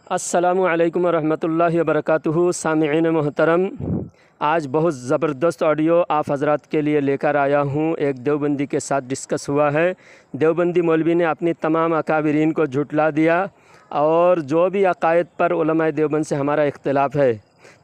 السلام علیکم ورحمۃ اللہ وبرکاتہ۔ سامعین محترم، آج بہت زبردست آڈیو آپ حضرات کے لیے لے کر آیا ہوں۔ ایک دیوبندی کے ساتھ ڈسکس ہوا ہے۔ دیوبندی مولوی نے اپنی تمام اکابرین کو جھٹلا دیا، اور جو بھی عقائد پر علماء دیوبند سے ہمارا اختلاف ہے،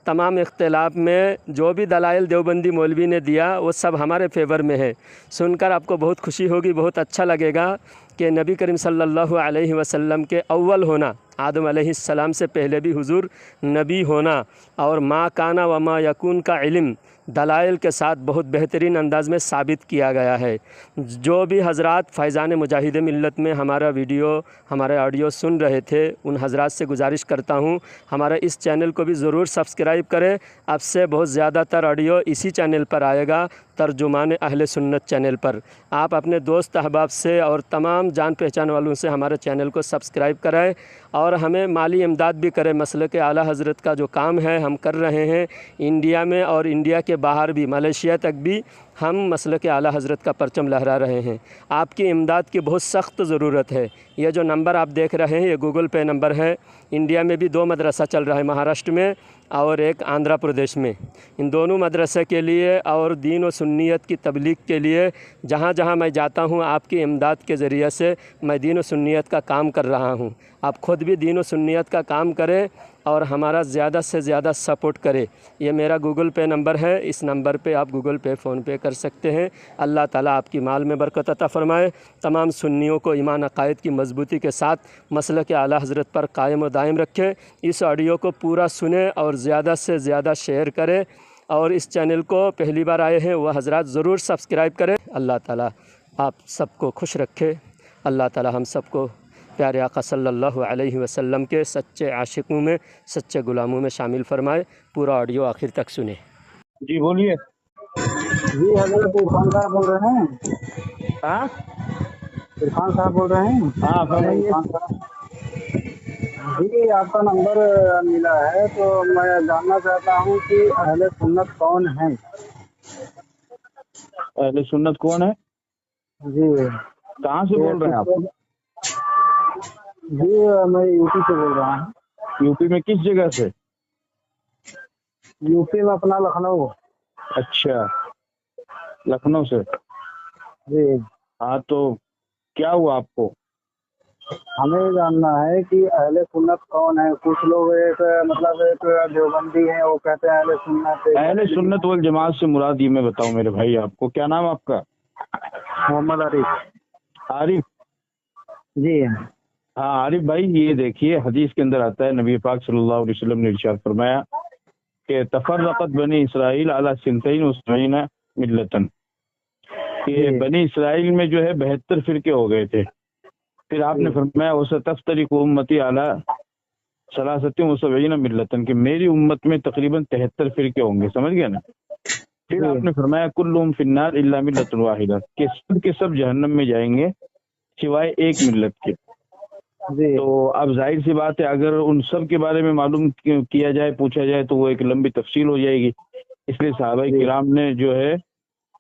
تمام اختلاف میں جو بھی دلائل دیوبندی مولوی نے دیا وہ سب ہمارے فیور میں ہے۔ سن کر آپ کو بہت خوشی ہوگی، بہت اچھا لگے گا کہ نبی کریم صلی اللہ علیہ وسلم کے اول ہونا، آدم علیہ السلام سے پہلے بھی حضور نبی ہونا، اور ما کانا و ما یکون کا علم دلائل کے ساتھ بہت بہترین انداز میں ثابت کیا گیا ہے۔ جو بھی حضرات فیضان مجاہد ملت میں ہمارا ویڈیو، ہمارے آڈیو سن رہے تھے، ان حضرات سے گزارش کرتا ہوں ہمارے اس چینل کو بھی ضرور سبسکرائب کریں۔ اب سے بہت زیادہ تر آڈیو اسی چینل پر آئے گا، ترجمان اہل سنت چینل پر۔ آپ اپنے دوست احباب سے اور تمام جان پہچان والوں سے ہمارے چینل کو سبسکرائب کرائیں، اور ہمیں مالی امداد بھی کریں۔ مسلک اعلیٰ حضرت کا جو کام ہے ہم کر رہے ہیں، انڈیا میں اور انڈیا کے باہر بھی، ملیشیا تک بھی ہم مسلک اعلیٰ حضرت کا پرچم لہرا رہے ہیں۔ آپ کی امداد کی بہت سخت ضرورت ہے۔ یہ جو نمبر آپ دیکھ رہے ہیں یہ گوگل پے نمبر ہے۔ انڈیا میں بھی 2 مدرسہ چل رہا ہے، مہاراشٹر میں اور ایک آندھرا پردیش میں۔ ان دونوں مدرسے کے لیے اور دین و سنیت کی تبلیغ کے لیے جہاں جہاں میں جاتا ہوں، آپ کی امداد کے ذریعے سے میں دین و سنیت کا کام کر رہا ہوں۔ آپ خود بھی دین و سنیت کا کام کریں اور ہمارا زیادہ سے زیادہ سپورٹ کرے۔ یہ میرا گوگل پے نمبر ہے، اس نمبر پہ آپ گوگل پے، فون پے کر سکتے ہیں۔ اللہ تعالیٰ آپ کی مال میں برکت عطا فرمائے، تمام سنیوں کو ایمان عقائد کی مضبوطی کے ساتھ مسلک اعلیٰ حضرت پر قائم و دائم رکھے۔ اس آڈیو کو پورا سنیں اور زیادہ سے زیادہ شیئر کریں، اور اس چینل کو پہلی بار آئے ہیں وہ حضرات ضرور سبسکرائب کریں۔ اللہ تعالیٰ آپ سب کو خوش رکھے۔ اللہ تعالیٰ ہم سب کو پیارے آقا صلی اللہ علیہ وسلم کے سچے عاشقوں میں، سچے غلاموں میں شامل فرمائے۔ پورا آڈیو آخر تک سنیں۔ جی بولیے۔ جی حضرت عرفان صاحب بول رہے ہیں؟ ہاں عرفان صاحب بول رہے ہیں؟ ہاں فرمائیے۔ عرفان صاحب جی، آپ کا نمبر ملا ہے تو میں جاننا چاہتا ہوں کہ اہل سنت کون ہیں؟ اہل سنت کون ہے؟ جی کہاں سے بول رہے ہیں آپ؟ جی میں یو پی سے بول رہا ہوں۔ یو پی میں کس جگہ سے؟ یو پی میں اپنا لکھنؤ۔ اچھا، لکھنؤ سے۔ جی ہاں تو کیا ہوا آپ کو؟ ہمیں جاننا ہے کہ اہل سنت کون ہے۔ کچھ لوگ ایک دیوبندی ہیں، وہ کہتے ہیں اہل سنت۔ اہل سنت والجماعت سے مراد یہ میں بتاؤں میرے بھائی آپ کو، کیا نام آپ کا؟ محمد عارف۔ عارف؟ جی ہاں عارف بھائی، یہ دیکھیے حدیث کے اندر آتا ہے، نبی پاک صلی اللہ علیہ وسلم نے ارشاد فرمایا کہ تفرقت بنی اسرائیل علی 72 ملتن، کہ بنی اسرائیل میں جو ہے 72 فرقے ہو گئے تھے۔ پھر آپ نے فرمایا وستفترق امتی علی 73 ملتن، کہ میری امت میں تقریباً 73 فرقے ہوں گے، سمجھ گئے نا؟ پھر آپ نے فرمایا کلہم فی النار الا ملۃ واحدہ، کہ سب کے سب جہنم میں جائیں گے سوائے ایک ملت کے۔ تو اب ظاہر سی بات ہے اگر ان سب کے بارے میں معلوم کیا جائے، پوچھا جائے تو وہ ایک لمبی تفصیل ہو جائے گی۔ اس لیے صحابہ کرام نے جو ہے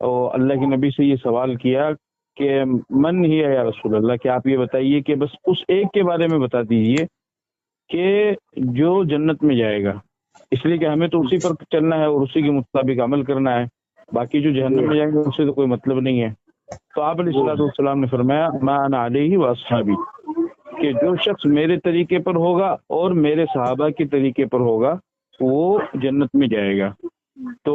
اللہ کے نبی سے یہ سوال کیا کہ من ہی ہے یا رسول اللہ، کہ آپ یہ بتائیے کہ بس اس ایک کے بارے میں بتا دیجئے کہ جو جنت میں جائے گا، اس لیے کہ ہمیں تو اسی پر چلنا ہے اور اسی کے مطابق عمل کرنا ہے، باقی جو جہنم میں جائیں گے اس سے تو کوئی مطلب نہیں ہے۔ تو آپ علیہ الصلوۃ والسلام نے فرمایا ما انا علیہ واصحابی، کہ جو شخص میرے طریقے پر ہوگا اور میرے صحابہ کے طریقے پر ہوگا وہ جنت میں جائے گا۔ تو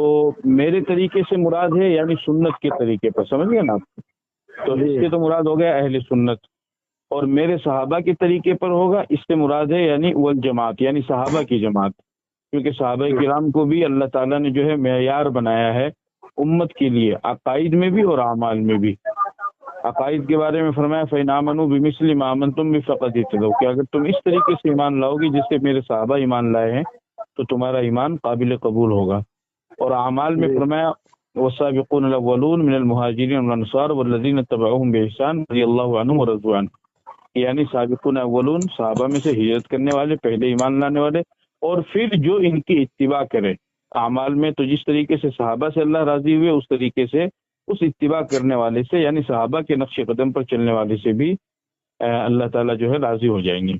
میرے طریقے سے مراد ہے یعنی سنت کے طریقے پر، سمجھ گئے نا آپ؟ تو اس کے تو مراد ہو گیا اہل سنت، اور میرے صحابہ کے طریقے پر ہوگا اس سے مراد ہے یعنی والجماعت، یعنی صحابہ کی جماعت، کیونکہ صحابہ کرام کو بھی اللہ تعالیٰ نے جو ہے معیار بنایا ہے امت کے لیے، عقائد میں بھی اور اعمال میں بھی۔ عقائد کے بارے میں فرمایا فَإِنْ آمَنُوا بِمِثْلِ مَا آمَنْتُمْ بِهِ فَقَدِ اهْتَدَوْا، کہ اگر تم اس طریقے سے ایمان لاؤ گے جس سے میرے صحابہ ایمان لائے ہیں تو تمہارا ایمان قابل قبول ہوگا۔ اور اعمال میں فرمایا وَالسَّابِقُونَ الْأَوَّلُونَ مِنَ الْمُهَاجِرِينَ وَالْأَنصَارِ وَالَّذِينَ اتَّبَعُوهُم بِإِحْسَانٍ رَضِيَ اللَّهُ عَنْهُمْ وَرَضُوا عَنْهُ، یعنی سابقون اولون، صحابہ میں سے ہجرت کرنے والے، پہلے ایمان لانے والے، اور پھر جو ان کی اتباع کرے اعمال میں، تو جس طریقے سے صحابہ سے اللہ راضی ہوئے اس طریقے سے اس اتباع کرنے والے سے یعنی صحابہ کے نقش قدم پر چلنے والے سے بھی اللہ تعالیٰ جو ہے راضی ہو جائیں گے۔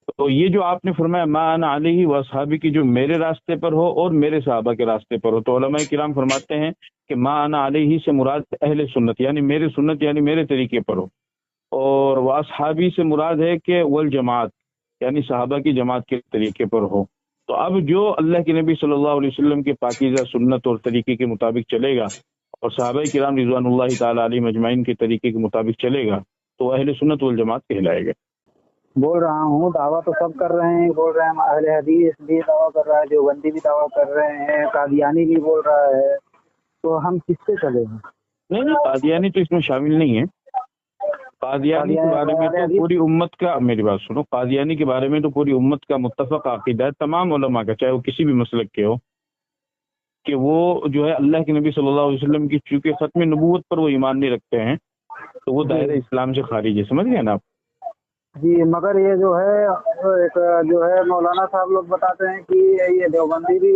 تو یہ جو آپ نے فرمایا ما انا علیہ و اصحابی کی، جو میرے راستے پر ہو اور میرے صحابہ کے راستے پر ہو، تو علماء کرام فرماتے ہیں کہ ما انا علیہ سے مراد اہل سنت، یعنی میرے سنت یعنی میرے طریقے پر ہو، اور و اصحابی سے مراد ہے کہ والجماعت یعنی صحابہ کی جماعت کے طریقے پر ہو۔ تو اب جو اللہ کے نبی صلی اللہ علیہ وسلم کے پاکیزہ سنت اور طریقے کے مطابق چلے گا، اور صحابہ کرام رضوان اللہ تعالی علیہ اجمعین کے طریقے کے مطابق چلے گا، تو اہل سنت والجماعت کہلائے گا۔ بول رہا ہوں دعویٰ تو سب کر رہے ہیں، بول رہے ہیں اہل حدیث بھی دعویٰ کر رہا ہے، دیوبندی بھی دعویٰ کر رہے ہیں، قادیانی بھی بول رہا ہے، تو ہم کس پہ چلے ہیں؟ نہیں، قادیانی تو اس میں شامل نہیں ہے۔ قادیانی کے بارے میں تو پوری امت کا، میری بات سنو، قادیانی کے بارے میں تو پوری امت کا متفق عقیدہ ہے، تمام علماء کا، چاہے وہ کسی بھی مسلک کے ہو، کہ وہ جو ہے اللہ کے نبی صلی اللہ علیہ وسلم کی چونکہ ختم نبوت پر وہ ایمان نہیں رکھتے ہیں، تو وہ دائرہ اسلام سے خارج ہے، سمجھ گئے نا آپ؟ جی مگر یہ جو ہے ایک جو ہے مولانا صاحب لوگ بتاتے ہیں کہ یہ دیوبندی بھی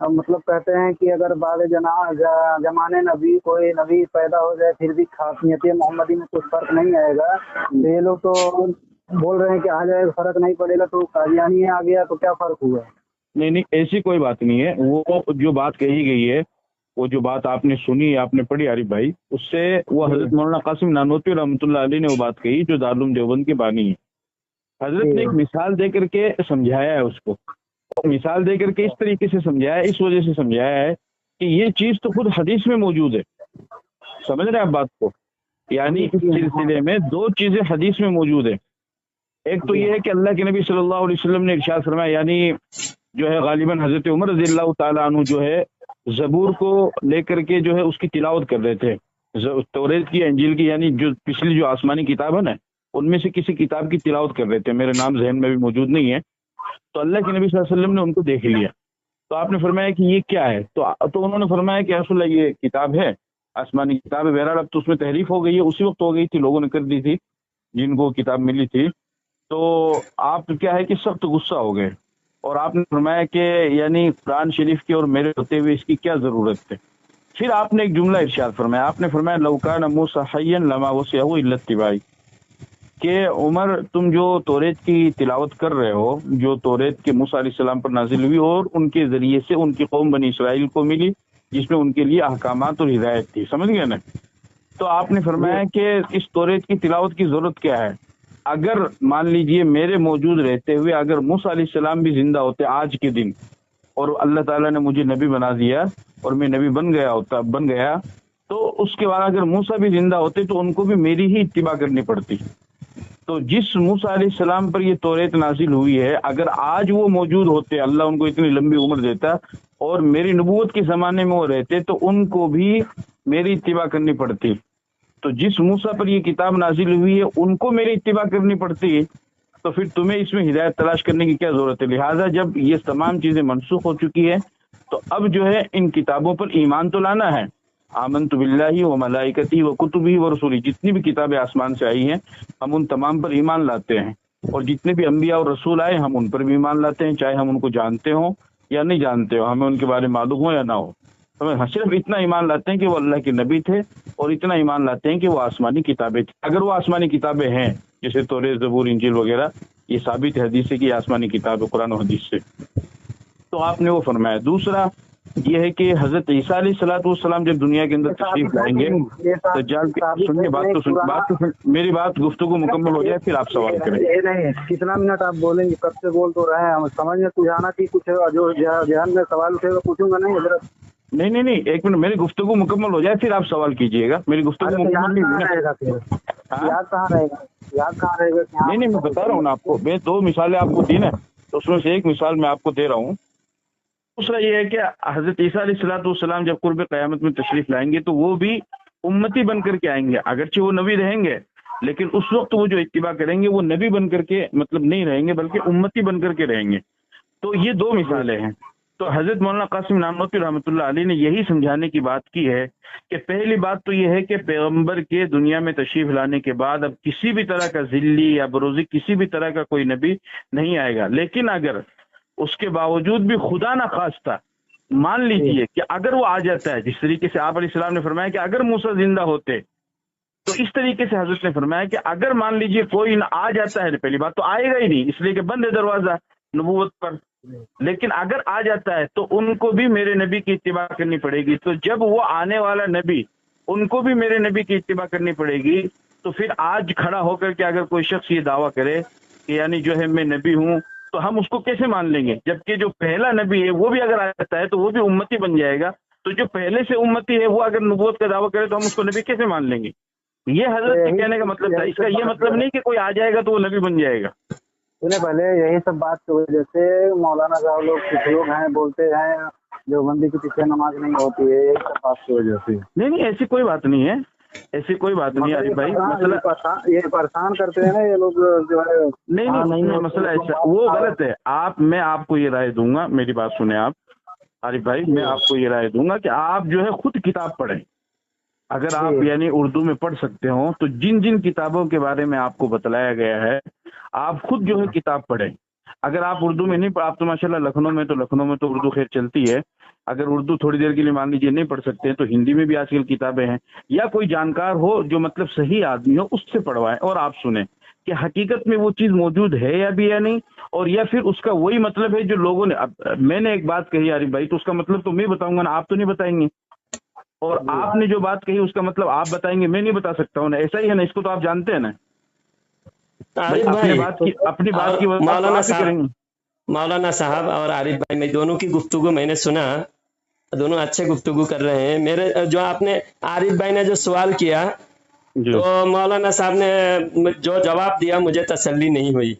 مطلب کہتے ہیں کہ اگر بعد زمانے نبی کوئی نبی پیدا ہو جائے پھر بھی خاصیت محمدی میں کچھ فرق نہیں آئے گا، یہ لوگ تو بول رہے ہیں کہ آ جائے فرق نہیں پڑے گا، تو قادیانی آ گیا تو کیا فرق ہوا؟ نہیں، ایسی کوئی بات نہیں ہے۔ وہ جو بات کہی گئی ہے، وہ جو بات آپ نے سنی، آپ نے پڑھی عارف بھائی، اس سے وہ حضرت مولانا قاسم نانوتوی رحمۃ اللہ علیہ نے وہ بات کہی جو دارالعلوم دیوبند کے بانی ہے۔ حضرت نے ایک مثال دے کر کے سمجھایا ہے اس کو، مثال دے کر کے اس طریقے سے سمجھایا ہے، اس وجہ سے سمجھایا ہے کہ یہ چیز تو خود حدیث میں موجود ہے، سمجھ رہے ہیں آپ بات کو؟ یعنی اس سلسلے میں دو چیزیں حدیث میں موجود ہیں۔ ایک تو یہ ہے کہ اللہ کے نبی صلی اللہ علیہ وسلم نے ارشاد فرمایا، یعنی جو ہے غالباً حضرت عمر رضی اللہ تعالیٰ عنہ جو ہے زبور کو لے کر کے جو ہے اس کی تلاوت کر رہے تھے، توریت کی، انجیل کی، یعنی جو پچھلی جو آسمانی کتاب ہے نا، ان میں سے کسی کتاب کی تلاوت کر رہے تھے، میرے نام ذہن میں بھی موجود نہیں ہے۔ تو اللہ کے نبی صلی اللہ علیہ وسلم نے ان کو دیکھ لیا، تو آپ نے فرمایا کہ یہ کیا ہے؟ تو انہوں نے فرمایا کہ رسول اللہ یہ کتاب ہے، آسمانی کتاب ہے۔ بہرحال اب تو اس میں تحریف ہو گئی ہے، اسی وقت ہو گئی تھی، لوگوں نے کر دی تھی جن کو کتاب ملی تھی۔ تو آپ کیا ہے کہ سخت غصہ ہو گئے، اور آپ نے فرمایا کہ یعنی قرآن شریف کے اور میرے ہوتے ہوئے اس کی کیا ضرورت ہے؟ پھر آپ نے ایک جملہ ارشاد فرمایا، آپ نے فرمایا لو کان موسیٰ حیا لما وسعہ الا اتباعی، کہ عمر تم جو توریت کی تلاوت کر رہے ہو، جو توریت کے موسیٰ علیہ السلام پر نازل ہوئی اور ان کے ذریعے سے ان کی قوم بنی اسرائیل کو ملی، جس میں ان کے لیے احکامات اور ہدایت تھی، سمجھ گئے نا؟ تو آپ نے فرمایا کہ اس توریت کی تلاوت کی ضرورت کیا ہے؟ اگر مان لیجئے میرے موجود رہتے ہوئے اگر موسیٰ علیہ السلام بھی زندہ ہوتے آج کے دن، اور اللہ تعالیٰ نے مجھے نبی بنا دیا اور میں نبی بن گیا، تو اس کے بعد اگر موسیٰ بھی زندہ ہوتے تو ان کو بھی میری ہی اتباع کرنی پڑتی۔ تو جس موسیٰ علیہ السلام پر یہ توریت نازل ہوئی ہے، اگر آج وہ موجود ہوتے، اللہ ان کو اتنی لمبی عمر دیتا اور میری نبوت کے زمانے میں وہ رہتے، تو ان کو بھی میری اتباع کرنی پڑتی۔ تو جس موسیٰ پر یہ کتاب نازل ہوئی ہے ان کو میری اتباع کرنی پڑتی ہے، تو پھر تمہیں اس میں ہدایت تلاش کرنے کی کیا ضرورت ہے؟ لہٰذا جب یہ تمام چیزیں منسوخ ہو چکی ہے تو اب جو ہے ان کتابوں پر ایمان تو لانا ہے۔ آمنت باللہ و ملائکتی و کتبی و رسولی، جتنی بھی کتابیں آسمان سے آئی ہیں ہم ان تمام پر ایمان لاتے ہیں، اور جتنے بھی انبیاء اور رسول آئے ہم ان پر بھی ایمان لاتے ہیں، چاہے ہم ان کو جانتے ہوں یا نہیں جانتے ہوں، ہمیں ان کے بارے میں معلوم ہو یا نہ ہو، ہمیں صرف اتنا ایمان لاتے ہیں کہ وہ اللہ کے نبی تھے، اور اتنا ایمان لاتے ہیں کہ وہ آسمانی کتابیں تھیں۔ اگر وہ آسمانی کتابیں ہیں جیسے توریت، زبور، انجیل وغیرہ، یہ ثابت حدیث ہے کہ آسمانی کتاب ہے قرآن و حدیث سے، تو آپ نے وہ فرمایا۔ دوسرا یہ ہے کہ حضرت عیسیٰ علیہ الصلوۃ والسلام جب دنیا کے اندر تشریف لائیں گے، دجال سنیے بات تو میری بات گفتگو مکمل ہو جائے پھر آپ سوال کریں۔ نہیں کتنا منٹ آپ بولیں گے؟ کب سے بول تو رہے ہیں، ہم سمجھ میں سمجھانا کہ کچھ جو ذہن میں سوال اٹھے گا پوچھوں گا نہیں حضرت؟ نہیں، ایک منٹ، میری گفتگو مکمل ہو جائے پھر آپ سوال کیجیے گا، میری گفتگو مکمل نہیں رہے گا، پھر یاد کہاں رہے گا؟ یاد کہاں رہے گا؟ نہیں، میں بتا رہا ہوں نا آپ کو، میں دو مثالیں آپ کو دی نا، تو اس میں سے ایک مثال میں آپ کو دے رہا ہوں۔ دوسرا یہ ہے کہ حضرت عیسیٰ علیہ الصلوۃ والسلام جب قرب قیامت میں تشریف لائیں گے تو وہ بھی امتی بن کر کے آئیں گے، اگرچہ وہ نبی رہیں گے لیکن اس وقت وہ جو اتباع کریں گے وہ نبی بن کر کے مطلب نہیں رہیں گے بلکہ امتی بن کر کے رہیں گے۔ تو یہ دو مثالیں ہیں۔ تو حضرت مولانا قاسم نانوتوی رحمۃ اللہ علیہ نے یہی سمجھانے کی بات کی ہے کہ پہلی بات تو یہ ہے کہ پیغمبر کے دنیا میں تشریف لانے کے بعد اب کسی بھی طرح کا ذلی یا بروزی کسی بھی طرح کا کوئی نبی نہیں آئے گا، لیکن اگر اس کے باوجود بھی خدا نہ خواستہ مان لیجئے کہ اگر وہ آ جاتا ہے، جس طریقے سے آپ علیہ السلام نے فرمایا کہ اگر موسیٰ زندہ ہوتے تو اس طریقے سے حضرت نے فرمایا کہ اگر مان لیجئے کوئی نہ آ جاتا ہے، پہلی بات تو آئے گا ہی نہیں، اس لیے کہ بند ہے دروازہ نبوت پر، لیکن اگر آ جاتا ہے تو ان کو بھی میرے نبی کی اتباع کرنی پڑے گی۔ تو جب وہ آنے والا نبی، ان کو بھی میرے نبی کی اتباع کرنی پڑے گی، تو پھر آج کھڑا ہو کر کے اگر کوئی شخص یہ دعویٰ کرے کہ یعنی جو ہے میں نبی ہوں، تو ہم اس کو کیسے مان لیں گے؟ جبکہ جو پہلا نبی ہے وہ بھی اگر آ جاتا ہے تو وہ بھی امتی بن جائے گا، تو جو پہلے سے امتی ہے وہ اگر نبوت کا دعویٰ کرے تو ہم اس کو نبی کیسے مان لیں گے؟ یہ حضرت کے کہنے کا مطلب تھا۔ اس کا یہ مطلب نہیں کہ کوئی آ جائے گا تو وہ نبی بن جائے گا۔ سنیں پہلے، یہی سب بات کی وجہ سے مولانا صاحب لوگ کچھ لوگ ہیں بولتے ہیں جو بندی کے پیچھے نماز نہیں ہوتی ہے، یہی سب بات کی وجہ سے۔ نہیں ایسی کوئی بات نہیں ہے، ایسی کوئی بات نہیں عارف بھائی، مسئلہ یہ پریشان کرتے ہیں نا یہ لوگ جو ہے۔ نہیں مسئلہ ایسا وہ غلط ہے۔ میں آپ کو یہ رائے دوں گا، میری بات سنیں آپ عارف بھائی، میں آپ کو یہ رائے دوں گا کہ آپ جو ہے خود کتاب پڑھیں۔ اگر آپ یعنی اردو میں پڑھ سکتے ہوں تو جن جن کتابوں کے بارے میں آپ کو بتلایا گیا ہے آپ خود جو ہے کتاب پڑھیں۔ اگر آپ اردو میں نہیں آپ تو ماشاءاللہ لکھنؤ میں تو اردو خیر چلتی ہے، اگر اردو تھوڑی دیر کے لیے مان لیجیے نہیں پڑھ سکتے ہیں تو ہندی میں بھی آج کل کتابیں ہیں، یا کوئی جانکار ہو جو مطلب صحیح آدمی ہو اس سے پڑھوائیں اور آپ سنیں کہ حقیقت میں وہ چیز موجود ہے یا بھی یا نہیں، اور یا پھر اس کا وہی مطلب ہے جو لوگوں نے میں نے ایک بات کہی عارف بھائی، تو اس کا مطلب تو میں بتاؤں گا نا، آپ تو نہیں بتائیں گے، اور آپ نے جو بات کہی اس کا مطلب آپ بتائیں گے، میں نہیں بتا سکتا ہوں نا، ایسا ہی ہے نا، اس کو تو آپ جانتے ہیں نا بھائی، اپنی بات کی مولانا صاحب اور عارف بھائی، میں دونوں کی گفتگو میں نے سنا، دونوں اچھے گفتگو کر رہے ہیں۔ میرے جو آپ نے عارف بھائی نے جو سوال کیا تو مولانا صاحب نے جو جواب دیا مجھے تسلی نہیں ہوئی۔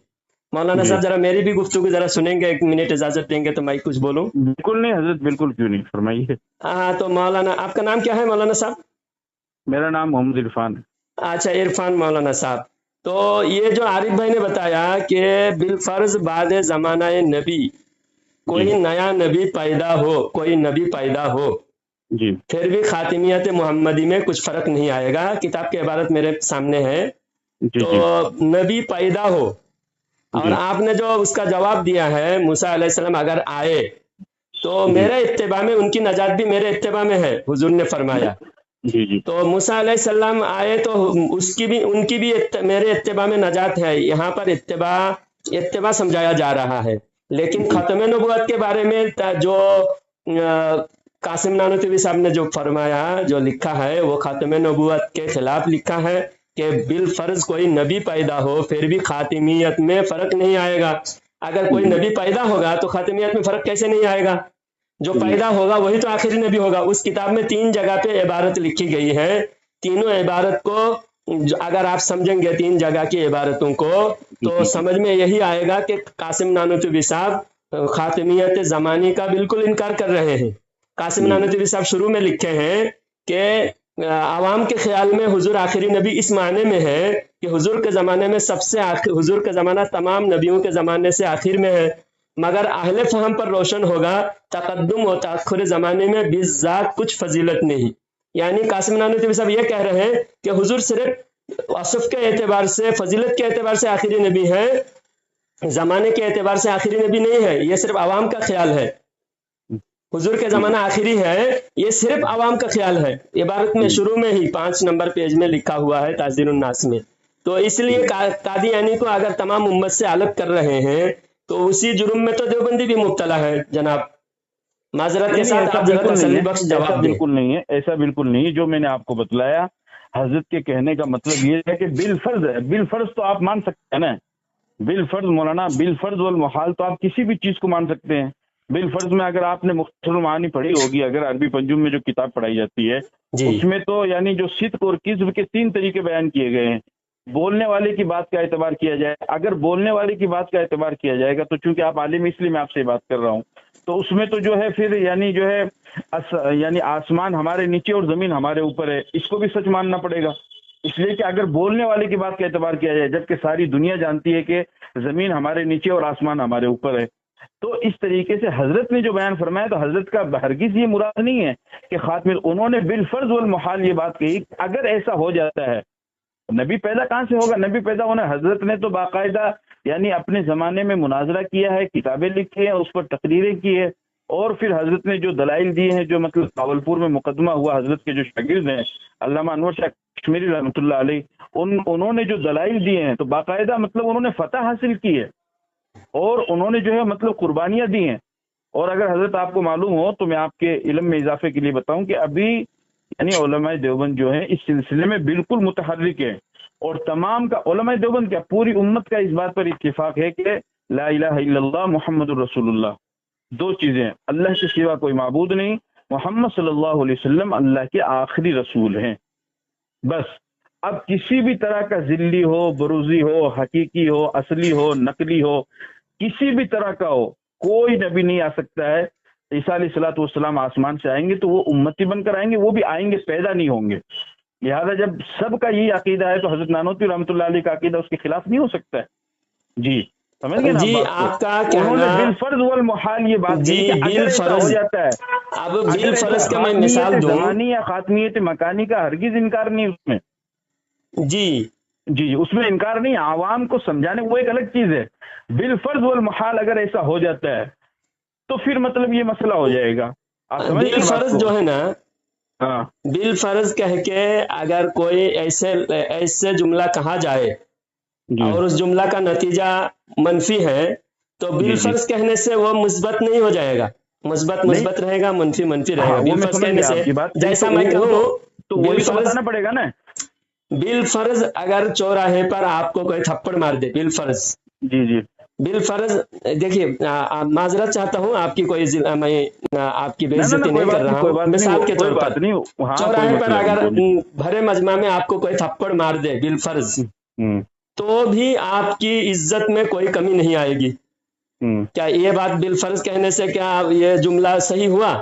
مولانا صاحب ذرا میری بھی گفتگو ذرا سنیں گے، 1 منٹ اجازت دیں گے تو میں کچھ بولوں؟ بالکل نہیں حضرت، بالکل کیوں نہیں، فرمائیے۔ ہاں تو مولانا آپ کا نام کیا ہے مولانا صاحب؟ میرا نام محمد عرفان ہے۔ اچھا عرفان مولانا صاحب، تو یہ جو عارف بھائی نے بتایا کہ بالفرض بعد زمانہ نبی کوئی نیا نبی پیدا ہو، کوئی نبی پیدا ہو جی، پھر بھی خاتمیت محمدی میں کچھ فرق نہیں آئے گا، کتاب کی عبارت میرے سامنے ہے۔ تو نبی پیدا ہو، اور آپ نے جو اس کا جواب دیا ہے موسیٰ علیہ السلام اگر آئے تو میرے اتباع میں ان کی نجات بھی میرے اتباع میں ہے، حضور نے فرمایا۔ تو موسیٰ علیہ السلام آئے تو ان کی بھی میرے اتباع میں نجات ہے۔ یہاں پر اتباع سمجھایا جا رہا ہے، لیکن ختم نبوت کے بارے میں جو قاسم نانوتوی صاحب نے جو فرمایا، جو لکھا ہے، وہ ختم نبوت کے خلاف لکھا ہے کہ بالفرض کوئی نبی پیدا ہو پھر بھی خاتمیت میں فرق نہیں آئے گا۔ اگر کوئی نبی پیدا ہوگا تو خاتمیت میں فرق کیسے نہیں آئے گا؟ جو پیدا ہوگا وہی تو آخری نبی ہوگا۔ اس کتاب میں 3 جگہ پہ عبارت لکھی گئی ہے، تینوں عبارت کو اگر آپ سمجھیں گے 3 جگہ کی عبارتوں کو تو سمجھ میں یہی آئے گا کہ قاسم نانوتوی صاحب خاتمیت زمانی کا بالکل انکار کر رہے ہیں۔ قاسم نانوتوی صاحب شروع میں لکھے ہیں کہ عوام کے خیال میں حضور آخری نبی اس معنی میں ہے کہ حضور کے زمانے میں حضور کا زمانہ تمام نبیوں کے زمانے سے آخر میں ہے، مگر اہل فہم پر روشن ہوگا تقدم و تاخر زمانے میں بالذات کچھ فضیلت نہیں۔ یعنی قاسم نانوتوی صاحب یہ کہہ رہے ہیں کہ حضور صرف وصف کے اعتبار سے، فضیلت کے اعتبار سے آخری نبی ہے، زمانے کے اعتبار سے آخری نبی نہیں ہے۔ یہ صرف عوام کا خیال ہے، حضور کے زمانہ آخری ہے، یہ صرف عوام کا خیال ہے۔ عبارت میں شروع میں ہی 5 نمبر پیج میں لکھا ہوا ہے تعزیر الناس میں۔ تو اس لیے قادیانی کو اگر تمام امت سے الگ کر رہے ہیں تو اسی جرم میں تو دیوبندی بھی مبتلا ہے جناب۔ معذرت کے ساتھ آپ ذرا تسلی بخش جواب دیں۔ بالکل نہیں ہے، ایسا بالکل نہیں ہے۔ جو میں نے آپ کو بتلایا حضرت کے کہنے کا مطلب یہ ہے کہ بالفرض ہے، بالفرض تو آپ مان سکتے ہیں نا، بالفرض مولانا، بالفرض والمحال تو آپ کسی بھی چیز کو مان سکتے ہیں۔ بالفرض میں اگر آپ نے مختصر المعانی پڑھی ہوگی، اگر عربی پنجم میں جو کتاب پڑھائی جاتی ہے اس میں تو یعنی جو صدق اور کذب کے 3 طریقے بیان کیے گئے ہیں۔ بولنے والے کی بات کا اعتبار کیا جائے، اگر بولنے والے کی بات کا اعتبار کیا جائے گا تو چونکہ آپ عالم، اس لیے میں آپ سے بات کر رہا ہوں، تو اس میں تو جو ہے پھر یعنی جو ہے یعنی آسمان ہمارے نیچے اور زمین ہمارے اوپر ہے، اس کو بھی سچ ماننا پڑے گا۔ اس لیے کہ اگر بولنے والے کی بات کا اعتبار کیا جائے جبکہ ساری دنیا جانتی ہے کہ زمین ہمارے نیچے اور آسمان ہمارے اوپر ہے، تو اس طریقے سے حضرت نے جو بیان فرمایا تو حضرت کا ہرگز یہ مراد نہیں ہے کہ خاتم، انہوں نے بالفرض والمحال یہ بات کہی کہ اگر ایسا ہو جاتا ہے، نبی پیدا کہاں سے ہوگا؟ نبی پیدا ہونا، حضرت نے تو باقاعدہ یعنی اپنے زمانے میں مناظرہ کیا ہے، کتابیں لکھی ہیں، اس پر تقریریں کی ہے اور پھر حضرت نے جو دلائل دیے ہیں، جو مطلب باولپور میں مقدمہ ہوا، حضرت کے جو شاگرد ہیں علامہ انور شاہ کشمیری رحمۃ اللہ علیہ، انہوں نے جو دلائل دیے ہیں تو باقاعدہ مطلب انہوں نے فتح حاصل کی ہے اور انہوں نے جو ہے مطلب قربانیاں دی ہیں۔ اور اگر حضرت آپ کو معلوم ہو تو میں آپ کے علم میں اضافے کے لیے بتاؤں کہ ابھی یعنی علماء دیوبند جو ہیں اس سلسلے میں بالکل متحرک ہے، اور تمام کا علماء دیوبند کیا پوری امت کا اس بات پر اتفاق ہے کہ لا الہ الا اللہ محمد الرسول اللہ، دو چیزیں ہیں، اللہ کے سوا کوئی معبود نہیں، محمد صلی اللہ علیہ وسلم اللہ کے آخری رسول ہیں۔ بس اب کسی بھی طرح کا ذلی ہو، بروزی ہو، حقیقی ہو، اصلی ہو، نقلی ہو، کسی بھی طرح کا ہو، کوئی نبی نہیں آ سکتا ہے۔ عیسیٰ علیہ الصلوۃ والسلام آسمان سے آئیں گے تو وہ امتی بن کر آئیں گے، وہ بھی آئیں گے، پیدا نہیں ہوں گے۔ لہذا جب سب کا یہی عقیدہ ہے تو حضرت نانوتوی رحمۃ اللہ علیہ کا عقیدہ اس کے خلاف نہیں ہو سکتا ہے۔ جی سمجھ گئے نا جی، بات کو؟ آپ کا انہوں نے کہنا بالفرض والمحال یہ بات جی کہی کہ اگر ایسا ہو بالفرض، جاتا ہے، اب اگر بالفرض ایسا کا میں مثال خاتمیت دوں۔ زمانی یا خاتمیت مکانی کا ہرگز انکار نہیں اس میں، جی جی اس میں انکار نہیں، عوام کو سمجھانے وہ ایک الگ چیز ہے۔ بالفرض والمحال اگر ایسا ہو جاتا ہے تو پھر مطلب یہ مسئلہ ہو جائے گا۔ آپ سمجھ گئے بات بالفرض کو؟ جو ہے نا، ہاں بالفرض کہہ کے اگر کوئی ایسے جملہ کہا جائے جی اور اس جملہ کا نتیجہ منفی ہے تو جی بالفرض کہنے سے وہ مثبت نہیں ہو جائے گا، مثبت نہیں، مثبت رہے گا، منفی منفی رہے ہاں گا۔ وہ میں بالفرض سمجھ کہنے گیا سے آپ کی بات صحیح، جیسا تو میں وہ کہوں تو وہی تو بالفرض، بتانا پڑے گا نا۔ بالفرض اگر چوراہے پر آپ کو کوئی تھپڑ مار دے، بالفرض، جی جی بالفرض دیکھیے، معذرت چاہتا ہوں آپ کی کوئی میں آپ کی نہ نہ بےعزتی نہ کوئی نہیں کر بات نہیں، رہا کوئی ہوں، بات نہیں، مثال کے کوئی طور پر بات نہیں، ہاں کوئی چوراہے پر مسئلہ نہیں، اگر بولیے۔ بھرے مجمع میں آپ کو کوئی تھپڑ مار دے بالفرض، ہوں تو بھی آپ کی عزت میں کوئی کمی نہیں آئے گی۔ ہوں کیا یہ بات بالفرض کہنے سے کیا یہ جملہ صحیح ہوا؟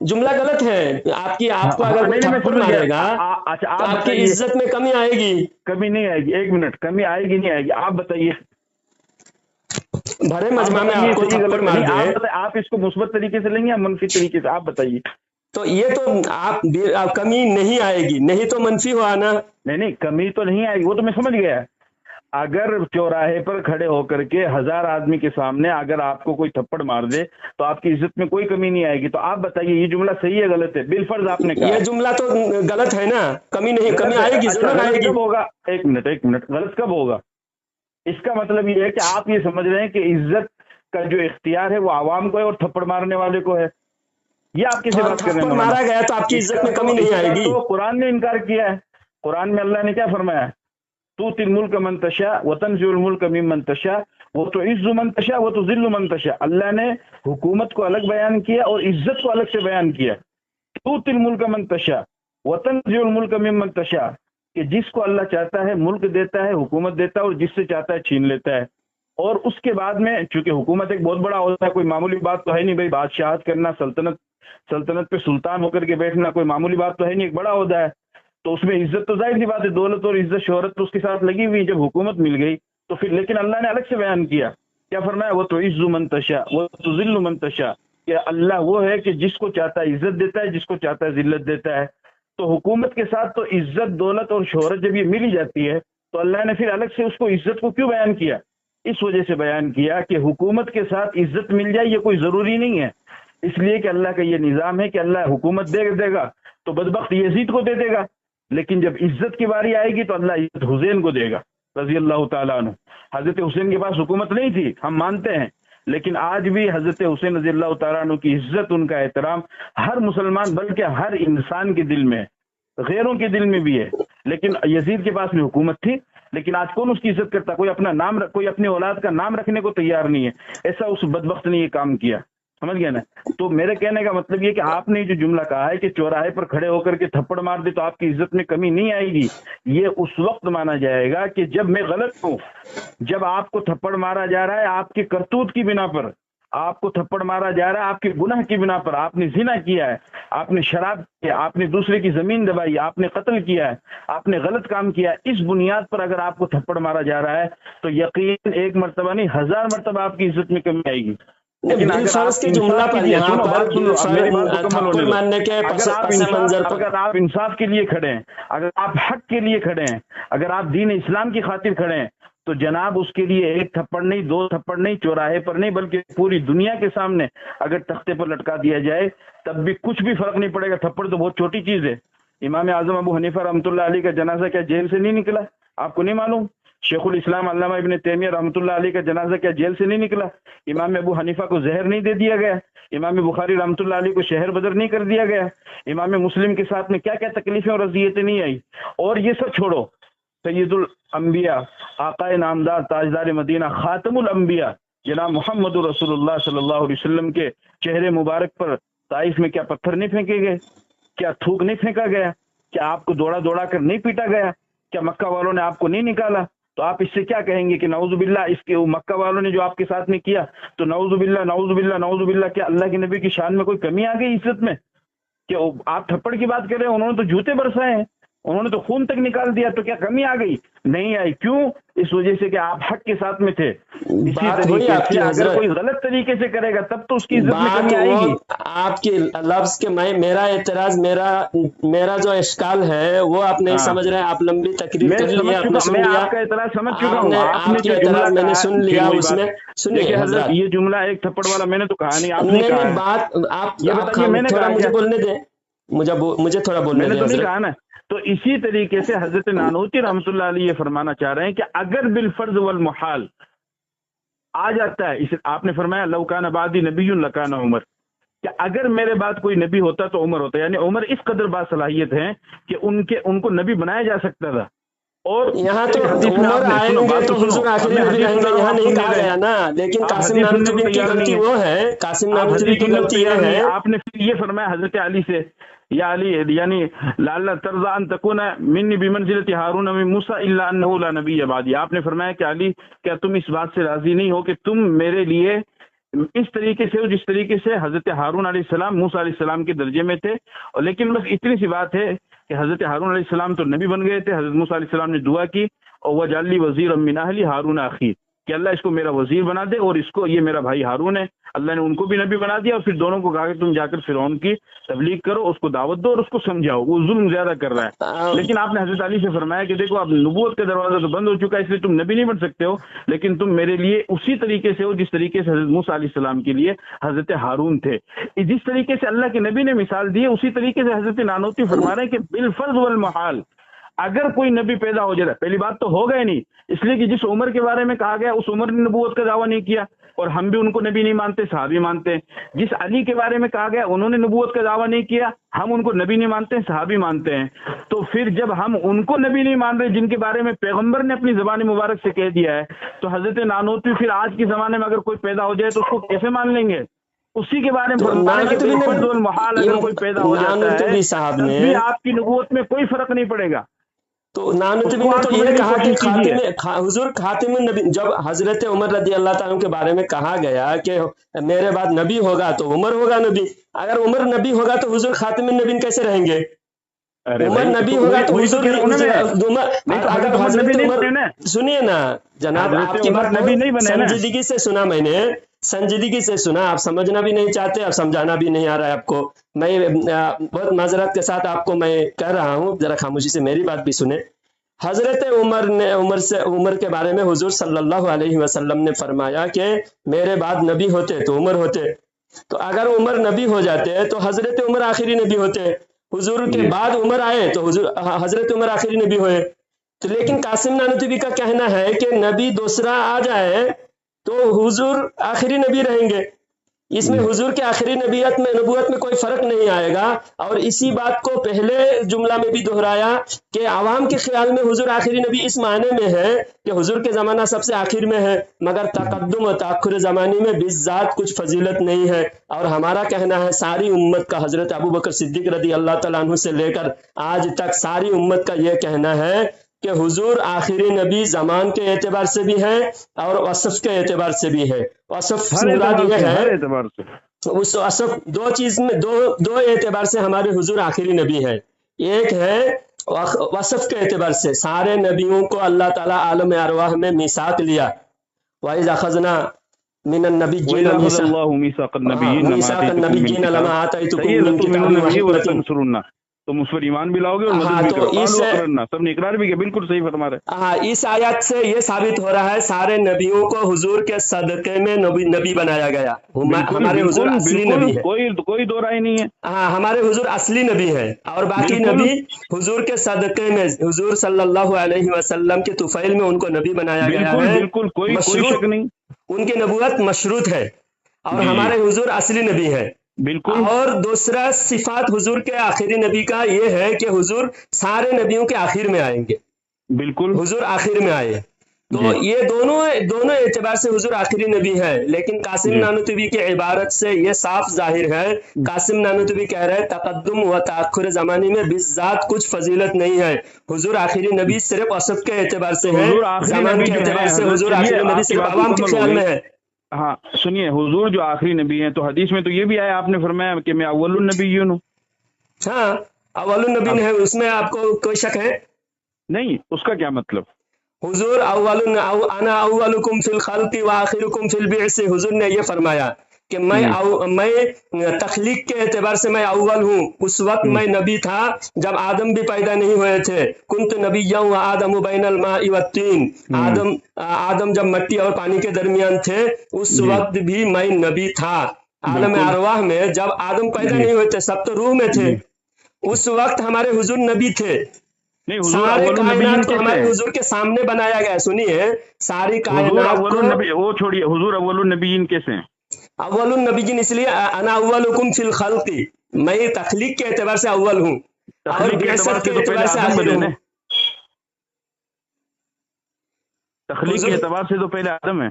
جملہ غلط ہے۔ آپ کو ہاں اگر کوئی نہیں نہیں میں تھپڑ سمجھ گیا۔ مارے گا اچھا تو آپ آپ کی بتائیے، عزت میں کمی آئے گی۔ کمی نہیں آئے گی، ایک منٹ، کمی آئے گی نہیں آئے گی، آپ بتائیے، بھرے آپ مجمع میں بتائیے آپ کو صحیح تھپڑ غلط ہے؟ مار نہیں دے آپ بتائیے، آپ اس کو مثبت طریقے سے لیں گے یا منفی طریقے سے؟ آپ بتائیے۔ تو یہ تو آپ کمی نہیں آئے گی، نہیں تو منفی ہوا نا۔ نہیں کمی تو نہیں آئے گی، وہ تو میں سمجھ گیا۔ اگر چوراہے پر کھڑے ہو کر کے 1000 آدمی کے سامنے اگر آپ کو کوئی تھپڑ مار دے تو آپ کی عزت میں کوئی کمی نہیں آئے گی۔ تو آپ بتائیے یہ جملہ صحیح ہے غلط ہے؟ بالفرض آپ نے کہا یہ جملہ تو غلط ہے نا، کمی نہیں، کمی غلط ہے۔ آئے گی، اچھا ضرور آئے غلط گی۔ کب ہوگا؟ ایک منٹ، غلط کب ہوگا؟ اس کا مطلب یہ ہے کہ آپ یہ سمجھ رہے ہیں کہ عزت کا جو اختیار ہے وہ عوام کو ہے اور تھپڑ مارنے والے کو ہے، یہ آپ کیسے اور بات کر رہے ہیں تھپڑ مولانا؟ مارا گیا تو آپ کی عزت میں کمی نہیں آئے گی۔ تو قرآن نے انکار کیا ہے۔ قرآن میں اللہ نے کیا فرمایا؟ تؤتی الملک من تشاء وتنزع الملک ممن تشاء وتعز من تشاء وتذل من تشاء۔ اللہ نے حکومت کو الگ بیان کیا اور عزت کو الگ سے بیان کیا۔ تؤتی الملک من تشاء وتنزع الملک ممن تشاء، کہ جس کو اللہ چاہتا ہے ملک دیتا ہے، حکومت دیتا ہے، اور جس سے چاہتا ہے چھین لیتا ہے۔ اور اس کے بعد میں چونکہ حکومت ایک بہت بڑا ہوتا ہے، کوئی معمولی بات تو ہے نہیں بھائی، بادشاہت کرنا، سلطنت پہ سلطان ہو کر کے بیٹھنا کوئی معمولی بات تو ہے نہیں، ایک بڑا عہدہ ہے، تو اس میں عزت تو ظاہر سی بات ہے، دولت اور عزت شہرت تو اس کے ساتھ لگی ہوئی۔ جب حکومت مل گئی تو پھر لیکن اللہ نے الگ سے بیان کیا، کیا فرمایا؟ وہ تو عز من تشاء وہ تو ذل من تشاء، کہ اللہ وہ ہے کہ جس کو چاہتا ہے عزت دیتا ہے، جس کو چاہتا ہے ذلت دیتا ہے۔ تو حکومت کے ساتھ تو عزت، دولت اور شہرت جب یہ ملی جاتی ہے تو اللہ نے پھر الگ سے اس کو عزت کو کیوں بیان کیا؟ اس وجہ سے بیان کیا کہ حکومت کے ساتھ عزت مل جائے یہ کوئی ضروری نہیں ہے، اس لیے کہ اللہ کا یہ نظام ہے کہ اللہ حکومت دے گا تو بدبخت یزید کو دے دے گا، لیکن جب عزت کی باری آئے گی تو اللہ عزت حسین کو دے گا رضی اللہ تعالیٰ عنہ۔ حضرت حسین کے پاس حکومت نہیں تھی، ہم مانتے ہیں، لیکن آج بھی حضرت حسین رضی اللہ تعالیٰ عنہ کی عزت، ان کا احترام ہر مسلمان بلکہ ہر انسان کے دل میں ہے، غیروں کے دل میں بھی ہے۔ لیکن یزید کے پاس بھی حکومت تھی، لیکن آج کون اس کی عزت کرتا؟ کوئی اپنا نام کوئی اپنی اولاد کا نام رکھنے کو تیار نہیں ہے۔ ایسا اس بدبخت نے یہ کام کیا، سمجھ گیا نا؟ تو میرے کہنے کا مطلب یہ کہ آپ نے جو جملہ کہا ہے کہ چوراہے پر کھڑے ہو کر کے تھپڑ مار دے تو آپ کی عزت میں کمی نہیں آئے گی، یہ اس وقت مانا جائے گا کہ جب میں غلط ہوں، جب آپ کو تھپڑ مارا جا رہا ہے آپ کی کرتوت کی بنا پر، آپ کو تھپڑ مارا جا رہا ہے آپ کے گناہ کی بنا پر، آپ نے زنا کیا ہے، آپ نے شراب کیا، آپ نے دوسرے کی زمین دبائی، آپ نے قتل کیا ہے، آپ نے غلط کام کیا ہے، اس بنیاد پر اگر آپ کو تھپڑ مارا جا رہا ہے تو یقین ایک مرتبہ نہیں 1000 مرتبہ آپ کی عزت میں کمی آئے گی۔ لیکن بالفرض کے جملہ پر یہاں پر تھپڑ مارنے کے پس منظر پر اگر آپ انصاف کے لیے کھڑے ہیں، اگر آپ حق کے لیے کھڑے ہیں، اگر آپ دین اسلام کی خاطر کھڑے ہیں تو جناب اس کے لیے ایک تھپڑ نہیں، دو تھپڑ نہیں، چوراہے پر نہیں، بلکہ پوری دنیا کے سامنے اگر تختے پر لٹکا دیا جائے تب بھی کچھ بھی فرق نہیں پڑے گا. تھپڑ تو بہت چھوٹی چیز ہے. امام اعظم ابو حنیفہ رحمۃ اللہ علیہ کا جنازہ کیا جیل سے نہیں نکلا؟ آپ کو نہیں معلوم؟ شیخ الاسلام علامہ ابن تیمیہ رحمۃ اللہ علیہ کا جنازہ کیا جیل سے نہیں نکلا؟ امام ابو حنیفہ کو زہر نہیں دے دیا گیا؟ امام بخاری رحمۃ اللہ علیہ کو شہر بدر نہیں کر دیا گیا؟ امام مسلم کے ساتھ میں کیا کیا تکلیفیں اور اذیتیں نہیں آئی؟ اور یہ سب چھوڑو، سید الانبیاء، آقائے نامدار، تاجدار مدینہ، خاتم الانبیاء جناب محمد رسول اللہ صلی اللہ علیہ وسلم کے چہرے مبارک پر طائف میں کیا پتھر نہیں پھینکے گئے؟ کیا تھوک نہیں پھینکا گیا؟ کیا آپ کو دوڑا دوڑا کر نہیں پیٹا گیا؟ کیا مکہ والوں نے آپ کو نہیں نکالا؟ تو آپ اس سے کیا کہیں گے کہ نعوذ باللہ اس کے مکہ والوں نے جو آپ کے ساتھ میں کیا تو نعوذ باللہ نعوذ باللہ نعوذ باللہ، کیا اللہ کے نبی کی شان میں کوئی کمی آ گئی عزت میں؟ کہ آپ تھپڑ کی بات کر رہے ہیں، انہوں نے تو جوتے برسائے ہیں، انہوں نے تو خون تک نکال دیا، تو کیا کمی آ گئی؟ نہیں آئی. کیوں؟ اس وجہ سے کہ آپ حق کے ساتھ میں تھے. اسی طریقے سے اگر کوئی غلط طریقے سے کرے گا تب تو اس کی عزت میں کمی آئے گی. آپ کے لفظ کے میرا اعتراض، میرا جو اشکال ہے وہ آپ نہیں سمجھ رہے ہیں. آپ لمبی تقریر کر لی، آپ نے سن لیا. میں آپ کا اعتراض سمجھ چکا ہوں. آپ کے اعتراض میں نے سن لیا. اس میں سنیے حضرت، یہ جملہ ایک تھپڑ والا میں نے تو کہا نہیں، آپ نے کہا بات. آپ میں نے تھوڑا مجھے بولنے دیں، مجھے تھوڑا بولنے دیں. میں نے تو نہیں کہا نا. تو اسی طریقے سے حضرت نانوتی رحمۃ اللہ علیہ یہ فرمانا چاہ رہے ہیں کہ اگر بالفرض والمحال آ جاتا ہے، آپ نے فرمایا لو کان بعدی نبی لکان عمر، کہ اگر میرے بعد کوئی نبی ہوتا تو عمر ہوتا. یعنی عمر اس قدر باصلاحیت ہیں کہ ان کو نبی بنایا جا سکتا تھا. اور یہاں تو عمر آئیں گے تو حضور آخری نبی رہیں گے، یہاں نہیں کہا گیا نا. لیکن قاسم نانوتوی کی غلطی وہ ہے، قاسم نانوتوی کی غلطی یہ ہے. آپ نے پھر یہ فرمایا حضرت علی سے، یا علی یعنی لعل ترضى ان تكون مني بمنزلة هارون من موسى الا انه لا نبي بعدي. آپ نے فرمایا کہ علی کیا تم اس بات سے راضی نہیں ہو کہ تم میرے لیے اس طریقے سے ہو جس طریقے سے حضرت ہارون علیہ السلام موسیٰ علیہ السلام کے درجے میں تھے. اور لیکن بس اتنی سی بات ہے کہ حضرت ہارون علیہ السلام تو نبی بن گئے تھے. حضرت موسیٰ علیہ السلام نے دعا کی اور وجعل لی وزیرا من اہلی ہارون اخی، کہ اللہ اس کو میرا وزیر بنا دے اور اس کو، یہ میرا بھائی ہارون ہے. اللہ نے ان کو بھی نبی بنا دیا اور پھر دونوں کو کہا کہ تم جا کر فرعون کی تبلیغ کرو، اس کو دعوت دو اور اس کو سمجھاؤ، وہ ظلم زیادہ کر رہا ہے. لیکن آپ نے حضرت علی سے فرمایا کہ دیکھو اب نبوت کا دروازہ تو بند ہو چکا ہے، اس لیے تم نبی نہیں بن سکتے ہو، لیکن تم میرے لیے اسی طریقے سے ہو جس طریقے سے حضرت موسیٰ علیہ السلام کے لیے حضرت ہارون تھے. جس طریقے سے اللہ کے نبی نے مثال دی ہے اسی طریقے سے حضرت نانوتی فرما رہے ہیں کہ بالفرض والمحال اگر کوئی نبی پیدا ہو جائے، پہلی بات تو ہوگا ہی نہیں، اس لیے کہ جس عمر کے بارے میں کہا گیا اس عمر نے نبوت کا دعویٰ نہیں کیا اور ہم بھی ان کو نبی نہیں مانتے، صحابی مانتے ہیں. جس علی کے بارے میں کہا گیا انہوں نے نبوت کا دعویٰ نہیں کیا، ہم ان کو نبی نہیں مانتے، صحابی مانتے ہیں. تو پھر جب ہم ان کو نبی نہیں مان رہے جن کے بارے میں پیغمبر نے اپنی زبان مبارک سے کہہ دیا ہے، تو حضرت نانوتوی پھر آج کے زمانے میں اگر کوئی پیدا ہو جائے تو اس کو کیسے مان لیں گے؟ اسی کے بارے میں محال اگر کوئی پیدا ہو جاتا ہے بھی آپ کی نبوت میں کوئی فرق نہیں پڑے گا. تو نانوتوی نے تو یہ کہا کہ حضور خاتم النبی، جب حضرت عمر رضی اللہ تعالیٰ کے بارے میں کہا گیا کہ میرے بعد نبی ہوگا تو عمر ہوگا نبی، اگر عمر نبی ہوگا تو حضور خاتم النبی کیسے رہیں گے؟ عمر نبی ہوگا تو حضور سنیے نا جناب، آپ کی بات سنجیدگی سے سنا، میں نے سنجیدگی سے سنا، آپ سمجھنا بھی نہیں چاہتے، آپ سمجھانا بھی نہیں آ رہا ہے آپ کو. میں بہت معذرت کے ساتھ آپ کو میں کہہ رہا ہوں، ذرا خاموشی سے میری بات بھی سنیں. حضرت عمر کے بارے میں حضور صلی اللہ علیہ وسلم نے فرمایا کہ میرے بعد نبی ہوتے تو عمر ہوتے. تو اگر عمر نبی ہو جاتے تو حضرت عمر آخری نبی ہوتے، حضور کے بعد عمر آئے تو حضرت عمر آخری نبی ہوئے. تو لیکن قاسم نانوتوی کا کہنا ہے کہ نبی دوسرا آ جائے تو حضور آخری نبی رہیں گے. اس میں حضور کے آخری نبوت میں کوئی فرق نہیں آئے گا. اور اسی بات کو پہلے جملہ میں بھی دہرایا کہ عوام کے خیال میں حضور آخری نبی اس معنی میں ہے کہ حضور کے زمانہ سب سے آخر میں ہے، مگر تقدم و تاخر زمانے میں بالذات کچھ فضیلت نہیں ہے. اور ہمارا کہنا ہے ساری امت کا، حضرت ابو بکر صدیق رضی اللہ تعالیٰ عنہ سے لے کر آج تک ساری امت کا یہ کہنا ہے کہ حضور آخری نبی زمان کے اعتبار سے بھی ہے اور وصف کے اعتبار سے بھی ہے. وصف مراد یہ ہے، اس وصف دو چیز میں دو اعتبار سے ہمارے حضور آخری نبی ہیں. ایک ہے وصف کے اعتبار سے، سارے نبیوں کو اللہ تعالیٰ عالم ارواح میں میثاق لیا، وَإِذْ أَخَذْنَا مِنَ النَّبِيِّينَ مِيثَاقَ النَّبِيِّينَ لَمَا آتَيْتُكُم مِّن كِتَابٍ وَحِكْمَةٍ तुम उस पर ईमान भी लाओगे और हाँ, मदद भी तो करो। इस करना सब ने इकरार भी किया, बिल्कुल सही फरमा रहे। हाँ, इस आयत से ये साबित हो रहा है सारे नबियों को हुजूर के सदक़े में नबी बनाया गया। बिल्कुल हमारे हुजूर बिल्कुल असली बिल्कुल, नबी है। कोई दो राय नहीं है। हाँ, हमारे हुजूर असली नबी है और बाकी बिल्कुल। नबी हुजूर के सदक़े में हुजूर सल्लल्लाहु अलैहि वसल्लम के तुफैल में उनको नबी बनाया गया बिल्कुल है। बिल्कुल, कोई शक मशरूत, नहीं। उनकी नबूवत मशरूत है और जी। हमारे हुजूर असली नबी है। बिल्कुल। और दूसरा सिफात हुजूर के आखिरी नबी का ये है कि हुजूर सारे नबियों के आखिर में आएंगे। बिल्कुल। हुजूर आखिर में आए, तो जी। ये दोनों एतबार से हुजूर आखिरी नबी है। लेकिन कासिम जी। नानूतवी की इबारत से ये साफ जाहिर है। कासिम नानूतवी कह रहे हैं तकद्दुम व ताखुर ज़मानी में बिज़ात कुछ फजीलत नहीं है। हुजूर आखिरी नबी सिर्फ औसत के एतबार से है, हुजूर आखिरी ज़मान नबी के जो है, एतबार से हजरत, हुजूर चलिए, आखिरी नबी आपकी सिर्फ बात आवाम के मुकम्मल हो ख्याल गई। में है। हाँ सुनिए, हुजूर जो आखिरी नबी हैं तो हदीस में तो ये भी आया, आपने फरमाया कि मैं अव्वलुन नबिय्युन हूँ। हाँ, अव्वलुन नबी है, उसमें आपको कोई शक है? नहीं, उसका क्या मतलब? हुजूर अना अव्वलुकुम फिल खल्क़ि व आखिरुकुम फिल बिअस, हुजूर ने ये फरमाया कि मैं तख्लीक के एतबार से मैं अव्वल हूँ। उस वक्त मैं नबी था जब आदम भी पैदा नहीं हुए थे। कुंतु नबिय्यन व आदम बैनल माइ व तीन, आदम जब मिट्टी और पानी के दरमियान थे उस वक्त भी मैं नबी था। आलम अरवाह में जब आदम पैदा नहीं हुए थे, सब तो रूह में थे, उस वक्त हमारे हुजूर नबी थे। नहीं, हुजूर सारे अव्वलुन नबिय्यिन कायनात को कैसे हमारे है? हुजूर के सामने बनाया गया। सुनिए, सारी हुजूर कायनात अव्वलुन को नबी, वो छोड़िए, हुजूर अव्वलुन नबिय्यिन कैसे हैं? अव्वलुन नबीय्यिन इसलिए अना अव्वलुकुम फिल खल्क़ि, मैं तख्लीक के एतबार से अव्वल हूँ और तख्लीक के बिअसत के तो पहले एतबार से आदम आखिर बने हूँ। ना, तख्लीक के एतबार से तो पहले आदम है।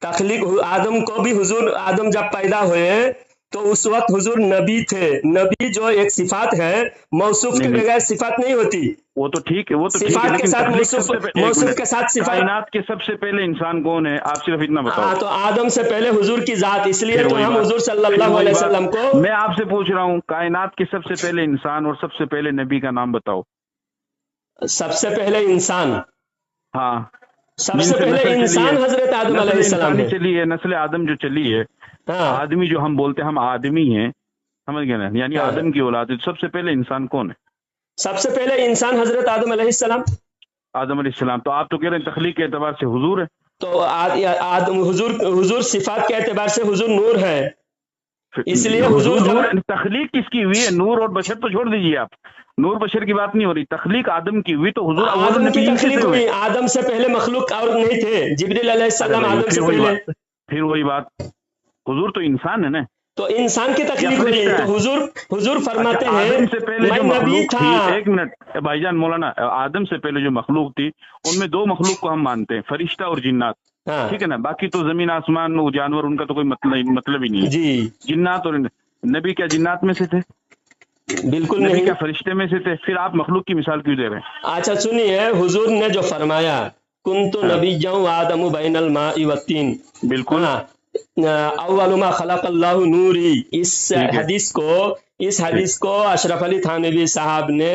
तख्लीक आदम को भी हुजूर, आदम जब पैदा हुए तो उस वक्त हुजूर नबी थे। नबी जो एक सिफात है, मौसूफ के बगैर सिफात नहीं होती। वो तो ठीक है, वो तो ठीक है, सिफात के लेकिन साथ तख्लीक सबसे मौसूफ के साथ सिफात। कायनात के सबसे पहले इंसान कौन है? आप सिर्फ इतना बताओ। हाँ, तो आदम से पहले हुजूर की जात, इसलिए फिर तो वही हम बात, हुजूर फिर सल्लल्लाहु वही अलैहि बात। वसल्लम को, मैं आपसे पूछ रहा हूँ, कायनात के सबसे पहले इंसान और सबसे पहले नबी का नाम बताओ। सबसे पहले इंसान, हाँ, सबसे जिनसे पहले नस्ल चली इंसान है, हजरत आदम नस्ल अलैहिस्सलाम इंसानी है। चली है, नस्ल आदम जो चली है, हाँ, आदमी जो हम बोलते हैं, हम आदमी हैं, समझ गए ना, यानी हाँ। आदम की औलाद है। सबसे पहले इंसान कौन है? सबसे पहले इंसान हजरत आदम अलैहिस्सलाम। आदम अलैहिस्सलाम। तो आप तो कह रहे हैं तख्लीक के एतबार से हुजूर है। तो आदम हुजूर सिफात के एतबार से हुजूर नूर है, इसलिए हुजूर जब तख्लीक किसकी हुई है? नूर और बशर तो छोड़ दीजिए आप, नूर बशर की बात नहीं हो रही, तख्लीक आदम की हुई, तो हुजूर आदम की नबीय्यिन तख्लीक कैसे हुए? हुई, आदम से पहले मखलूक और नहीं थे। जिब्रील अलैहिस्सलाम आदम से पहले। फिर वही बात, हुजूर तो इंसान है ना, तो इंसान की तख्लीक हुई, फरिश्ता तो है? हुजूर फरमाते हैं आदम से पहले मैं जो नबी मखलूक था। थी, एक मिनट भाईजान मौलाना, आदम से पहले जो मखलूक थी उनमें दो मखलूक को हम मानते हैं, फरिश्ता और जिन्नात। हाँ, ठीक है ना, बाकी तो जमीन आसमान वो जानवर, उनका तो कोई मतलब ही नहीं है। जी, जिन्नात और नबी क्या जिन्नात में से थे? बिल्कुल नबी नहीं। क्या फरिश्ते में से थे? फिर आप मखलूक की मिसाल क्यों दे रहे हैं? अच्छा सुनिए, हुजूर ने जो फरमाया कुन्तु नबिय्यन व आदम बैनल माइ व तीन, बिल्कुल। अव्वलु मा खलक़ल्लाहु नूरी, इस हदीस को अशरफ अली थानवी साहब ने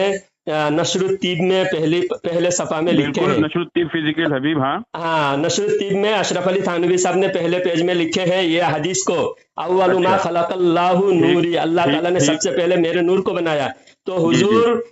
नशरुत्तीब में पहले सफा में लिखे हैं। नशरुत्तीब फी ज़िक्रिल हबीब। हाँ, नशरुत्तीब में अशरफ अली थानवी साहब ने पहले पेज में लिखे हैं ये हदीस को, अव्वलु मा खलक़ल्लाहु नूरी, अल्लाह ताला ने सबसे पहले मेरे नूर को बनाया। तो हुजूर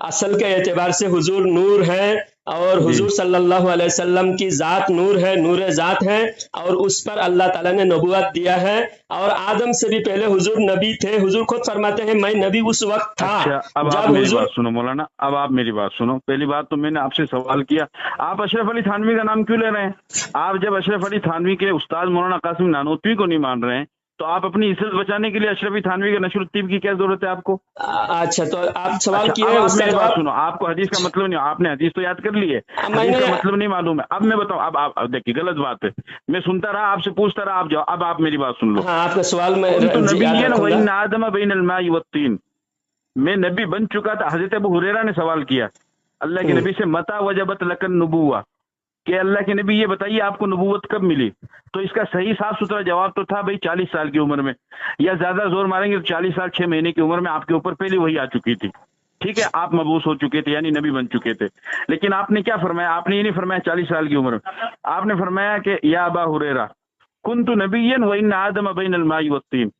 असल के एतबार से हुजूर नूर है और हुजूर सल्लल्लाहु अलैहि वसल्लम की जात नूर है, नूर जात है और उस पर अल्लाह ताला ने नबूवत दिया है। और आदम से भी पहले हुजूर नबी थे। हुजूर खुद फरमाते हैं मैं नबी उस वक्त था। अच्छा, अब जब आप मेरी हुजूर, बात सुनो मौलाना, अब आप मेरी बात सुनो। पहली बात तो मैंने आपसे सवाल किया, आप अशरफ अली थानवी का नाम क्यों ले रहे हैं? आप जब अशरफ अली थानवी के उस्ताद मौलाना कासिम नानोतवी को नहीं मान रहे हैं, तो आप अपनी इज्जत बचाने के लिए अशरफ अली थानवी के नशरुत्तीब की क्या जरूरत है आपको? अच्छा, तो आप सवाल किए, अब आप उसका मेरी बात जवाब। सुनो, आपको हदीस का मतलब नहीं, आपने हदीस तो याद कर ली है, हदीस का मतलब नहीं मालूम है। अब मैं बताऊं, अब आप देखिए गलत बात है, मैं सुनता रहा, आपसे पूछता रहा, आप जाओ, अब आप मेरी बात सुन लो। हाँ, आपका सवाल मैं तो नबी याद रखूंगा। आदम बैनल माइ व तीन, मैं नबी बन चुका था। हजरत अबू हुरैरा ने सवाल किया अल्लाह के नबी से, मता वजबत लकन नबुव्वा, कि अल्लाह के नबी ये बताइए आपको नबूवत कब मिली? तो इसका सही साफ सुथरा जवाब तो था भाई 40 साल की उम्र में, या ज्यादा जोर मारेंगे तो 40 साल 6 महीने की उम्र में आपके ऊपर पहले वही आ चुकी थी। ठीक है, आप मबूस हो चुके थे, यानी नबी बन चुके थे। लेकिन आपने क्या फरमाया? आपने ये नहीं फरमाया 40 साल की उम्र में, आपने फरमाया कि या अबा हुरैरा कुन्तु नबिय्यन व इन्न आदम बैनल माइ व तीन,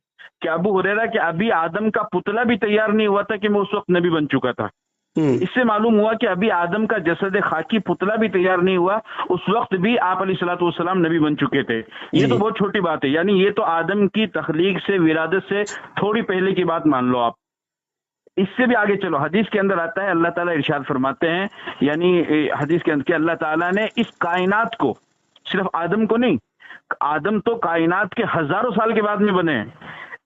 کہ अबू हुरैरा कि अभी आदम का पुतला भी तैयार नहीं हुआ था कि मैं उस वक्त नबी बन चुका था। इससे मालूम हुआ कि अभी आदम का जसद खाकी पुतला भी तैयार नहीं हुआ, उस वक्त भी आप अलैहिस्सलातु वस्सलाम नबी बन चुके थे। ये तो बहुत छोटी बात है, यानी ये तो आदम की तख्लीक से, विरादत से थोड़ी पहले की बात मान लो आप। इससे भी आगे चलो, हदीस के अंदर आता है, अल्लाह ताला इरशाद फरमाते हैं, यानी हदीस के अंदर कि अल्लाह ताला ने इस कायनात को, सिर्फ आदम को नहीं, आदम तो कायनात के हजारों साल के बाद में बने हैं,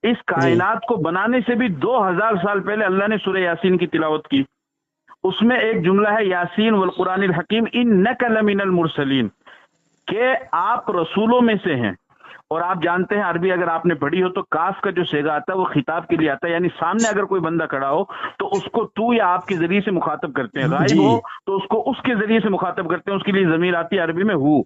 इस कायनात को बनाने से भी 2000 साल पहले अल्लाह ने सूरह यासीन की तिलावत की। उसमें एक जुमला है यासीन वल कुरानिल हकीम इन्नका लमिनल मुरसलीन, के आप रसूलों में से हैं। और आप जानते हैं अरबी अगर आपने पढ़ी हो तो काफ का जो सेगा आता है वो खिताब के लिए आता है, यानी सामने अगर कोई बंदा खड़ा हो तो उसको तू या आपके जरिए से मुखातब करते हैं, गायब हो तो उसको उसके जरिए से मुखातब करते हैं, उसके लिए जमीर आती है अरबी में हु,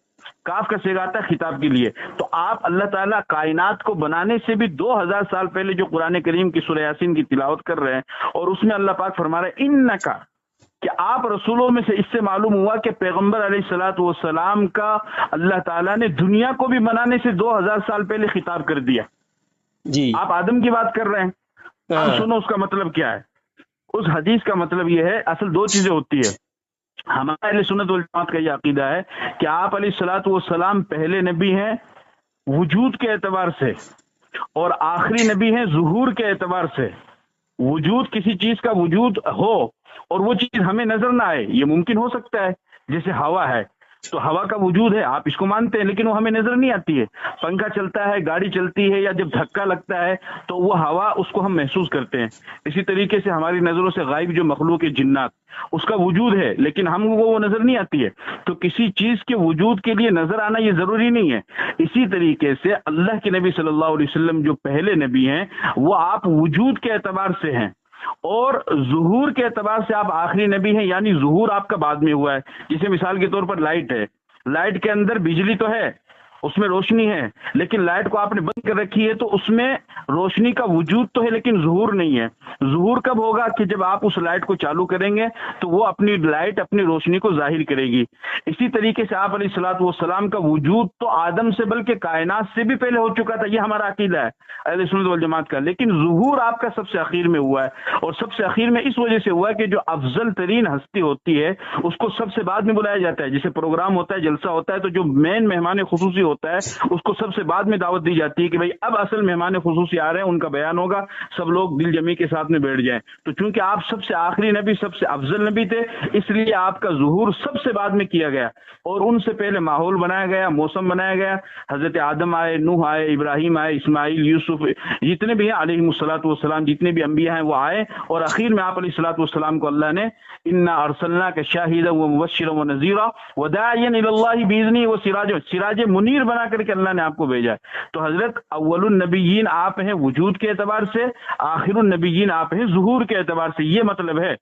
काफ का सेगा आता है खिताब के लिए। तो आप अल्लाह ताला कायनात को बनाने से भी 2000 साल पहले जो कुरान करीम की सूरह यासीन की तिलावत कर रहे हैं, और उसमें अल्लाह पाक फरमा रहे हैं इन्नका, कि आप रसूलों में से। इससे मालूम हुआ कि पैगंबर अलैहिस्सलातु वस्सलाम का अल्लाह ताला ने दुनिया को भी बनाने से 2000 साल पहले खिताब कर दिया जी। आप आदम की बात कर रहे हैं, आप सुनो उसका मतलब क्या है। उस हदीस का मतलब यह है, असल दो चीजें होती है। हमारा अहले सुन्नत वल जमात का यह अकीदा है कि आप अलैहिस्सलातु वस्सलाम पहले नबी हैं वजूद के एतबार से, और आखिरी नबी हैं ज़ुहूर के एतबार से। वजूद, किसी चीज का वजूद हो और वो चीज हमें नजर ना आए, ये मुमकिन हो सकता है। जैसे हवा है, तो हवा का वजूद है, आप इसको मानते हैं, लेकिन वो हमें नजर नहीं आती है। पंखा चलता है, गाड़ी चलती है, या जब धक्का लगता है तो वो हवा, उसको हम महसूस करते हैं। इसी तरीके से हमारी नजरों से गायब जो मखलूक है जिन्नात, उसका वजूद है लेकिन हमको वो नजर नहीं आती है। तो किसी चीज के वजूद के लिए नजर आना ये जरूरी नहीं है। इसी तरीके से अल्लाह के नबी सल्लल्लाहु अलैहि वसल्लम जो पहले नबी हैं, वो आप वजूद के एतबार से हैं, और ज़ुहूर के एतबार से आप आखिरी नबी हैं, यानी ज़ुहूर आपका बाद में हुआ है। जैसे मिसाल के तौर पर लाइट है, लाइट के अंदर बिजली तो है, उसमें रोशनी है, लेकिन लाइट को आपने बंद कर रखी है तो उसमें रोशनी का वजूद तो है लेकिन ज़ुहूर नहीं है। ज़ुहूर कब होगा कि जब आप उस लाइट को चालू करेंगे तो वो अपनी लाइट, अपनी रोशनी को जाहिर करेगी। इसी तरीके से आप अलैहिस्सलातु वस्सलाम का वजूद तो आदम से बल्कि कायनात से भी पहले हो चुका था, ये हमारा अकीदा है अहले सुन्नत वल जमात का। लेकिन ज़ुहूर आपका सबसे आखिर में हुआ है, और सबसे आखिर में इस वजह से हुआ है कि जो अफजल तरीन हस्ती होती है उसको सबसे बाद में बुलाया जाता है। जैसे प्रोग्राम होता है, जलसा होता है, तो जो मेन मेहमान खुसूसी होता है उसको सबसे बाद में दावत दी जाती है कि भाई अब असल मेहमान खुसूसी आ रहे हैं, उनका बयान होगा, सब लोग दिल जमी के साथ में बैठ जाएं। तो चूंकि आप सबसे आखिरी नबी, सबसे अफजल नबी थे, इसलिए आपका ज़ुहूर सबसे बाद में किया गया, और उनसे पहले माहौल बनाया गया, मौसम बनाया गया। हजरत आदम आए, नूह आए, इब्राहिम आए, इस्माइल, यूसुफ, जितने भी हैं अलैहिमुस्सलातु वस्सलाम, जितने भी अंबिया हैं वो आए, और आखिर में आप अलैहिस्सलातु वस्सलाम को अल्लाह ने इन्ना अरसलनाका शाहिदन व मुबश्शिरन व नज़ीरा व दाइयन इलल्लाहि बिइज़निही व सिराज मुनीर बना करके अल्लाह ने आपको भेजा है। तो हजरत अव्वलुन नबिय्यीन आप हैं वजूद के एतबार से, आखिरुन नबिय्यीन आप हैं ज़ुहूर के एतबार से। ये मतलब है,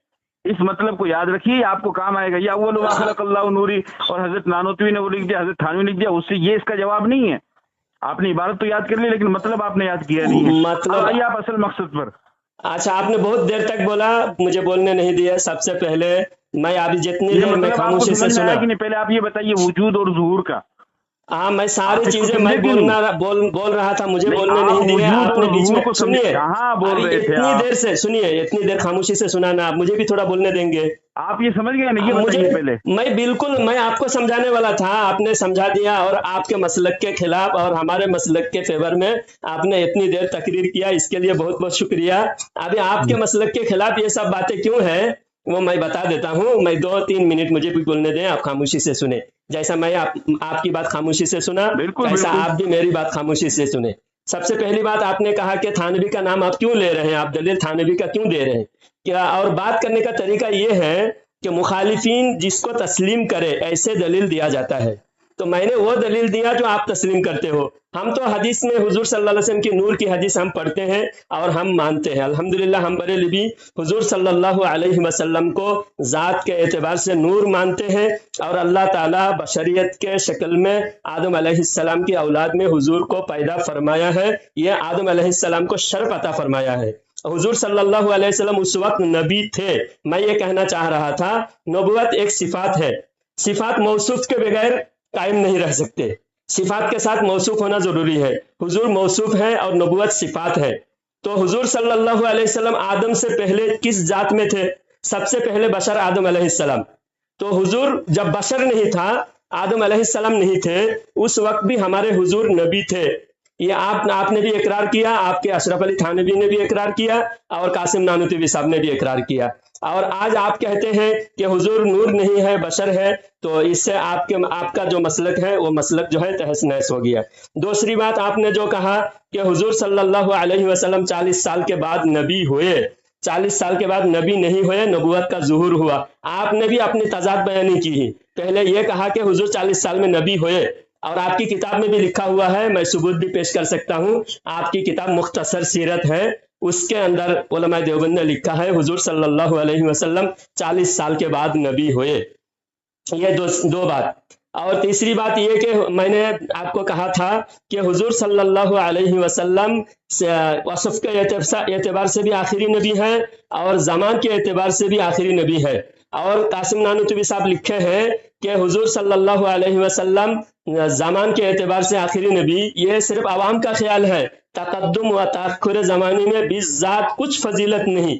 इस मतलब को याद रखिए, आपको काम आएगा। या अव्वलु मा खलक़ल्लाहु नूरी, और हजरत नानोतवी ने वो लिख दिया, हजरत थानवी ने लिख दिया, उससे ये इसका जवाब नहीं है। आपने इबारत तो याद कर ली लेकिन मतलब आपने याद किया नहीं है। मतलब आइए आप असल मकसद पर। अच्छा, आपने बहुत देर तक बोला, मुझे बोलने नहीं दिया। सबसे पहले मैं अभी जितनी देर मैं खामोशी से सुना कि नहीं, पहले आप ये बताइए वजूद और ज़ुहूर का। हाँ, मैं सारी चीजें मैं बोल रहा था, मुझे बोलने नहीं दिया आपने बीच में। सुनिए, इतनी देर से सुनिए, इतनी देर खामोशी से सुना ना, आप मुझे भी थोड़ा बोलने देंगे। आप ये समझ गए ना, ये बताइए पहले। मैं आपको समझाने वाला था, आपने समझा दिया, और आपके मसलक के खिलाफ और हमारे मसलक के फेवर में आपने इतनी देर तकरीर किया, इसके लिए बहुत बहुत शुक्रिया। अभी आपके मसलक के खिलाफ ये सब बातें क्यों है वो मैं बता देता हूँ। मैं 2-3 मिनट मुझे भी बोलने दें, आप खामोशी से सुने। जैसा मैं आपकी बात खामोशी से सुना, वैसा आप भी मेरी बात खामोशी से सुने। सबसे पहली बात, आपने कहा कि थानवी का नाम आप क्यों ले रहे हैं, आप दलील थानवी का क्यों दे रहे हैं क्या? और बात करने का तरीका ये है कि मुखालिफिन जिसको तस्लीम करे ऐसे दलील दिया जाता है। तो मैंने वो दलील दिया जो आप तस्लीम करते हो। हम तो हदीस में हुजूर सल्लल्लाहु अलैहि वसल्लम की नूर की हदीस हम पढ़ते हैं और हम मानते हैं। अल्हम्दुलिल्लाह हम बरेली भी हुजूर सल्लल्लाहु अलैहि वसल्लम को ज़ात के एतबार से नूर मानते हैं, और अल्लाह ताला बशरियत के शक्ल में आदम अलैहिस्सलाम की औलाद में हुजूर को पैदा फरमाया है। यह आदम अलैहिस्सलाम को शर्फ अता फरमाया है। हुजूर सल्लल्लाहु अलैहि वसल्लम उस वक्त नबी थे। मैं ये कहना चाह रहा था, नबुवत एक सिफात है, सिफात मौसूफ के बगैर कायम नहीं रह सकते, सिफात के साथ मौसूफ होना जरूरी है। हुजूर मौसूफ है और नबुवत सिफात है। तो हुजूर सल्लल्लाहु अलैहि वसल्लम आदम से पहले किस जात में थे? सबसे पहले बशर आदम अलैहिस्सलाम। तो हुजूर जब बशर नहीं था, आदम अलैहिस्सलाम नहीं थे, उस वक्त भी हमारे हुजूर नबी थे। ये आपने भी इकरार किया, आपके अशरफ अली थानवी ने भी इकरार किया, और कासिम नानूतवी साहब ने भी इकरार किया। और आज आप कहते हैं कि हुजूर नूर नहीं है, बशर है, तो इससे आपका जो मसलक है वो मसलक जो है तहस नहस हो गया। दूसरी बात, आपने जो कहा कि हुजूर सल्लल्लाहु अलैहि वसल्लम 40 साल के बाद नबी हुए, 40 साल के बाद नबी नहीं हुए, नबूवत का ज़ुहूर हुआ। आपने भी अपनी तजाद बयानी की। पहले ये कहा कि हुजूर 40 साल में नबी हुए, और आपकी किताब में भी लिखा हुआ है, मैं सबूत भी पेश कर सकता हूँ। आपकी किताब मुख्तसर सीरत है, उसके अंदर उलमा देवबंद ने लिखा है हुजूर सल्लल्लाहु अलैहि वसल्लम 40 साल के बाद नबी हुए। ये दो बात। और तीसरी बात ये कि मैंने आपको कहा था कि हुजूर सल्लल्लाहु अलैहि वसल्लम वसफ के एतबार से भी आखिरी नबी है, और ज़मान के एतबार से भी आखिरी नबी है। और कासिम नानूतवी साहब लिखे हैं कि हुजूर सल्लल्लाहु अलैहि वसल्लम ज़मान के एतबार से आखिरी नबी, ये सिर्फ आवाम का ख्याल है। तकद्दुम व ताख़ुर ज़माने में बिज़ात कुछ फजीलत नहीं,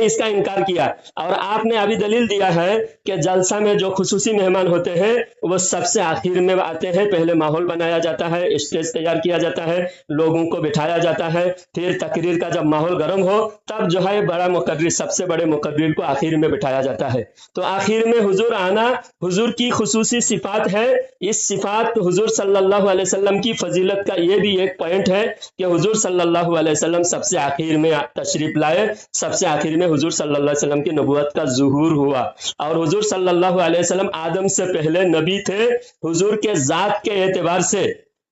इसका इनकार किया। और आपने अभी दलील दिया है कि जलसा में जो खुसूसी मेहमान होते हैं वो सबसे आखिर में आते हैं, पहले माहौल बनाया जाता है, स्टेज तैयार किया जाता है, लोगों को बिठाया जाता है, फिर तकरीर का जब माहौल गर्म हो तब जो है बड़ा मुकर्रिर, सबसे बड़े मुकर्रिर को आखिर में बिठाया जाता है। तो आखिर में हुजूर आना हुजूर की खुसूसी सिफात है। इस सिफात हुजूर सल्लल्लाहु अलैहि वसल्लम की फजीलत का ये भी एक पॉइंट है कि हुजूर सल्लल्लाहु अलैहि वसल्लम सबसे आखिर में तशरीफ लाए, सबसे आखिर में हुजूर सल्लल्लाहु अलैहि वसल्लम की नबूवत का ज़ुहूर हुआ। और हुजूर सल्लल्लाहु अलैहि वसल्लम आदम से पहले नबी थे, हुजूर के ज़ात के एतबार से।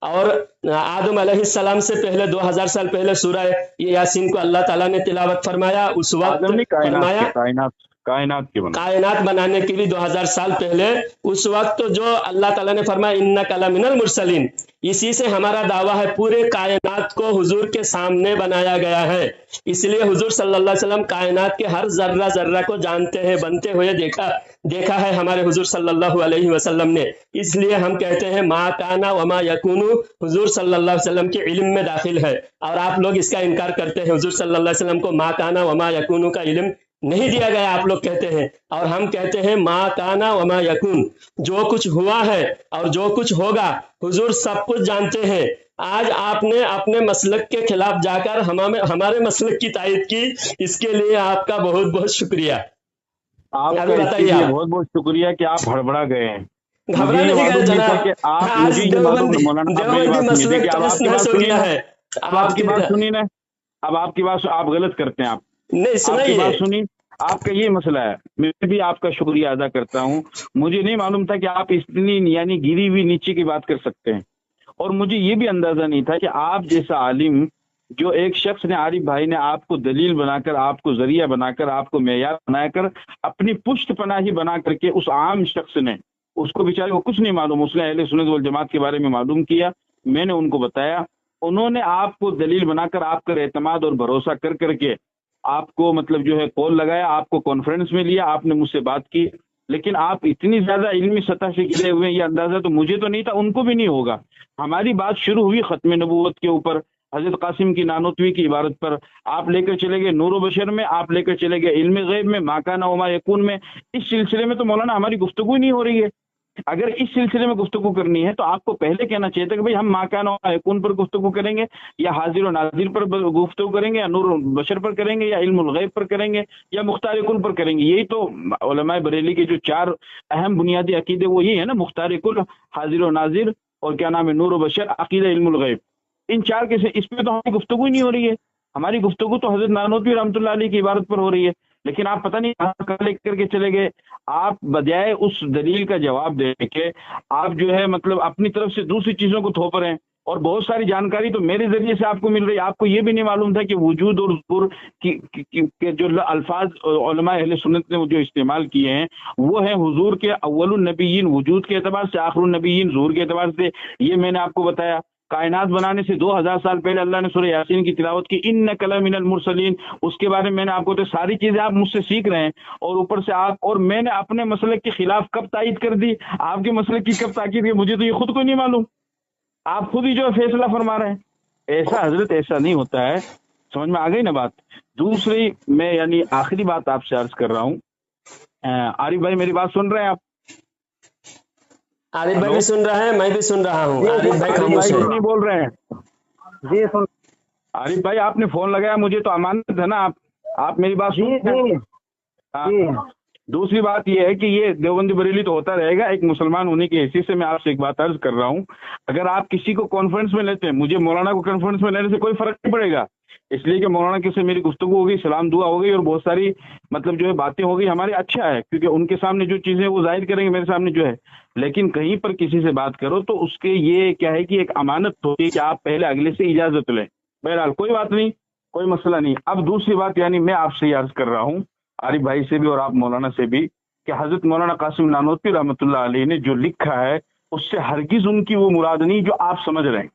और आदम अलैहिस्सलाम से पहले 2000 साल पहले सूरह यासीन को अल्लाह ताला ने तिलावत फरमाया, उस वक्त फरमाया कायनात बनाने के लिए 2000 साल पहले, उस वक्त जो अल्लाह ताला ने फरमाया इन्नका लमिनल मुरसलीन। इसी से हमारा दावा है, पूरे कायनात को हुजूर के सामने बनाया गया है। इसलिए हुजूर सल्लल्लाहु अलैहि वसल्लम कायनात के हर जर्रा जर्रा को जानते हैं, बनते हुए देखा है हमारे हुजूर सल्लल्लाहु अलैहि वसल्लम ने। इसलिए हम कहते हैं मा काना व मा यकूनु हुजूर सल्लल्लाहु अलैहि वसल्लम के इल्म में दाखिल है। और आप लोग इसका इनकार करते हैं, हुजूर सल्लल्लाहु अलैहि वसल्लम को मा काना व मा यकूनु का इल्म नहीं दिया गया, आप लोग कहते हैं। और हम कहते हैं मा काना व मा यकून, जो कुछ हुआ है और जो कुछ होगा हुजूर सब कुछ जानते हैं। आज आपने अपने मसलक के खिलाफ जाकर हमारे मसलक की तायद की, इसके लिए आपका बहुत बहुत शुक्रिया। आपका बताइए, आप बहुत बहुत शुक्रिया कि आप हड़बड़ा गए हैं। घबरा नहीं गए जनाब, आज देवबंदी मसलक तहस नहस हो गया है। अब आपकी बात सुनी ना, अब आपकी बात आप गलत करते हैं, आप नहीं सुनाइए, बात सुनी। आपका ये मसला है, मैं भी आपका शुक्रिया अदा करता हूँ। मुझे नहीं मालूम था कि आप इतनी यानी गिरी हुई नीचे की बात कर सकते हैं, और मुझे ये भी अंदाजा नहीं था कि आप जैसा आलिम, जो एक शख्स ने, आरिफ भाई ने आपको दलील बनाकर, आपको जरिया बनाकर, आपको मेयार बनाकर, अपनी पुष्ट पनाही बना करके, उस आम शख्स ने, उसको बेचारे को कुछ नहीं मालूम, उसने अहले सुन्नत वल जमात के बारे में मालूम किया, मैंने उनको बताया, उन्होंने आपको दलील बनाकर, आप पर एतमाद और भरोसा कर करके आपको मतलब जो है कॉल लगाया, आपको कॉन्फ्रेंस में लिया, आपने मुझसे बात की। लेकिन आप इतनी ज्यादा इल्मी सतह से गिरे हुए, ये अंदाजा तो मुझे तो नहीं था, उनको भी नहीं होगा। हमारी बात शुरू हुई खत्म नबूवत के ऊपर, हजरत कासिम की नानोतवी की इबारत पर, आप लेकर चले गए नूर बशर में, आप लेकर चले गए इल्म गैब में, माकाना वमा यकून में। इस सिलसिले में तो मौलाना हमारी गुफ्तगू नहीं हो रही है। अगर इस सिलसिले में गुफ्तगू करनी है तो आपको पहले कहना चाहिए था कि भाई हम माकाना वमा यकून पर गुफ्तगू करेंगे, या हाजिर और नाजिर पर गुफ्तगू करेंगे, या नूर बशर पर करेंगे, या इल्मुल गैब पर करेंगे, या मुख्तार कुल पर करेंगे। यही तो उलमाए बरेली के जो 4 अहम बुनियादी अकीदे वो ये है ना, मुख्तार कुल, हाजिर और नाजिर, और क्या नाम है, नूर बशर, अकीदा इल्मुल गैब। इन 4 के इस पे तो हमारी गुफ्तगू नहीं हो रही है। हमारी गुफ्तगू तो हजरत नानोतवी रहमतुल्लाह अलैह की इबारत पर हो रही है। लेकिन आप पता नहीं कहाँ लेकर के चले गए। आप बजाय उस दलील का जवाब देने के, आप जो है मतलब अपनी तरफ से दूसरी चीजों को थोप रहे हैं। और बहुत सारी जानकारी तो मेरे जरिए से आपको मिल रही है। आपको ये भी नहीं मालूम था कि वजूद और ज़ुहूर के जो अल्फाज उलमाए अहले सुन्नत ने जो इस्तेमाल किए हैं वो है हुजूर के अव्वलुन नबीयीन वजूद के एतबार से, आखिरुन नबीयीन ज़ुहूर के एतबार से। ये मैंने आपको बताया। कायनात बनाने से 2000 साल पहले अल्लाह ने सूरह यासीन की तिलावत की, इन्नका लमिनल मुरसलीन। उसके बारे में मैंने आपको, तो सारी चीजें आप मुझसे सीख रहे हैं और ऊपर से आप, और मैंने अपने मसले के खिलाफ कब तायद कर दी, आपके मसले की कब ताकीद की, मुझे तो ये खुद को नहीं मालूम। आप खुद ही जो फैसला फरमा रहे हैं। ऐसा हजरत ऐसा नहीं होता है समझ में आ गई ना बात। दूसरी मैं यानी आखिरी बात आपसे अर्ज कर रहा हूँ, आरिफ भाई मेरी बात सुन रहे हैं आप? आरिफ भाई भी सुन रहा है, मैं भी सुन रहा हूँ। आरिफ भाई आरिफ खामोश भाई है। क्यों नहीं बोल रहे हैं? जी सुन। आरिफ भाई आपने फोन लगाया, मुझे तो अमानत है ना, आप मेरी बात जी सुन रहे जी हैं? हाँ। जी दूसरी बात यह है कि ये देवबंदी बरेली तो होता रहेगा, एक मुसलमान होने की हैसियत से मैं आपसे एक बात अर्ज कर रहा हूँ, अगर आप किसी को कॉन्फ्रेंस में लेते हैं, मुझे मौलाना को कॉन्फ्रेंस में लेने से कोई फर्क नहीं पड़ेगा, इसलिए कि मौलाना के से मेरी गुफ्तगू हो गई, सलाम दुआ हो गई और बहुत सारी मतलब जो है बातें हो गई हमारी, अच्छा है, क्योंकि उनके सामने जो चीजें वो जाहिर करेंगे मेरे सामने जो है। लेकिन कहीं पर किसी से बात करो तो उसके ये क्या है कि एक अमानत होती है कि आप पहले अगले से इजाजत लें। बहरहाल कोई बात नहीं, कोई मसला नहीं। अब दूसरी बात यानी मैं आपसे अर्ज कर रहा हूँ, आरिफ भाई से भी और आप मौलाना से भी, कि हजरत मौलाना कासिम नानोतवी रहमतुल्लाह अलैह ने जो लिखा है उससे हरगिज उनकी वो मुराद नहीं जो आप समझ रहे हैं।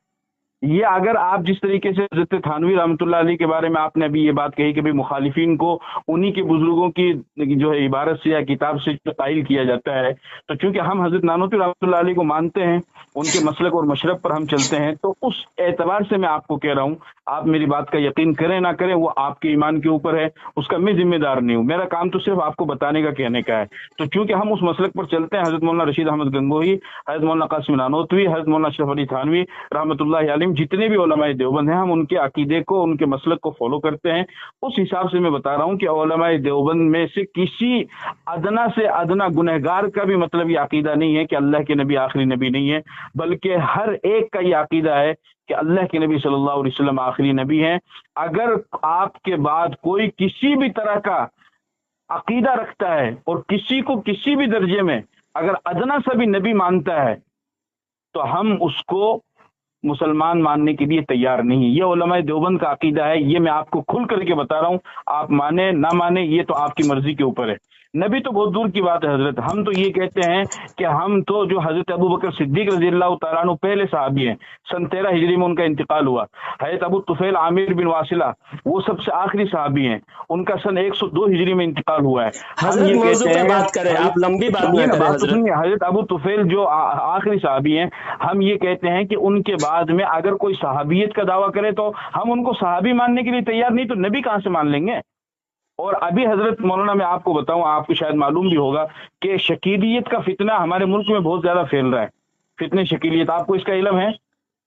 ये अगर आप जिस तरीके से हजरत थानवी रहमतुल्लाह अलैह के बारे में आपने अभी ये बात कही कि भाई मुखालिफिन को उन्हीं के बुजुर्गों की जो है इबारत से या किताब से जो ताइल किया जाता है, तो चूंकि हम हजरत नानोतवी रहमतुल्लाह अलैह को मानते हैं, उनके मसलक और मशरब पर हम चलते हैं, तो उस एतबार से मैं आपको कह रहा हूँ, आप मेरी बात का यकीन करें ना करें वो आपके ईमान के ऊपर है, उसका मैं जिम्मेदार नहीं हूँ, मेरा काम तो सिर्फ आपको बताने का, कहने का है। तो चूंकि हम उस मसलक पर चलते हैं, हजरत मौलाना रशीद अहमद गंगोही, हजरत मौलाना कासिम नानोतवी, हजरत मौलाना अशरफ अली थानवी रहमतुल्लाह अलैह, जितने भी उलमाए देवबंद हैं, हम उनके अकीदे को, उनके मसलक को फॉलो करते हैं। उस हिसाब से मैं बता रहा हूँ कि उलमाए देवबंद में से किसी अदना से अदना गुनहगार का भी मतलब ये अकीदा नहीं है कि अल्लाह के नबी आखिरी नबी नहीं है, बल्कि हर एक का ये अकीदा है कि अल्लाह के नबी सल्लल्लाहु अलैहि वसल्लम आखिरी नबी हैं। अगर आपके बाद कोई किसी भी तरह का अकीदा रखता है और किसी को किसी भी दर्जे में अगर अदना सा भी नबी मानता है, तो हम उसको मुसलमान मानने के लिए तैयार नहीं। ये उलमाए देवबंद का अकीदा है, ये मैं आपको खुल करके बता रहा हूँ, आप माने ना माने ये तो आपकी मर्जी के ऊपर है। नबी तो बहुत दूर की बात है हजरत, हम तो ये कहते हैं कि हम तो जो हजरत अबू बकर सिद्दीक रज़ियल्लाहु तआला अन्हु पहले सहाबी हैं, सन 13 हिजरी में उनका इंतकाल हुआ। हजरत अबू तुफैल आमिर बिन वासिला वो सबसे आखिरी सहाबी हैं, उनका सन 102 हिजरी में इंतकाल हुआ है। हजरत मौजू पे बात करें, आप लंबी बात ना करें हजरत। हजरत अबू तुफैल जो आखिरी सहाबी हैं, हम ये कहते हैं कि उनके बाद में अगर कोई सहाबियत का दावा करे तो हम उनको सहाबी मानने के लिए तैयार नहीं, तो नबी कहां से मान लेंगे। और अभी हजरत मौलाना मैं आपको बताऊं, आपको शायद मालूम भी होगा कि शकीलियत का फितना हमारे मुल्क में बहुत ज्यादा फैल रहा है। फितने शकीलियत, आपको इसका इल्म है?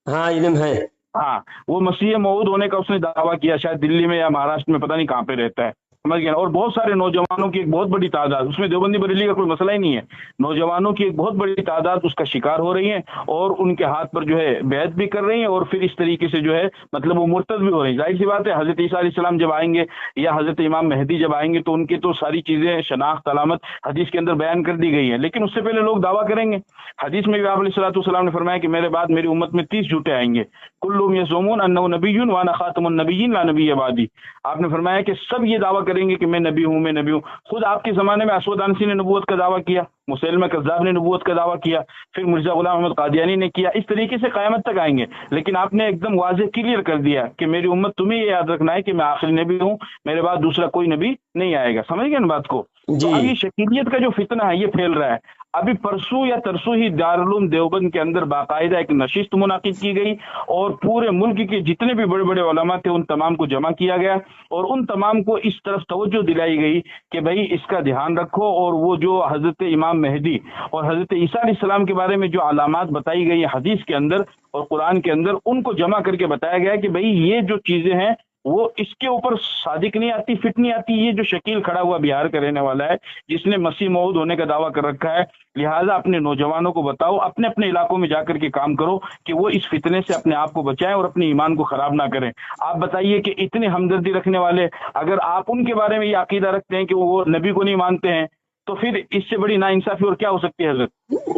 हाँ इल्म है। हाँ, वो मसीह मऊद होने का उसने दावा किया, शायद दिल्ली में या महाराष्ट्र में, पता नहीं कहाँ पे रहता है, समझ गया। और बहुत सारे नौजवानों की एक बहुत बड़ी तादाद, उसमें देवबंदी बरेली का कोई मसला ही नहीं है, नौजवानों की एक बहुत बड़ी तादाद उसका शिकार हो रही है और उनके हाथ पर जो है बैत भी कर रही है और फिर इस तरीके से जो है मतलब वो मुर्तद भी हो रही है। जाहिर सी बात है, हजरत ईसा अलैहिस्सलाम जब आएंगे या हजरत इमाम मेहदी जब आएंगे तो उनकी तो सारी चीजें शनाख्त अलामत हदीस के अंदर बयान कर दी गई है, लेकिन उससे पहले लोग दावा करेंगे। हदीस में भी आप अलैहिस्सलाम ने फरमाया कि मेरे बाद मेरी उम्मत में 30 झूठे आएंगे, कुल्लुहुम यज़ूमून अन्नहु नबिय्युन व अना खातमुन नबिय्यीन ला नबिय्य बादी। आपने फरमाया कि सब ये दावा करेंगे कि मैं नबी हूँ, मैं नबी हूँ। खुद आपके जमाने में असवद अनसी ने नबूवत का दावा किया, मुसैलमा कज़्ज़ाब ने नबूवत का दावा किया, फिर मिर्जा गुलाम अहमद कादियानी ने किया, इस तरीके से क़यामत तक आएंगे। लेकिन आपने एकदम वाज़ेह क्लियर कर दिया कि मेरी उम्मत, तुम्हें ये याद रखना है कि मैं आखिरी नबी हूँ, मेरे बाद दूसरा कोई नबी नहीं आएगा। समझ गए ना बात को? तो अब ये शकीलियत का जो फितना है ये फैल रहा है। अभी परसों या तरसों ही दारुल उलूम देवबंद के अंदर बाकायदा एक नशिस्त मुनाकिद की गई और पूरे मुल्क के जितने भी बड़े बड़े उलमा थे उन तमाम को जमा किया गया और उन तमाम को इस तरफ तवज्जो दिलाई गई कि भाई इसका ध्यान रखो, और वो जो हजरत इमाम मेहदी और हजरत ईसा अलैहिस्सलाम के बारे में जो अलामात बताई गई हदीस के अंदर और कुरान के अंदर, उनको जमा करके बताया गया कि भाई ये जो चीजें हैं वो इसके ऊपर सादिक नहीं आती, फिट नहीं आती। ये जो शकील खड़ा हुआ बिहार का रहने वाला है जिसने मसीह मऊद होने का दावा कर रखा है, लिहाजा अपने नौजवानों को बताओ, अपने अपने इलाकों में जाकर के काम करो कि वो इस फितने से अपने आप को बचाएं और अपने ईमान को खराब ना करें। आप बताइए कि इतने हमदर्दी रखने वाले अगर आप उनके बारे में ये अकीदा रखते हैं कि वो नबी को नहीं मानते हैं, तो फिर इससे बड़ी नाइंसाफी और क्या हो सकती है हजरत?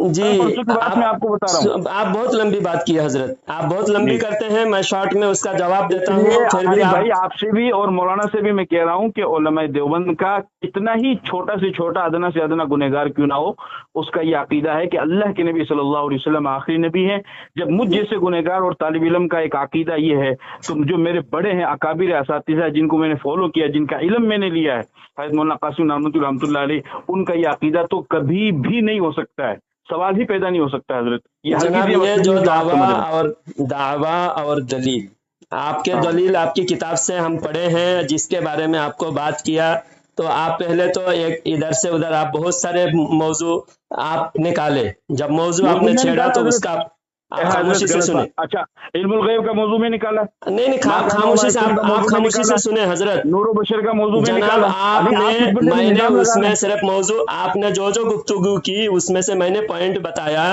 जी मैं आपको बता रहा हूँ। आप बहुत लंबी बात की हजरत, आप बहुत लंबी करते हैं, मैं शॉर्ट में उसका जवाब देता हूँ। फिर भी भाई आपसे भी और मौलाना से भी मैं कह रहा हूँ कि उलमाए देवबंद का कितना ही छोटा से छोटा अदना से अदना गुनहगार क्यों ना हो, उसका ये अकीदा है कि अल्लाह के नबी सल्लल्लाहु अलैहि वसल्लम आखिरी नबी है। जब मुझ जैसे गुनहगार और तालिब इल्म का एक अकीदा ये है, तो जो मेरे बड़े हैं अकाबिर असातिज़ा जिनको मैंने फॉलो किया, जिनका इल्म मैंने लिया है, हज़रत मौलाना कासिम नानोतवी रहमतुल्लाह अलैह, उनका ये अकीदा तो कभी भी नहीं हो सकता है, सवाल ही पैदा नहीं हो सकता हजरत। जनाब ये जो दावा और दलील آپ کے دلیل آپ کی کتاب سے ہم پڑھے ہیں، جس کے بارے میں آپ کو بات کیا، تو آپ پہلے تو ایک ادھر سے ادھر آپ بہت سارے موضوع آپ نکالے، جب موضوع آپ موضوع نے میں چھیڑا نکالا تو اس حضرت، کا آپ حضرت خاموشی سے غلط سنیں۔ بات۔ اچھا، علم الغیب کا موضوع میں نکالا، نہیں نہیں، ما کان خاموشی سے وما یکون کا آپ موضوع میں خاموشی سے نکالا، سنیں حضرت۔ نور و بشر کا موضوع میں جناب نکالا۔ آپ ابھی نے، آپ اس پر میں نے الزام اس لگا رہے میں ہیں۔ صرف موضوع آپ نے جو گفتگو کی اس میں سے میں نے پوائنٹ بتایا۔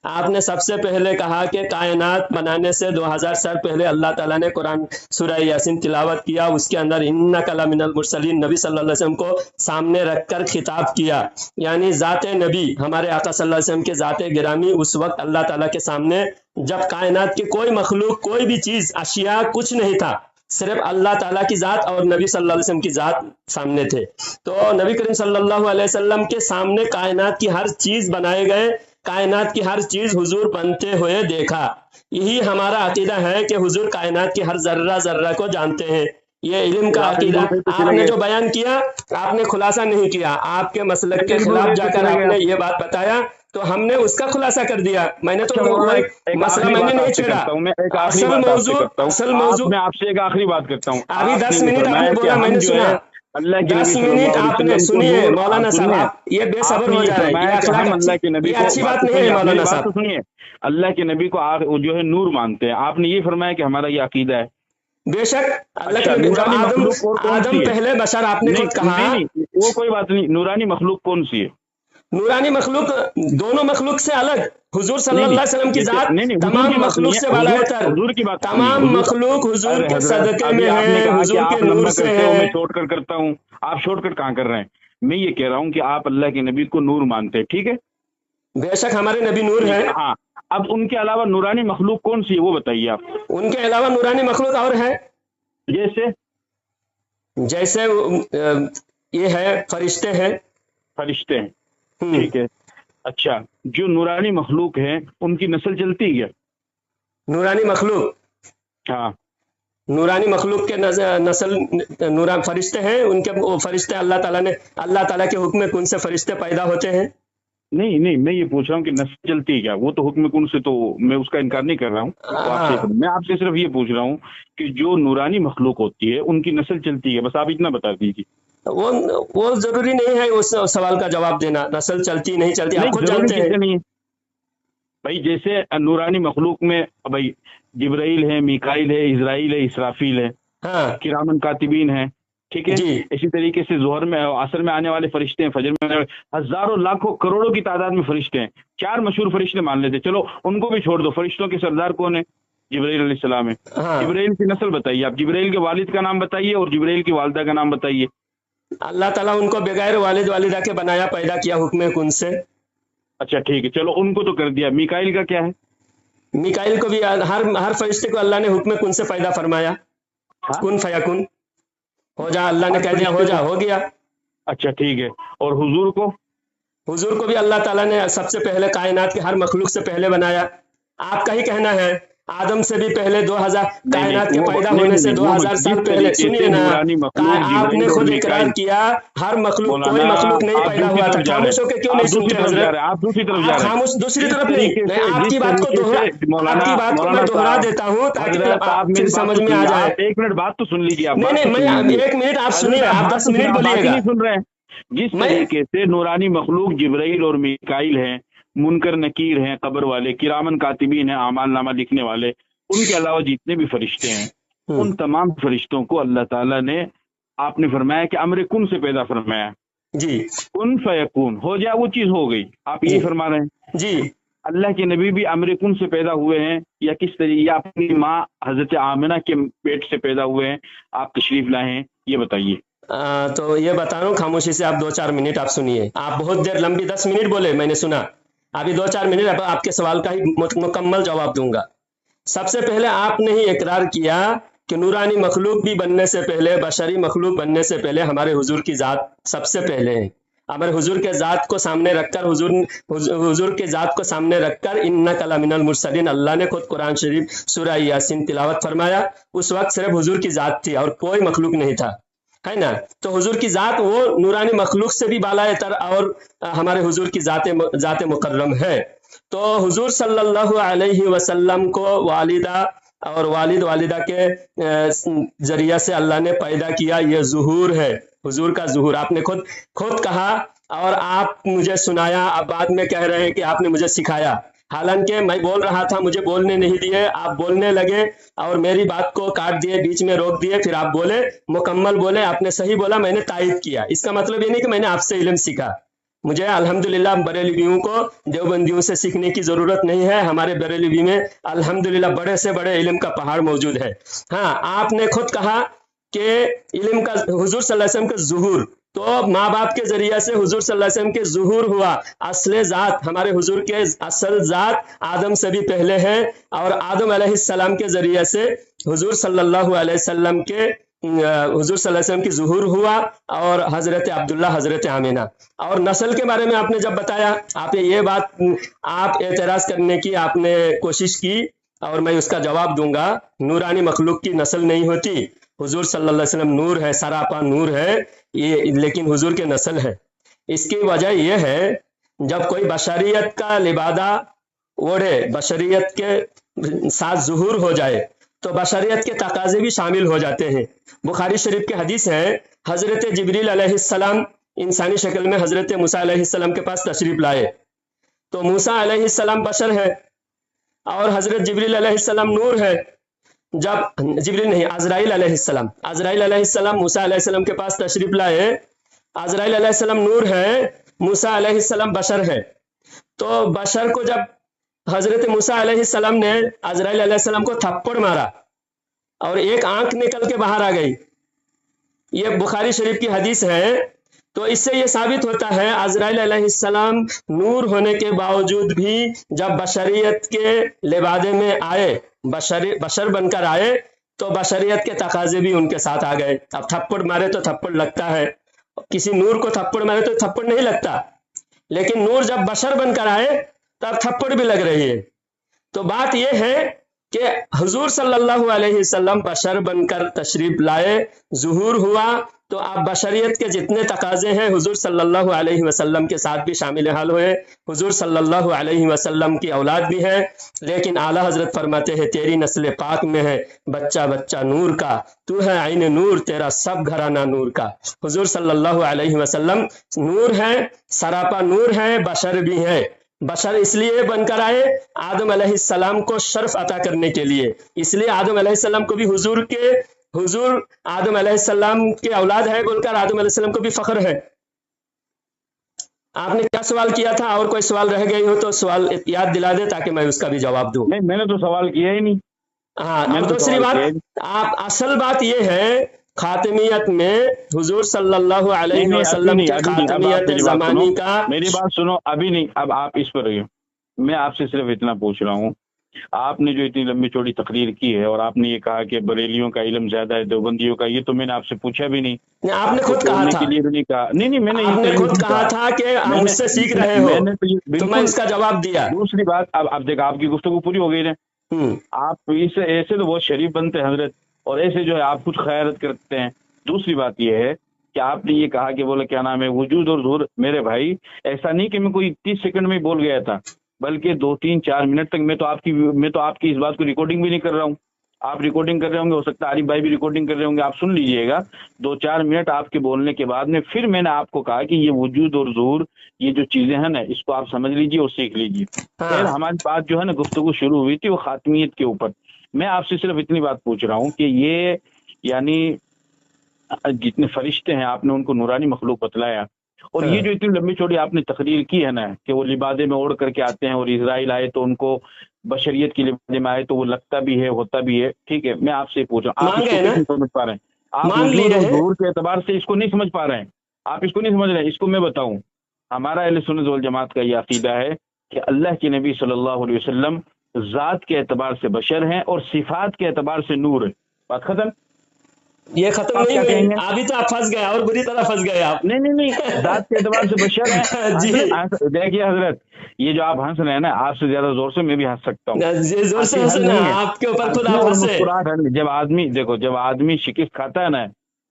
آپ نے سب سے پہلے کہا کہ کائنات بنانے سے 2000 سال پہلے اللہ تعالیٰ نے قرآن سورہ یاسین تلاوت کیا، اس کے اندر انک لمن المرسلین نبی صلی اللہ علیہ وسلم کو سامنے رکھ کر خطاب کیا، یعنی ذات نبی ہمارے آقا صلی اللہ علیہ وسلم کے ذات گرامی اس وقت اللہ تعالیٰ کے سامنے، جب کائنات کی کوئی مخلوق کوئی بھی چیز اشیاء کچھ نہیں تھا، صرف اللہ تعالیٰ کی ذات اور نبی صلی اللہ علیہ وسلم کی ذات سامنے تھے، تو نبی کریم صلی اللہ علیہ وسلم کے سامنے کائنات کی ہر چیز بنائے گئے، کائنات کی ہر چیز حضور بنتے ہوئے دیکھا۔ یہی ہمارا عقیدہ ہے کہ حضور کائنات کی ہر ذرہ ذرہ کو جانتے ہیں، یہ علم کا آپ علم عقیدہ۔ الغیب پہ آپ چلے نے گئے، جو بیان کیا آپ نے خلاصہ نہیں کیا، آپ کے مسلک کے علم خلاف الغیب جا پہ کر چلے آپ گئے نے آپ۔ یہ بات بتایا تو ہم نے اس کا خلاصہ کر دیا۔ میں نے تو اچھا مولانا، کوئی ایک مسئلہ آخری میں نے بات نہیں آپ سے چھیڑا، کرتا ہوں، میں ایک آخری اصل بات آپ سے موضوع کرتا اصل ہوں، موضوع میں آپ سے ایک آخری بات کرتا ہوں۔ ابھی آپ 10 نے منٹ آپ فرمایا نے کہ بولا، میں ہم نے جو سنا، ہے اللہ کے نبی 10 صلی منٹ اللہ علیہ آپ نے وسلم کو سنیے نور، مولانا آپ صاحب، سنیے، آپ یہ بے صبر آپ نے ہو یہ جا رہے ہیں، فرمایا یہ کہ اخلاق ہم اللہ کے نبی یہ کو، اچھی بات تو نہیں ہے سنیے، آپ میری مولانا بات صاحب۔ تو سنیے، اللہ کے نبی کو جو ہے نور مانتے ہیں، آپ نے یہ فرمایا کہ ہمارا یہ عقیدہ ہے۔ بے شک اللہ کے اچھا، نبی، جب نورانی آدم مخلوق اور کون آدم سی ہے؟ پہلے بشر، آپ نے خود کہا نہیں نہیں، وہ کوئی بات نہیں، نورانی مخلوق کون سی ہے؟ نورانی مخلوق دونوں مخلوق سے الگ، حضور صلی نہیں اللہ نہیں، علیہ وسلم کی جیسے ذات نہیں نہیں، حضور تمام کی بات مخلوق نہیں ہے، سے بالائے تر، حضور کی بات سنیے، تمام حضور، مخلوق حضور ارے کے حضرت، صدقے ابھی میں آپ نے ہے، کہا کہ حضور آپ کے نور لمبا سے کرتے ہو، میں ہے۔ چھوڑ کر کرتا ہوں، آپ شارٹ کٹ کہاں کر رہے ہیں؟ میں یہ کہہ رہا ہوں کہ آپ اللہ کے نبی کو نور مانتے ہیں، ٹھیک ہے؟ بے شک ہمارے نبی نور ہے، ہاں، اب ان کے علاوہ نورانی مخلوق کون سی ہے وہ بتائیے آپ۔ ان کے علاوہ نورانی مخلوق اور ہے، جیسے جیسے یہ ہے فرشتے ہیں۔ فرشتے ہیں، ہم، ٹھیک ہے۔ اچھا، جو نورانی مخلوق ہیں ان کی نسل چلتی ہے کیا؟ نورانی مخلوق، ہاں، نورانی مخلوق کے نسل فرشتے ہیں، ان کے وہ فرشتے اللہ تعالیٰ نے، اللہ تعالیٰ کے حکم کن سے فرشتے پیدا ہوتے ہیں۔ نہیں نہیں، میں یہ پوچھ رہا ہوں کہ نسل چلتی ہے کیا؟ وہ تو حکم کن سے، تو میں اس کا انکار نہیں کر رہا ہوں، تو آپ سے میں آپ سے صرف یہ پوچھ رہا ہوں کہ جو نورانی مخلوق ہوتی ہے ان کی نسل چلتی ہے، بس آپ اتنا بتا دیجیے۔ وہ ضروری نہیں ہے اس سوال کا جواب دینا، نسل چلتی نہیں چلتی آپ نہیں، خود ضروری جانتے ہیں۔ کیسے نہیں ہے بھائی؟ جیسے نورانی مخلوق میں بھائی جبرائیل ہے، میکائیل ہے، اسرائیل ہے، اسرافیل ہے، ہاں کرامن کاتبین ہیں، ٹھیک ہے؟ جی، اسی طریقے سے ظہر میں عصر میں آنے والے فرشتے ہیں، فجر میں آنے والے ہزاروں لاکھوں کروڑوں کی تعداد میں فرشتے ہیں۔ 4 مشہور فرشتے مان لیتے، چلو ان کو بھی چھوڑ دو، فرشتوں کے سردار کون ہے؟ جبرائیل علیہ السلام ہے۔ ہاں، جبرائیل کی نسل بتائیے آپ، جبرائیل کے والد کا نام بتائیے اور جبرائیل کی والدہ کا نام بتائیے۔ اللہ تعالیٰ ان کو بغیر والد والدہ کے بنایا، پیدا کیا حکم کن سے۔ اچھا ٹھیک ہے، چلو ان کو تو کر دیا، میکائیل کا کیا ہے؟ میکائیل کو بھی ہر فرشتے کو اللہ نے حکم کن سے پیدا فرمایا، ہاں؟ کن فیکن، ہو جا، اللہ نے کہہ دیا ہو جا، ہو گیا۔ اچھا ٹھیک ہے، اور حضور کو؟ حضور کو بھی اللہ تعالیٰ نے سب سے پہلے کائنات کے ہر مخلوق سے پہلے بنایا۔ آپ کا ہی کہنا ہے آدم سے بھی پہلے 2000 کائنات کے پیدا ہونے سے 2000 سال پہلے، سنیے نا، آپ نے خود اقرار کیا ہر مخلوق، کوئی مخلوق نہیں پیدا ہوا تھا۔ خاموش ہو کے کیوں نہیں سنتے حضرت؟ آپ دوسری طرف جا آپ رہے ہیں، خاموش، دوسری طرف نہیں، میں آپ کی بات کو میں دوہرا دیتا ہوں تاکہ پھر سمجھ میں آ جائے۔ ایک منٹ بات تو سن لیجیے آپ۔ نہیں میں 1 منٹ آپ سنیے، آپ 10 منٹ بولیے گا۔ نہیں سن رہے ہیں؟ جس طریقے سے نورانی مخلوق جبرائیل اور میکائیل ہیں، منکر نکیر ہیں، قبر والے، کرامن کاتبین ہیں، اعمال نامہ لکھنے والے، ان کے علاوہ جتنے بھی فرشتے ہیں، ان تمام فرشتوں کو اللہ تعالیٰ نے، آپ نے فرمایا کہ امر کن سے پیدا فرمایا، جی، کن فیکون، ہو جائے وہ چیز ہو گئی، آپ یہی فرما رہے ہیں؟ جی، اللہ کے نبی بھی امر کن سے پیدا ہوئے ہیں یا کس طریقے، یا اپنی ماں حضرت آمنہ کے پیٹ سے پیدا ہوئے ہیں، آپ تشریف لائے ہیں، یہ بتائیے۔ تو یہ بتا رہا ہوں، خاموشی سے آپ 2-4 منٹ آپ سنیے۔ آپ بہت دیر لمبی 10 منٹ بولے، میں نے سنا، ابھی 2-4 منٹ آپ کے سوال کا ہی مکمل جواب دوں گا۔ سب سے پہلے آپ نے ہی اقرار کیا کہ نورانی مخلوق بھی بننے سے پہلے، بشری مخلوق بننے سے پہلے ہمارے حضور کی ذات سب سے پہلے ہے۔ ہمارے حضور کے ذات کو سامنے رکھ کر، حضور کے ذات کو سامنے رکھ کر انک لمن المرسلین، اللہ نے خود قرآن شریف سورہ یاسین تلاوت فرمایا۔ اس وقت صرف حضور کی ذات تھی اور کوئی مخلوق نہیں تھا، ہے نا؟ تو حضور کی ذات وہ نورانی مخلوق سے بھی بالائے تر، اور ہمارے حضور کی ذات مکرم ہے۔ تو حضور صلی اللہ علیہ وسلم کو والدہ اور والد والدہ کے ذریعہ سے اللہ نے پیدا کیا، یہ ظہور ہے، حضور کا ظہور۔ آپ نے خود کہا اور آپ مجھے سنایا، اب بعد میں کہہ رہے ہیں کہ آپ نے مجھے سکھایا، حالانکہ میں بول رہا تھا، مجھے بولنے نہیں دیے، آپ بولنے لگے اور میری بات کو کاٹ دیے، بیچ میں روک دیے، پھر آپ بولے، مکمل بولے، آپ نے صحیح بولا، میں نے تائید کیا۔ اس کا مطلب یہ نہیں کہ میں نے آپ سے علم سیکھا، مجھے الحمدللہ بریلویوں کو دیوبندیوں سے سیکھنے کی ضرورت نہیں ہے، ہمارے بریلوی میں الحمدللہ بڑے سے بڑے علم کا پہاڑ موجود ہے۔ ہاں، آپ نے خود کہا کہ علم کا، حضور صلی اللہ علیہ وسلم کا ظہور، تو ماں باپ کے ذریعے سے حضور صلی اللہ علیہ وسلم کے ظہور ہوا۔ اصل ذات، ہمارے حضور کے اصل ذات آدم سے بھی پہلے ہے، اور آدم علیہ السلام کے ذریعے سے حضور صلی اللہ علیہ وسلم کے حضور صلی اللہ علیہ وسلم کی ظہور ہوا، اور حضرت عبداللہ، حضرت آمینہ۔ اور نسل کے بارے میں آپ نے جب بتایا، آپ نے یہ بات، آپ اعتراض کرنے کی آپ نے کوشش کی، اور میں اس کا جواب دوں گا۔ نورانی مخلوق کی نسل نہیں ہوتی، حضور صلی اللہ علیہ وسلم نور ہے، سراپا نور ہے، یہ لیکن حضور کے نسل ہے۔ اس کی وجہ یہ ہے، جب کوئی بشریت کا لبادہ اوڑھے، بشریت کے ساتھ ظہور ہو جائے، تو بشریت کے تقاضے بھی شامل ہو جاتے ہیں۔ بخاری شریف کی حدیث ہے، حضرت جبریل علیہ السلام انسانی شکل میں حضرت موسیٰ علیہ السلام کے پاس تشریف لائے، تو موسیٰ علیہ السلام بشر ہے اور حضرت جبریل علیہ السلام نور ہے۔ جب جبریل نہیں، عزرائیل علیہ السلام موسیٰ علیہ السلام کے پاس تشریف لائے، عزرائیل علیہ السلام نور ہے، موسیٰ علیہ السلام بشر ہے۔ تو بشر کو جب حضرت موسیٰ علیہ السلام نے عزرائیل علیہ السلام کو تھپڑ مارا اور ایک آنکھ نکل کے باہر آ گئی، یہ بخاری شریف کی حدیث ہے۔ تو اس سے یہ ثابت ہوتا ہے، عزرائیل علیہ السلام نور ہونے کے باوجود بھی جب بشریت کے لبادے میں آئے، بشر بن کر آئے، تو بشریت کے تقاضے بھی ان کے ساتھ آ گئے۔ اب تھپڑ مارے تو تھپڑ لگتا ہے، کسی نور کو تھپڑ مارے تو تھپڑ نہیں لگتا، لیکن نور جب بشر بن کر آئے تب تھپڑ بھی لگ رہی ہے۔ تو بات یہ ہے کہ حضور صلی اللہ علیہ وسلم بشر بن کر تشریف لائے، ظہور ہوا، تو اب بشریت کے جتنے تقاضے ہیں حضور صلی اللہ علیہ وسلم کے ساتھ بھی شامل حال ہوئے۔ حضور صلی اللہ علیہ وسلم کی اولاد بھی ہے، لیکن اعلیٰ حضرت فرماتے ہیں، تیری نسل پاک میں ہے بچہ بچہ نور کا، تو ہے عین نور، تیرا سب گھرانہ نور کا۔ حضور صلی اللہ علیہ وسلم نور ہے، سراپا نور ہے، بشر بھی ہے۔ بشر اس لیے بن کر آئے آدم علیہ السلام کو شرف عطا کرنے کے لیے، اس لیے آدم علیہ السلام کو بھی حضور آدم علیہ السلام کے اولاد ہے بول کر آدم علیہ السلام کو بھی فخر ہے۔ آپ نے کیا سوال کیا تھا؟ اور کوئی سوال رہ گئی ہو تو سوال یاد دلا دے تاکہ میں اس کا بھی جواب دوں۔ نہیں، میں نے تو سوال کیا ہی نہیں۔ ہاں، اب دوسری بات، اصل بات یہ ہے، خاتمیت میں حضور صلی اللہ علیہ وسلم کے خاتمیت زمانی کا، میری بات سنو، ابھی نہیں، اب آپ اس پر رہیے۔ میں آپ سے صرف اتنا پوچھ رہا ہوں، آپ نے جو اتنی لمبی چوڑی تقریر کی ہے اور آپ نے یہ کہا کہ بریلیوں کا علم زیادہ ہے دیوبندیوں کا، یہ تو میں نے آپ سے پوچھا بھی نہیں، آپ نے خود کہا تھا، نہیں میں نے آپ نے خود کہا تھا کہ آپ مجھ سے سیکھ رہے ہو، تو میں اس کا جواب دیا۔ دوسری بات، اب دیکھا آپ کی گفتگو پوری ہو گئی نا، آپ ایسے تو بہت شریف بنتے ہیں حضرت، اور ایسے جو ہے آپ کچھ خیرت کرتے ہیں۔ دوسری بات یہ ہے کہ آپ نے یہ کہا کہ بولے کیا نام ہے وجود اور ظہور، میرے بھائی ایسا نہیں کہ میں کوئی 30 سیکنڈ میں بول گیا تھا، بلکہ 2-3-4 منٹ تک میں تو آپ کی اس بات کو ریکارڈنگ بھی نہیں کر رہا ہوں، آپ ریکارڈنگ کر رہے ہوں گے، ہو سکتا ہے عارف بھائی بھی ریکارڈنگ کر رہے ہوں گے، آپ سن لیجئے گا۔ 2-4 منٹ آپ کے بولنے کے بعد میں پھر میں نے آپ کو کہا کہ یہ وجود اور ظہور، یہ جو چیزیں ہیں نا، اس کو آپ سمجھ لیجئے اور سیکھ لیجئے۔ پھر ہماری بات جو ہے نا گفتگو شروع ہوئی تھی وہ خاتمیت کے اوپر، میں آپ سے صرف اتنی بات پوچھ رہا ہوں کہ یہ یعنی جتنے فرشتے ہیں آپ نے ان کو نورانی مخلوق بتلایا، اور یہ جو اتنی لمبی چوڑی آپ نے تقریر کی ہے نا کہ وہ لبادے میں اوڑھ کر کے آتے ہیں، اور اسرائیل آئے تو ان کو بشریت کی لبادے میں آئے تو وہ لگتا بھی ہے، ہوتا بھی ہے، ٹھیک ہے، میں آپ سے پوچھ رہا ہوں، آپ اس کو نہیں سمجھ پا رہے ہیں، آپ وجود اور ظہور کے اعتبار سے اس کو نہیں سمجھ پا رہے ہیں، آپ اس کو نہیں سمجھ رہے ہیں۔ اس کو میں بتاؤں، ہمارا اہل سنت والجماعت کا یہ عقیدہ ہے کہ اللہ کے نبی صلی اللہ علیہ وسلم ذات کے اعتبار سے بشر ہیں اور صفات کے اعتبار سے نور ہے۔ بات ختم؟ یہ ختم نہیں ہوئی، ابھی تو آپ پھنس گئے اور بری طرح پھنس گئے آپ۔ نہیں، ذات کے اعتبار سے بشر ہیں جی۔ دیکھیے حضرت، یہ جو آپ ہنس رہے ہیں نا، آپ سے زیادہ زور سے میں بھی ہنس سکتا ہوں، زور سے ہنسنا آپ کے اوپر خود آپ ہنسے۔ جب آدمی شکست کھاتا ہے نا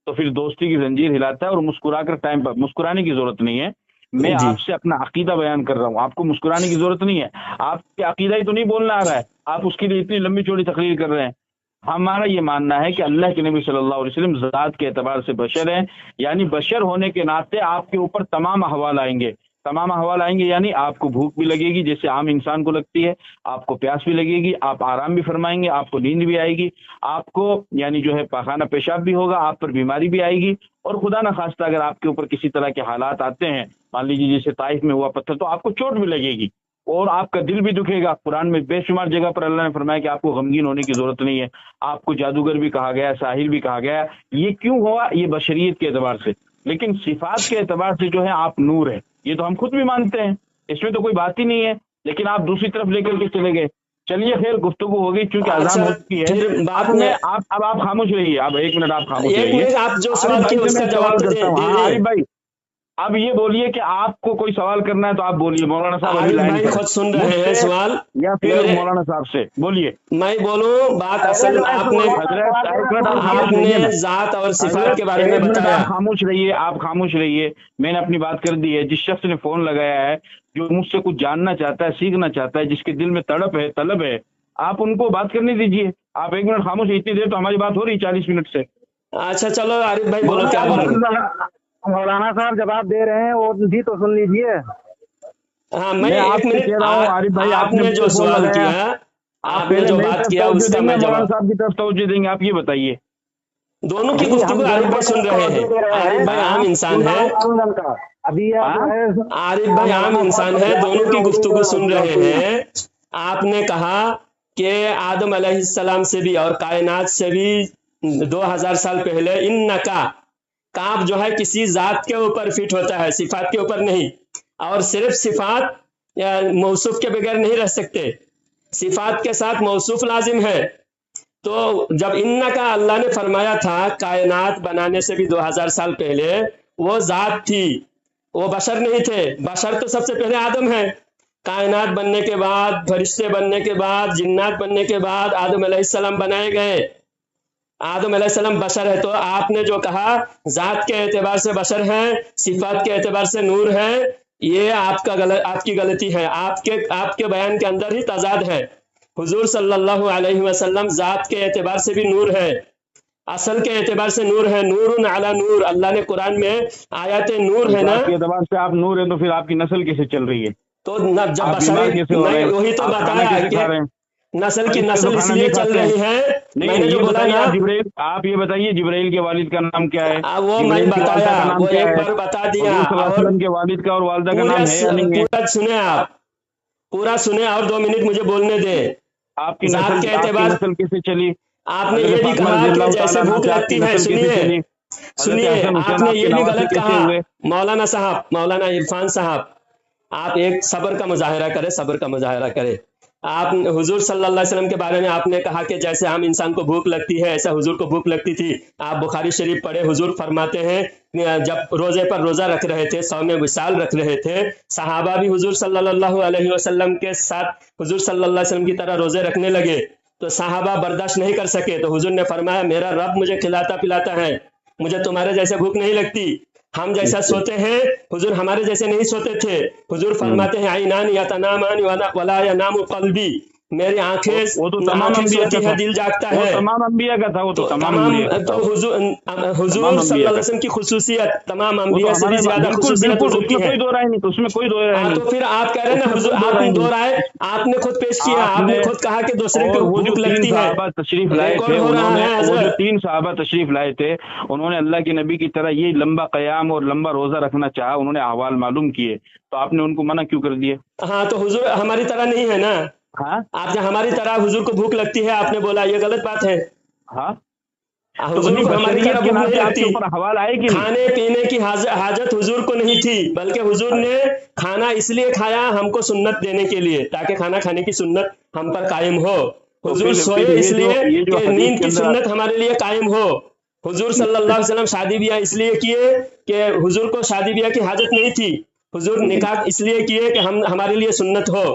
تو پھر دوستی کی زنجیر ہلاتا ہے اور مسکرا کر ٹائم پر، مسکرانے کی ضرورت نہیں ہے، मैं जी आपसे अपना अकीदा बयान कर रहा हूँ, आपको मुस्कुराने की जरूरत नहीं है। आपके अकीदा ही तो नहीं बोलना आ रहा है, आप उसके लिए इतनी लंबी चौड़ी तकरीर कर रहे हैं। हमारा ये मानना है कि अल्लाह के नबी सल्लल्लाहु अलैहि वसल्लम ज़ात के एतबार से बशर हैं, यानी बशर होने के नाते आपके ऊपर तमाम अहवाल आएंगे, तमाम अहवाल आएंगे, यानी आपको भूख भी लगेगी जैसे आम इंसान को लगती है, आपको प्यास भी लगेगी, आप आराम भी फरमाएंगे, आपको नींद भी आएगी, आपको यानी जो है पाखाना पेशाब भी होगा, आप पर बीमारी भी आएगी, और खुदा न खास्ता अगर आपके ऊपर किसी तरह के हालात आते हैं, मान लीजिए जैसे ताइफ में हुआ पत्थर, तो आपको चोट भी लगेगी और आपका दिल भी दुखेगा। कुरान में बेशुमार जगह पर अल्लाह ने फरमाया कि आपको गमगीन होने की जरूरत नहीं है। आपको जादूगर भी कहा गया है, साहिल भी कहा गया है। ये क्यों हुआ? ये बशरियत के एतबार से। लेकिन सिफात के एतबार से जो है आप नूर है, ये तो हम खुद भी मानते हैं, इसमें तो कोई बात ही नहीं है। लेकिन आप दूसरी तरफ लेकर के चले गए। चलिए खैर, गुफ्तगू हो गई, चूंकि अजान अच्छा हो चुकी है। फिर बाद आपने में आप अब खामोश रहिए, अब एक मिनट आप खामोश एक रहिए। मिनट, आप जो आरिफ सवाल भाई किए से उसका मैं जवाब सवाल तो करता हूँ। हाँ दीजिए। आरिफ भाई, अब ये बोलिए कि आपको कोई सवाल करना है तो आप बोलिए। मौलाना साहब अभी आरिफ लाइन भाई पर खुद सुन रहे हैं मुझसे सवाल या फिर मेरे, मौलाना साहब से बोलिए। मैं बोलूं बात असल आपने हजरत एक मिनट आप खामोश रहिए आपने ना। जात और सिफात हजरत के बारे एक में मिनट बताया। आप खामोश रहिए, आप खामोश रहिए। मैंने अपनी बात कर दी है। जिस शख्स ने फोन लगाया है, जो मुझसे कुछ जानना चाहता है, सीखना चाहता है, जिसके दिल में तड़प है, तलब है, आप उनको बात करने दीजिए। आप एक मिनट खामोश, इतनी देर तो हमारी बात हो रही 40 मिनट से। अच्छा चलो आरिफ भाई बोलो क्या बोल रहे हैं। मौलाना साहब जवाब दे रहे हैं, वो भी तो सुन लीजिए। हाँ मैं मैं एक आपसे मिनट, कह रहा हूँ आरिफ भाई, आपने आपने जो मुझसे फोन सवाल लगाया, किया, आप आपने पहले जो मेरी बात तरफ किया तवज्जो उसका देंगे, मैं मौलाना जवाब, साहब की तरफ तवज्जो देंगे? आप ये बताइए। दोनों की अभी हम गुफ्तगू आरिफ दोनों भाई को सुन रहे हैं। तवज्जो दे रहे आरिफ भाई हैं। आम इंसान है, रमजान का अभी यह जो हाँ? है आरिफ भाई आम इंसान है, दोनों की गुफ्तगू सुन रहे हैं। आपने कहा कि आदम अलैहिस्सलाम से भी और कायनात से भी 2000 साल पहले इन्नका, काफ जो है किसी जात के ऊपर फिट होता है, सिफात के ऊपर नहीं। और सिर्फ सिफात या मौसूफ के बगैर नहीं रह सकते, सिफात के साथ मौसूफ लाजिम है। तो जब इन्ना का अल्लाह ने फरमाया था कायनात बनाने से भी 2000 साल पहले, वो जात थी, वो बशर नहीं थे। बशर तो सबसे पहले आदम है। कायनात बनने के बाद, फरिश्ते बनने के बाद, जिन्नात बनने के बाद आदम अलैहिस्सलाम बनाए गए। आदम अलैहिस्सलाम बशर है। तो आपने जो कहा जात के एतबार से बशर है, सिफात के एतबार से नूर है, ये आपकी गलती है। आपके बयान के अंदर ही तजाद है। हुजूर सल्लल्लाहु अलैहि वसल्लम जात के एतबार से भी नूर है, असल के एतबार से नूर है। नूरुन अला नूर, अल्लाह ने कुरान में आयत नूर है ना। आपके एतबार से आप नूर है, तो फिर आपकी नस्ल कैसे चल रही है? तो न, जब आप बीमार कैसे हो रहे मैं हैं? वही तो आप खाना बताया कैसे खा कि रहे हैं? नस्ल की फरिश्ते नस्ल तो खाना इसलिए नहीं चल खाते हैं। रही है। नहीं, मैंने जो ये बोला बताइए ना, आप जिब्राइल, आप ये बताइए जिब्राइल के वालिद का नाम क्या है? वो मैं जिब्राइल की वालिदा बताया, का नाम वो क्या एक है? बार बता दिया। हुजूर सल्लल्लाहु अलैहि और वसल्लम के वालिद का और वालिदा का नाम है या नहीं है? पूरा सुने, आप पूरा सुने और 2 मिनट मुझे बोलने दें। आपकी जात नस्ल, के आपकी एतबार, नस्ल कैसे चली? आपने हजरत ये भी फातिमा कहा रज़ी कि अल्लाह जैसे ताला अन्हा भूख से लगती आपकी है, नस्ल कैसे सुनिए चली? सुनिए, हजरत हसन हुसैन आपने आपके ये भी नवासे गलत कैसे कहा। हुए? मौलाना साहब, मौलाना इरफान साहब, आप एक सब्र का मुजाहिरा करें, सब्र का मुजाहिरा करें। आप हुजूर सल्लल्लाहु अलैहि वसल्लम के बारे में आपने कहा कि जैसे हम इंसान को भूख लगती है, ऐसा हुजूर को भूख लगती थी। आप बुखारी शरीफ पढ़े, हुजूर फरमाते हैं जब रोजे पर रोजा रख रहे थे, सौम विसाल रख रहे थे, सहाबा भी हुजूर सल्लल्लाहु अलैहि वसल्लम के साथ हुजूर सल्लल्लाहु अलैहि वसल्लम की तरह रोजे रखने लगे। तो सहाबा बर्दाश्त नहीं कर सके, तो हुजूर ने फरमाया मेरा रब मुझे खिलाता पिलाता है, मुझे तुम्हारे जैसे भूख नहीं लगती। हम जैसा सोते हैं, हुजूर हमारे जैसे नहीं सोते थे। हुजूर फरमाते हैं आईनान यतनामान वला यनामु कल्बी, मेरी आंखें वो तो तमाम आंखें अंबिया सोती का है, था, दिल जागता वो है। तमाम अंबिया का था, वो तो तमाम अंबिया का तो था, हुजूर तमाम सल्लल्लाहु अंबिया अलैहि का। वसल्लम की खुसूसियत तमाम वो तो अंबिया से भी हमारे ज्यादा बिल्कुल खुसूसियत बिल्कुल, हुजूर की उसमें है। कोई दो राय नहीं, उसमें कोई दो राय नहीं, तो फिर आप कह रहे हैं ना, उसमें हुजूर कोई दो आप राय दो नहीं। राय आपने खुद पेश किया, आपने खुद कहा कि दूसरे और को वो जो भूख 3 लगती है। सहाबा तशरीफ लाए रिकॉर्ड थे, हो रहा उन्होंने, है वो जो हजरत। 3 सहाबा तशरीफ लाए थे, उन्होंने अल्लाह के नबी की तरह ये लंबा कयाम और लंबा रोजा रखना चाहा, उन्होंने अहवाल मालूम किए, तो आपने उनको मना क्यों कर दिए? हाँ, तो हुजूर हमारी तरह नहीं है ना। हाँ आप जब हमारी तरह हुजूर को भूख लगती है आपने बोला, ये गलत बात है। हाँ, तो हुजूर नहीं, को हमारी बशरियत तरह के भूख नहीं नाते आपके लगती। ऊपर अहवाल आए कि नहीं? खाने पीने की हाजत हुजूर को नहीं थी, बल्कि हुजूर ने खाना इसलिए खाया हमको सुन्नत देने के लिए, ताकि खाना खाने की सुन्नत हम पर कायम हो। तो हुजूर फिर सोए ये इसलिए जो कि हदीस नींद के की अंदर, सुन्नत हमारे लिए कायम हो। हुजूर सल्लल्लाहु अलैहि वसल्लम शादी ब्याह इसलिए किए कि हुजूर को शादी ब्याह की हाजत नहीं थी। हुजूर निकाह इसलिए किए कि हम हमारे लिए सुन्नत हो।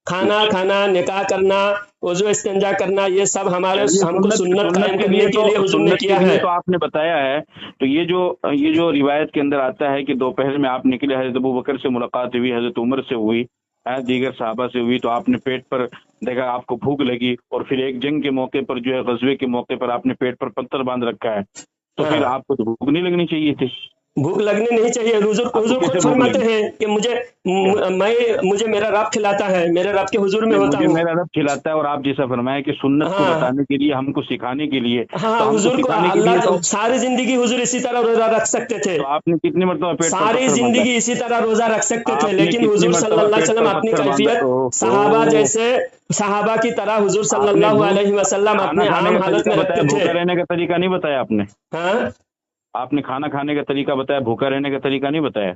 खाना खाना, निकाह करना, वजू इस्तिंजा करना, ये सब हमको सुन्नत कायम करने के लिए हुजूर ने किया है। तो आपने बताया है। तो ये जो रिवायत के अंदर आता है कि दोपहर में आप निकले, हजरत अबू बकर से मुलाकात हुई, हजरत उमर से हुई, दीगर साहबा से हुई, तो आपने पेट पर देखा, आपको भूख लगी, और फिर एक जंग के मौके पर जो है, गजवे के मौके पर आपने पेट पर पत्थर बांध रखा है, तो फिर आपको तो भूख नहीं लगनी चाहिए थी। भूख लगने नहीं चाहिए। हुजूर खुद फरमाते हैं कि मुझे मेरा रब खिलाता है, मेरे रब के हुजूर में होता हूँ, मेरा रब खिलाता है। और आप जैसा फरमाया कि सुन्नत को बताने के लिए, हमको सिखाने के लिए, हाँ, हुजूर को अल्लाह सारी जिंदगी हुजूर इसी तरह रोजा रख सकते थे। तो आपने कितनी मरतबा पेट सारी जिंदगी इसी तरह रोजा रख सकते थे, लेकिन हुजूर सल्लल्लाहु अलैहि वसल्लम अपनी कैफियत सहाबा जैसे, सहाबा की तरह हुजूर सल्लल्लाहु अलैहि वसल्लम अपने आम हालत में रखते थे। भूखा रहने का तरीका नहीं बताया आपने। हाँ, आपने खाना खाने का तरीका बताया, भूखा रहने का तरीका नहीं बताया।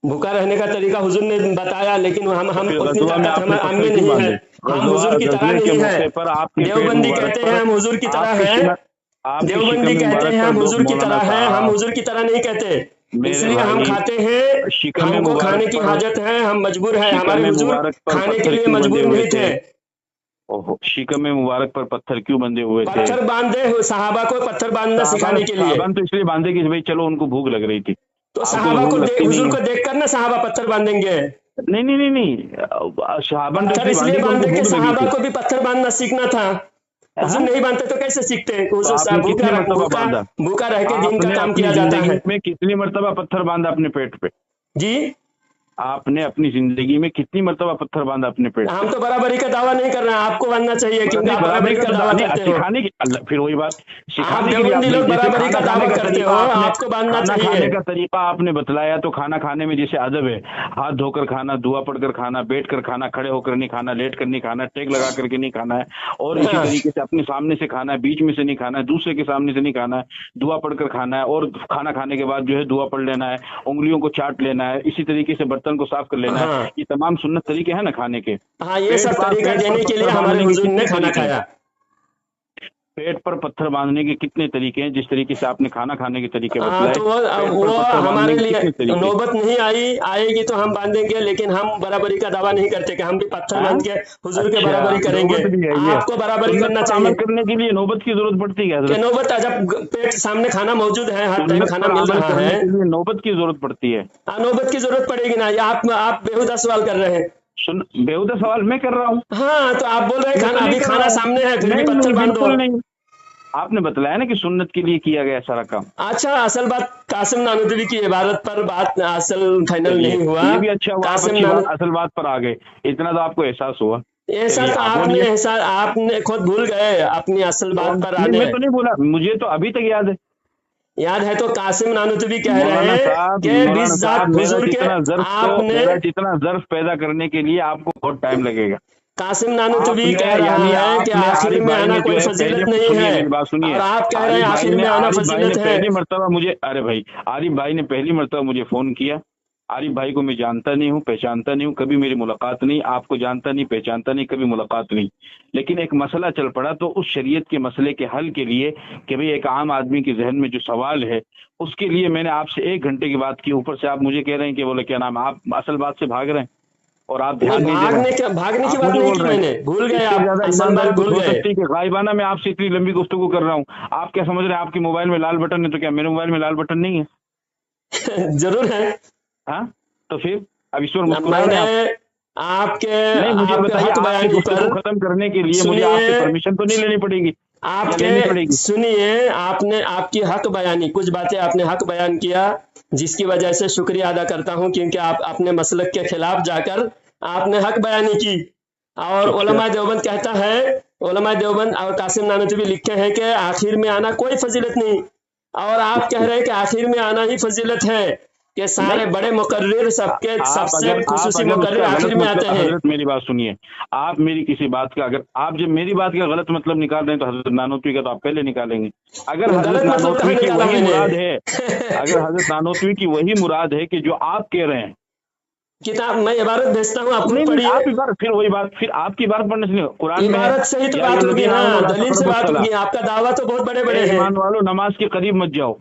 भूखा रहने का तरीका हुजूर ने बताया, लेकिन हम उतनी ताकत हमें नहीं है, हम हुजूर की तरह नहीं है। देवबंदी कहते हैं हम हुजूर की तरह हैं, देवबंदी कहते हैं हम हुजूर की तरह हैं, हम हुजूर की तरह नहीं कहते, इसलिए हम खाते हैं, हमको खाने की हाजत है, हम मजबूर हैं, हमारे हुजूर खाने के लिए मजबूर नहीं थे। ओहो, शिकम मुबारक पर पत्थर क्यों बंधे हुए थे? पत्थर बांधे, सहाबा को पत्थर बांधना सिखाने के लिए। तो इसलिए बांधे कि भाई चलो उनको भूख लग रही थी, तो सहाबा को हुजूर को देखकर ना सहाबा पत्थर बांधेंगे। नहीं, सहाबा पत्थर इसलिए बांधे कि सहाबा को भी पत्थर बांधना सीखना था। हुजूर नहीं बांधते तो कैसे सीखते? हुजूर भूखा रह के दिन का काम किया जाता है। में कितनी मरतबा पत्थर बांधा अपने पेट पे? जी, आपने अपनी जिंदगी में कितनी मरतबा पत्थर बांधा अपने पेट? हम तो बराबरी का दावा नहीं कर रहे हैं, आपको बांधना चाहिए क्योंकि आप बराबरी का दावा करते हो। सिखाने की, फिर वही बात, आप देवबंदी लोग बराबरी का दावा करते हो, आपको बांधना चाहिए। खाने का तरीका आपने बतलाया, तो खाना खाने में जैसे अदब है, हाथ धोकर खाना, दुआ पढ़कर खाना, बैठ कर खाना, खड़े होकर नहीं खाना, लेट कर नहीं खाना, टेक लगा करके नहीं खाना है, और इसी तरीके से अपने सामने से खाना है, बीच में से नहीं खाना है, दूसरे के सामने से नहीं खाना है, दुआ पढ़कर खाना है, और खाना खाने के बाद जो है दुआ पढ़ लेना है, उंगलियों को चाट लेना है, इसी तरीके से बर्तन को साफ कर लेना है। ये तमाम सुन्नत तरीके हैं ना खाने के। हाँ, ये सब तरीका देने के लिए हमारे हुजूर ने खाना खाया। पेट पर पत्थर बांधने के कितने तरीके हैं, जिस तरीके से आपने खाना खाने के तरीके बताए। तो वो हमारे लिए नौबत नहीं आएगी तो हम बांधेंगे, लेकिन हम बराबरी का दावा नहीं करते कि हम भी पत्थर बांध के हुजूर के बराबरी करेंगे। आपको बराबरी करना चाहिए। करने के लिए नौबत की जरूरत पड़ती है? नौबत जब पेट सामने खाना मौजूद है, हर टाइम खाना मिल रहा है, नौबत की जरूरत पड़ती है। नौबत की जरूरत पड़ेगी ना। आप बेहुदा सवाल कर रहे हैं। बेहुदा सवाल मैं कर रहा हूँ? हाँ, तो आप बोल रहे हैं अभी खाना सामने है फिर भी पत्थर बांधो। आपने बताया ना कि सुन्नत के लिए किया गया सारा काम। अच्छा, असल बात कासिम नानूतवी की इबारत पर बात असल फाइनल नहीं हुआ। ये भी अच्छा हुआ, असल बात पर आ गए, इतना तो आपको एहसास हुआ। एहसास आपने खुद भूल गए अपनी असल बात पर आने। मैं तो नहीं बोला, मुझे तो अभी तक याद है। तो कासिम नानूतवी कह रहे हैं कि आपने जितना ज़र्फ पैदा करने के लिए आपको बहुत टाइम लगेगा। कासिम नानूतवी कह रहा है कि आखिर में आना कोई फजीलत नहीं है, और आप कह रहे हैं आखिर में आना फजीलत है। पहली मरतबा मुझे, अरे भाई, आरिफ भाई ने पहली मरतबा मुझे फोन किया। आरिफ भाई को मैं जानता नहीं हूँ, पहचानता नहीं हूँ, कभी मेरी मुलाकात नहीं, आपको जानता नहीं, पहचानता नहीं, कभी मुलाकात नहीं, लेकिन एक मसला चल पड़ा, तो उस शरीयत के मसले के हल के लिए कि भाई एक आम आदमी के जहन में जो सवाल है उसके लिए मैंने आपसे 1 घंटे की बात की। ऊपर से आप मुझे कह रहे हैं कि बोले क्या नाम, आप असल बात से भाग रहे हैं और आप ध्यान नहीं दे रहे। भागने की बात नहीं की मैंने, भूल गए आप, असल बात भूल गए। गायबाना मैं आपसे इतनी लंबी गुफ्तगू कर रहा हूँ, आप क्या समझ रहे हैं आपके मोबाइल में लाल बटन है, तो क्या मेरे मोबाइल में लाल बटन नहीं है? जरूर है। हाँ, तो फिर अब ईश्वर आपके मुझे बताइए, खत्म करने के लिए मुझे आपसे परमिशन तो नहीं लेनी पड़ेगी? आपके सुनिए, आपने आपकी हक बयानी, कुछ बातें आपने हक बयान किया, जिसकी वजह से शुक्रिया अदा करता हूं, क्योंकि आप अपने मसलक के खिलाफ जाकर आपने हक बयानी की। और उलमा देवबंद कहता है, उलमा देवबंद और कासिम नानूतवी लिखे हैं कि आखिर में आना कोई फजीलत नहीं, और आप कह रहे हैं कि आखिर में आना ही फजीलत है, कि सारे बड़े मुकर्रिर सबके सबसे खुसूसी मुकर्रिर आखिर में आते हैं। मेरी बात सुनिए, आप मेरी किसी बात का, अगर आप जब मेरी बात का गलत मतलब निकाल रहे हैं तो हजरत नानूतवी का तो आप पहले निकालेंगे। अगर हजरत नानूतवी की वही मुराद है, अगर हजरत नानूतवी की वही मुराद है कि जो आप कह रहे हैं, किताब मैं इबारत भेजता हूँ, आप पढ़िए। आप इबारत, फिर वही बात, फिर आपकी इबारत पढ़ने से कुरान में इबारत से ही तो बात होगी ना, दलील से बात होगी। आपका दावा तो बहुत बड़े बड़े हैं। ईमान वालों, नमाज के करीब मत जाओ,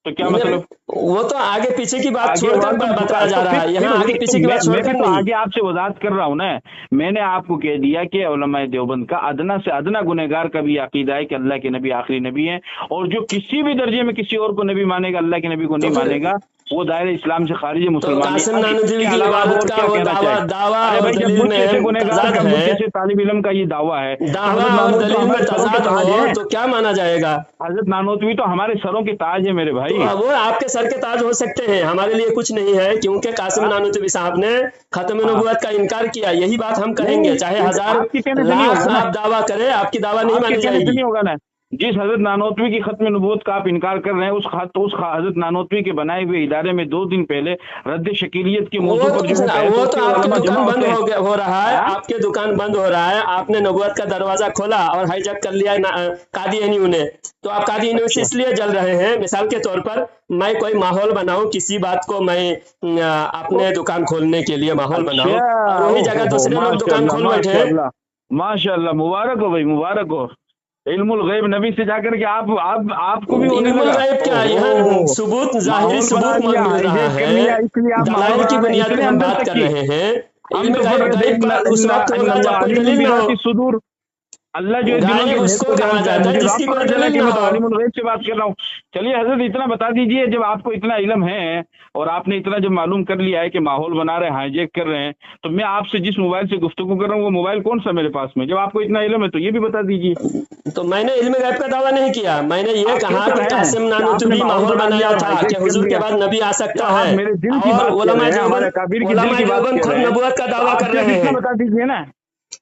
तो क्या मतलब? वो तो आगे पीछे की बात आगे छोड़कर बात बताया जा रहा है, यहाँ आगे पीछे की बात छोड़कर मैं तो नहीं। आगे आपसे वजाहत कर रहा हूँ ना। मैंने आपको कह दिया कि उलमाए देवबंद का अदना से अदना गुनहगार का भी अकीदा है कि अल्लाह के नबी आखिरी नबी है, और जो किसी भी दर्जे में किसी और को नबी मानेगा, अल्लाह के नबी को नहीं मानेगा, वो दायरे इस्लाम से खारिज है, तो मुसलमान नहीं। कासिम अब नानोजी इसके की अलावा इबारत और का क्या वो कहना चाहिए? दावा अरे और भाई, जब दलील मुझ जैसे में गुनहगार तजाद का, मुझ है, जैसे तालिब इल्म का ये दावा है, दावा हजरत और नानोतवी तो दलील में हमारे सरों के तजाद ताज हो है। तो क्या माना जाएगा? हजरत नानोतवी तो हमारे सरों के ताज है मेरे भाई। तो वो आपके सर के ताज हो सकते हैं, हमारे लिए कुछ नहीं है, क्योंकि कासिम नानोतवी साहब ने खत्म नबुव्वत का इनकार किया। यही बात हम कहेंगे, चाहे हजार आपके कहने से नहीं लाख होगा ना, आप दावा करें, आपकी दावा नहीं आपके मानी कहने से जाएगी। नहीं होगा ना। जिस हजरत नानोतवी की खत्म नबूवत का आप इनकार कर रहे हैं, उस हजरत नानोतवी के बनाए हुए इदारे में 2 दिन पहले रद्द शकीलियत के मौजू पर जो है वो तो आपकी उलमा जमा दुकान बंद होते हैं। हो रहा है, हाँ? आपके दुकान बंद हो रहा है, आपने नबुव्वत का दरवाजा खोला और हाईजैक कर लिया कादियानियों ने। तो आप कादियानियों से इसलिए जल रहे हैं, मिसाल के तौर पर मैं कोई माहौल बनाऊं, किसी बात को मैं अपने दुकान खोलने के लिए माहौल बनाऊं, और वही जगह दूसरे लोग दुकान खोल बैठे हैं। माशाअल्लाह, मुबारक हो भाई, मुबारक हो। इल्मुल गैब नबी से जाकर के आपको भी होने इल्मुल लगा। गैब क्या, यहाँ सबूत, जाहिरी सबूत मिल रहा है, दलाइल की बुनियाद पर हम बात कर रहे हैं। इल्म गैब का उस वक्त होगा जब कोई दलील ना हो। सुदूर, अल्लाह जो दिलों के गायब भेद उसको को कहा जानता है। जाता है मुझे जिसकी बात कोई पता चला दलील कि ना मैं तो हो। आलिमुल गैब से बात कर रहा हूँ। चलिए हजरत, इतना बता दीजिए, जब आपको इतना इल्म है और आपने इतना जब मालूम कर लिया है कि माहौल बना रहे हैं, हाईजैक कर रहे हैं, तो मैं आपसे जिस मोबाइल से गुफ्तगू कर रहा हूँ वो मोबाइल कौन सा मेरे पास में? जब आपको इतना इल्म है तो ये भी बता दीजिए। तो मैंने इल्म गैब का दावा नहीं किया, मैंने ये कहा कि कासिम नानोतवी माहौल बनाया था कि हुजूर के बाद नबी आ सकता है, मेरे दिल की बात और उलमाए देवबंद खुद नबुव्वत का दावा कर रहे हैं। बता दीजिए ना।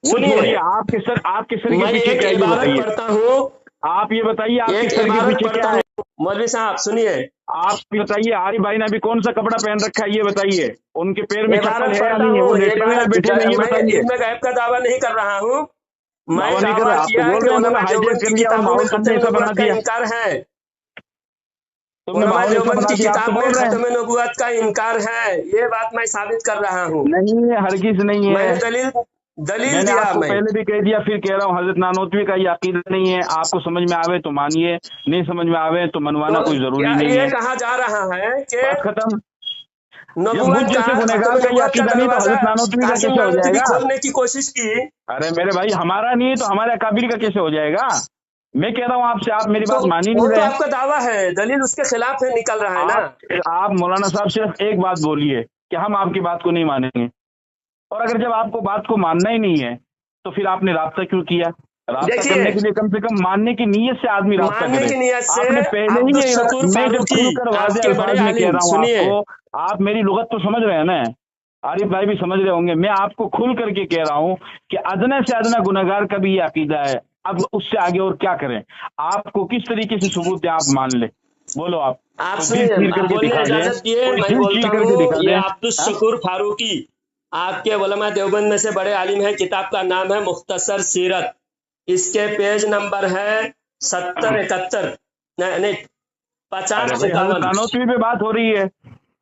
सुनिए, आपके सर के मैं पीछे एक क्या है ये इबारत बताइए। पढ़ता हूँ, आप ये बताइए, आपके एक सर के इबारत पीछे पढ़ता क्या है? हूँ। मौलवी साहब सुनिए, आप बताइए, आरिफ भाई ने अभी कौन सा कपड़ा पहन रखा है ये बताइए। उनके पैर में चप्पल इबारत है या पढ़ता नहीं है? वो हूँ, लेटे हैं या बैठे हैं ये मैं बताइए। इल्म गैब का दावा नहीं कर रहा हूँ, मैं दावा नहीं कर दावा रहे, आप तो किया बोल कि रहे हैं, बोला उलमाए हाईजैक देवबंद कर की लिया और किताबों में माहौल खत्म तुमने ऐसा बना नबुव्वत का दिया। इनकार है। तुमने उलमाए माहौल ऐसा देवबंद बना की दिया, आप किताब तो में बोल रहे हैं। खत्म नबुव्वत का इनकार है, ये बात मैं साबित कर रहा हूँ। नहीं है, हरगिज नहीं है। मैंने दलील मैंने दिया। आपको मैं पहले भी कह दिया, फिर कह रहा हूँ, हजरत नानोतवी का ये अकीदा नहीं है। आपको समझ में आवे तो मानिए, नहीं समझ में आवे तो मनवाना कोई जरूरी नहीं ये है। कहा जा रहा है कि बात खत्म। जब मुझ नबुव्वत का जैसे गुनहगार खत्म का ये नबुव्वत का अकीदा नहीं तो दरवाजा हजरत नानोतवी का कासिम कैसे हो नानोतवी जाएगा? खोलने की कोशिश की। अरे मेरे भाई, हमारा नहीं है तो हमारे अकाबिर का कैसे हो जाएगा? मैं कह रहा हूँ आपसे, आप मेरी बात मान ही वो नहीं तो रहे। आपका दावा है, दलील उसके खिलाफ है, निकल रहा है ना। आप मौलाना साहब सिर्फ एक बात बोलिए कि हम आपकी बात को नहीं मानेंगे, और अगर जब आपको बात को मानना ही नहीं है तो फिर आपने राब्ता क्यों किया? राब्ता करने के लिए कम से कम मानने की नीयत से आदमी राब्ता करे। मानने की नीयत से आपने पहले ही मैं जब खुलकर वाज़े अल्फाज में कह रहा हूँ आपको, आप मेरी लुगत तो समझ रहे हैं ना, आरिफ भाई भी समझ रहे होंगे। मैं आपको खुल करके कह रहा हूँ कि अदना से अदना गुनहगार का भी ये अकीदा है। अब उससे आगे और क्या करें? आपको किस तरीके से सबूत है, आप मान ले, बोलो। आप सुनिए, बोलने इजाजत दिए, मैं बोलता हूँ। ये अब्दुल शकूर फारूकी आपके उलमा देवबंद में से बड़े आलिम है, किताब का नाम है मुख्तसर सीरत, इसके पेज नंबर है 70-71 नहीं 50-51। नानोतवी पे बात हो रही है।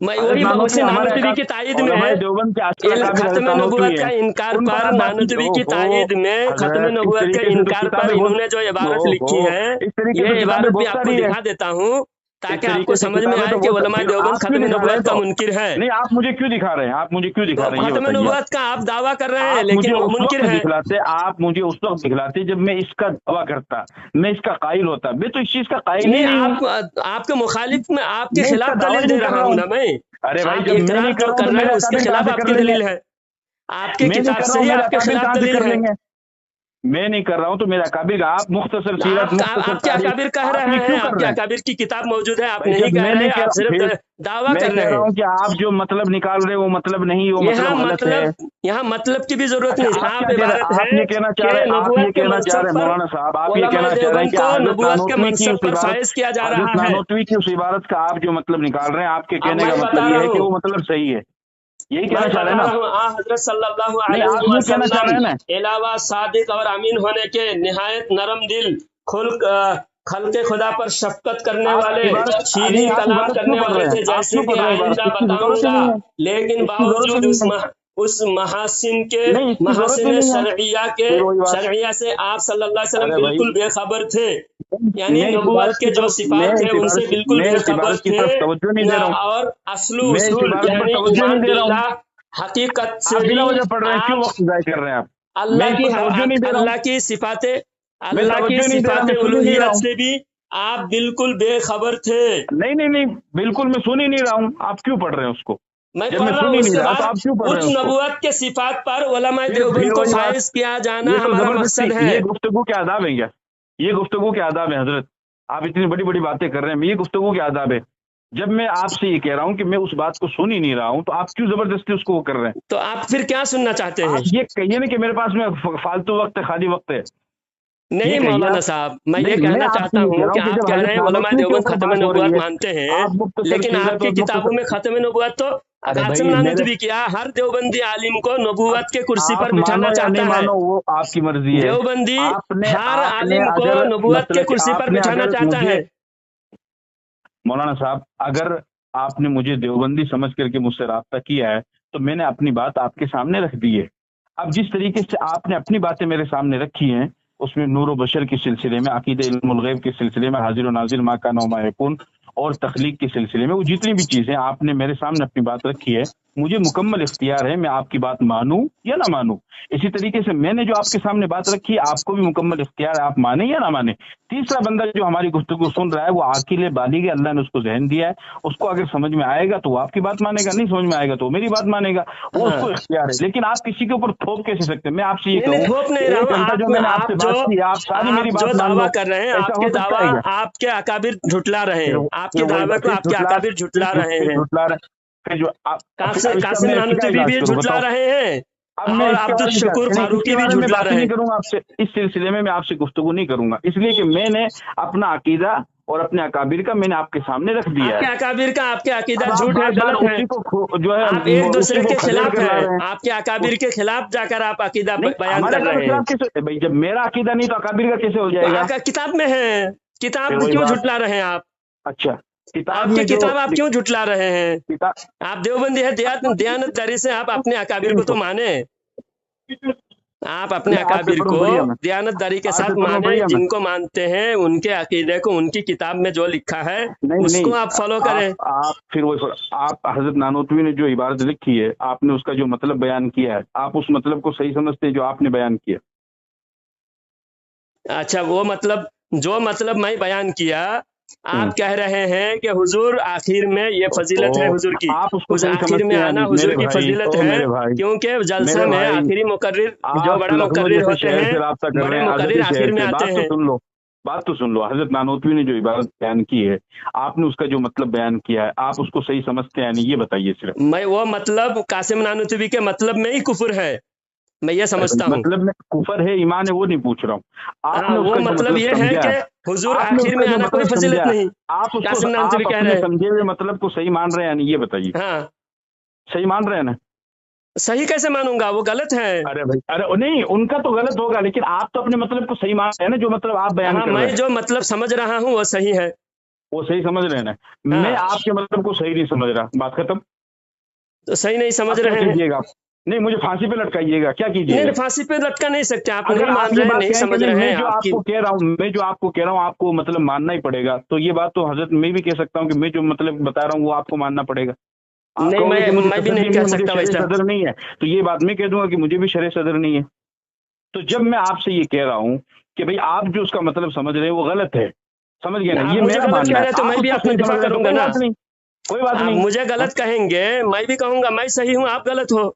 मैं वही नानोतवी की तायद में खत्म नबुव्वत का इनकार पर, नानोतवी की तायद में खत्म नबुव्वत के इनकार पर इन्होंने जो इबारत लिखी है, ये इबारत भी आपको दिखा देता हूँ ताकि आपको समझ में आए कि उलमाए देवबंद खत्म नबुव्वत का मुनकिर है। नहीं, आप मुझे क्यों दिखा रहे हैं? आप मुझे क्यों दिखा रहे हैं? खत्म नबुव्वत का आप दावा कर रहे हैं लेकिन मुनकिर है। दिखलाते आप मुझे उस वक्त दिखलाते जब मैं इसका दावा करता, मैं इसका कायल होता। मैं तो इस चीज का कायल नहीं हूं। आपके मुखालिफ में, आपके खिलाफ दलील दे रहा हूँ ना मैं। अरे भाई, जब मैं नहीं कर रहा हूं उसके खिलाफ आपकी दलील है, आपके किताब से ही आपके खिलाफ दलील है। मैं नहीं कर रहा हूँ तो मेरा काबिर, आप मुख्तसर सीरत आप क्या काबिर कह रहे हैं? आपके काबिर की किताब मौजूद है, आप नहीं कह रहे, आप सिर्फ दावा कर रहे हैं कि आप जो मतलब निकाल रहे हैं वो मतलब नहीं, वो मतलब गलत है। यहाँ मतलब की भी जरूरत नहीं। आप इबारत है ये कहना चाह रहे हैं, आप ये कहना चाह रहे हैं मौलाना साहब, आप ये कहना चाह रहे हैं कि नबुव्वत के मनसब पर फाइज किया जा रहा है। नानोतवी की उस इबारत का आप जो मतलब निकाल रहे हैं, आपके कहने का मतलब ये है कि वो मतलब सही है, यही कहना चाह रहे हैं ना? हजरत सल्लल्लाहु अलैहि वसल्लम अलावा सादिक और अमीन होने के निहायत नरम दिल, खल्के खुदा पर शफकत करने वाले, शीरीन कलाम करने वाले थे, जैसे कि आइंदा बताऊंगा। लेकिन बावजूद उस महासिन के नहीं, इसकी जरूरत ही महासिन नहीं है। शरइया के फिर वही बात। शरइया से आप सल्लल्लाहु अलैहि वसल्लम अरे भाई, बिल्कुल बेखबर थे, यानी मैं इस नबूवत इबारत के की जो तरफ सिफात थे उनसे बिल्कुल मैं इस बेखबर इबारत की थे। तरफ तवज्जो नहीं दे रहा हूँ। और असलु मैं इस उसूल इबारत पर यानी तवज्जो ईमान नहीं दे रहा हूँ। बिल्लाह हकीकत से आप बिला भी वजह पढ़ रहे हैं, क्यों आप वक्त जाया कर रहे हैं आप? मैं अल्लाह इस की पर तवज्जो नहीं दे रहा हूँ। अल्लाह की सिफाते मैं अल्लाह की तवज्जो नहीं दे रहा, मैं सिफाते सुन ही नहीं रहा उलूहियत हूँ। से भी आप बिल्कुल बेखबर थे। नहीं नहीं नहीं, बिल्कुल मैं सुन ही नहीं रहा हूँ। आप क्यों पढ़ रहे हैं उसको? मैं जब पढ़ मैं रहा सुन हूँ, ही नहीं उसके रहा तो बाद आप क्यों पढ़ रहे उस हैं उसको? नबूवत के सिफात पर उलमाए फिर देवबंद को वही बात। फाइज किया जाना ये तो हमारा जबरदस्ती, मकसद है। ये गुफ्तगू के आदाब है क्या? ये गुफ्तगू के आदाब है हजरत? आप इतनी बड़ी बड़ी बातें कर रहे हैं, ये गुफ्तगू के आदाब है? जब मैं आपसे ये कह रहा हूँ कि मैं उस बात को सुन ही नहीं रहा हूँ, तो आप क्यों जबरदस्ती उसको वो कर रहे हैं? तो आप फिर क्या सुनना चाहते हैं? आप ये कहिए ना कि मेरे पास में फालतू वक्त है, खाली वक्त है। नहीं ये कहिए मौलाना आप। साहब, मैं ये नहीं, मैं कहना आपसे चाहता ये हूँ कह रहा कि हूँ कि आप जब कह हजरत रहे हैं उलमाए नानोतवी के देवबंद ऊपर खत्म बात हो रही नबूवत है, मानते हैं, आप मुफ्त लेकिन तनकीद है आपकी तो किताबों में खत्म नबूवत तो अरे कासिम भाई, नानोतवी किया हर देवबंदी आलिम को नबूवत के कुर्सी आप पर मानो बिठाना या चाहता नहीं है। मानो वो आपकी मर्जी है। देवबंदी आपने हर आपने आलिम को अगर नबूवत के मतलब कि कुर्सी पर आपने बिठाना अगर चाहता मुझे है। मौलाना साहब, अगर आपने मुझे देवबंदी समझ करके मुझसे राब्ता किया है तो मैंने अपनी बात आपके सामने रख दी है। अब जिस तरीके से आपने अपनी बातें मेरे सामने रखी हैं, उसमें नूर व बशर के सिलसिले में, अकीदे इल्मुल गैब के सिलसिले में, हाजिर व नाजिर मा काना व मा यकून, और तख्लीक के सिलसिले में, वो जितनी भी चीजें आपने मेरे सामने अपनी बात रखी है, मुझे मुकम्मल इख्तियार है मैं आपकी बात मानूं या ना मानूं। इसी तरीके से मैंने जो आपके सामने बात रखी है, आपको भी मुकम्मल इख्तियार है, आप माने या ना माने। तीसरा बंदा जो हमारी गुफ्तगू सुन रहा है वो आकिल बालिग है, अल्लाह ने उसको जहन दिया है, उसको अगर समझ में आएगा तो वो आपकी बात मानेगा, नहीं समझ में आएगा तो मेरी बात मानेगा, वो हाँ। उसको इख्तियार है। लेकिन आप किसी के ऊपर थोप कैसे सकते हैं? मैं आपसे ये नहीं कहूँ, थोप नहीं रहा एक हूँ। घंटा जो मैंने आपसे बात की, आप सारी मेरी जो बात मान दावा लो, कर रहे हैं, ऐसा आपके हो सकता दावा है क्या? आपके अकाबिर झुटला रहे हैं, आपके वही दावे बात, को फिर आपके अकाबिर झुटला रहे हैं। झुटला रहे, फिर जो कासिम मैं क्या नानोतवी इलाज भी करूं झुटला बताओ? रहे हैं अब मैं और इसके अब्दुल बारे में शकूर नहीं, फारूकी इसके भी बारे में झुटला बात ही रहे नहीं हैं। करूंगा आपसे, इस सिलसिले में मैं आपसे गुफ्तगू नहीं करूंगा, इसलिए कि मैंने अपना अकीदा और अपने अकाबिर का मैंने आपके सामने रख दिया आपके है। अकाबिर का आपके अकीदा अब आप झूठ है, बार बार गलत है। उसी को जो है आप एक उसी दूसरे को के खदेड़ खिलाफ कर ला हैं, रहे हैं। आपके अकाबिर के खिलाफ जाकर आप अकीदा नहीं, बयान हमारे कर अकाबिर रहे हैं। खिलाफ कैसे भाई? जब मेरा अकीदा नहीं तो अकाबिर का कैसे हो तो जाएगा? आपका किताब में है, किताब फिर वही क्यों बात। झुटला रहे हैं आप? अच्छा, किताब आपकी में जो किताब आप क्यों झुटला रहे हैं? किताब, आप देवबंदी है, दयानतदारी से आप अपने अकाबिर को तो माने, आप अपने मैं आपसे अकाबिर पढ़ूं को बढ़िया मैं दयानतदारी के आपसे साथ पढ़ूं माने, बढ़िया मैं जिनको मानते हैं उनके अकीदे को उनकी किताब में जो लिखा है नहीं उसको नहीं, आप फॉलो करें। आप फिर वो आप हजरत नानोतवी ने जो इबारत लिखी है, आपने उसका जो मतलब बयान किया है, आप उस मतलब को सही समझते हैं जो आपने बयान किया? अच्छा, वो मतलब जो मतलब मैं बयान किया, आप कह रहे हैं कि हुजूर आखिर में ये फजीलत है हुजूर की, आप उसको उस सही आखिर में समझते हैं आना मेरे हुजूर की भाई, फजीलत है, मेरे भाई, क्योंकि जलसा मेरे में भाई, आखिरी मुकर्रिर जो आप बड़ा लखनऊ मुकर्रिर जैसे होते शहर हैं, से राब्ता कर बड़े रहे हैं, मुकर्रिर अजदी आखिर शहर में से, आते बात तो हैं। सुन लो, बात तो सुन लो। हजरत नानोतवी ने जो इबारत बयान की है, आपने उसका जो मतलब बयान किया है, आप उसको सही समझते हैं नहीं, ये बताइए सिर्फ। मैं वो मतलब कासिम नानोतवी के मतलब में ही कुफर है, मैं ये समझता हूँ। मतलब में कुफर है, ईमान है, वो नहीं पूछ रहा हूँ। हाँ, आपने वो उसका जो मतलब मतलब ये है समझा कि है, हुजूर आपने आखिर उसका में जो आना कोई मतलब फजीलत समझा, नहीं, आप उसको कासिम नानोतवी आप कह अपने रहे हैं। समझे हुए मतलब को सही मान रहे हैं नहीं, ये बताइए। हाँ, सही मान रहे हैं ना? सही कैसे मानूंगा, वो गलत है। अरे भाई, अरे नहीं, उनका तो गलत होगा, लेकिन आप तो अपने मतलब को सही मान रहे हैं ना, जो मतलब आप बयान हाँ, कर रहे मैं हैं जो मतलब समझ रहा हूँ वो सही है। वो सही समझ रहे हैं ना। मैं हाँ, आपके मतलब को सही नहीं समझ रहा, बात खत्म। तो सही नहीं समझ अब क्या रहे हैं। कीजिएगा आप? नहीं, मुझे फांसी पे लटकाइएगा, क्या नहीं, कीजिएगा? फांसी पे लटका नहीं सकते, आप अगर नहीं आप मान ये रहे हैं, बात नहीं कहें कि समझ नहीं, रहे मैं हैं जो आपकी। आपको कह रहा हूँ, मैं जो आपको कह रहा हूँ आपको मतलब मानना ही पड़ेगा, तो ये बात तो हजरत मैं भी कह सकता हूँ कि मैं जो मतलब बता रहा हूँ वो आपको मानना पड़ेगा। आप नहीं, कहोगे कि मुझे मैं भी तसद्दी नहीं नहीं कह है, मुझे सकता शरय वैसा। सदर नहीं है, तो ये बात मैं कह दूंगा कि मुझे भी शरय सदर नहीं है। तो जब मैं आपसे ये कह रहा हूँ कि भाई आप जो उसका मतलब समझ रहे हैं वो गलत है, समझ गए ना, आप ये मुझे मेरा गलत मानना कह है, रहे हैं तो मैं आप भी उसको आपका सही दिफा समझ रहे हैं तो करूंगा कोई ना। बात नहीं, कोई बात आप नहीं। मुझे गलत कहेंगे, मैं भी कहूंगा मैं सही हूँ, आप गलत हो।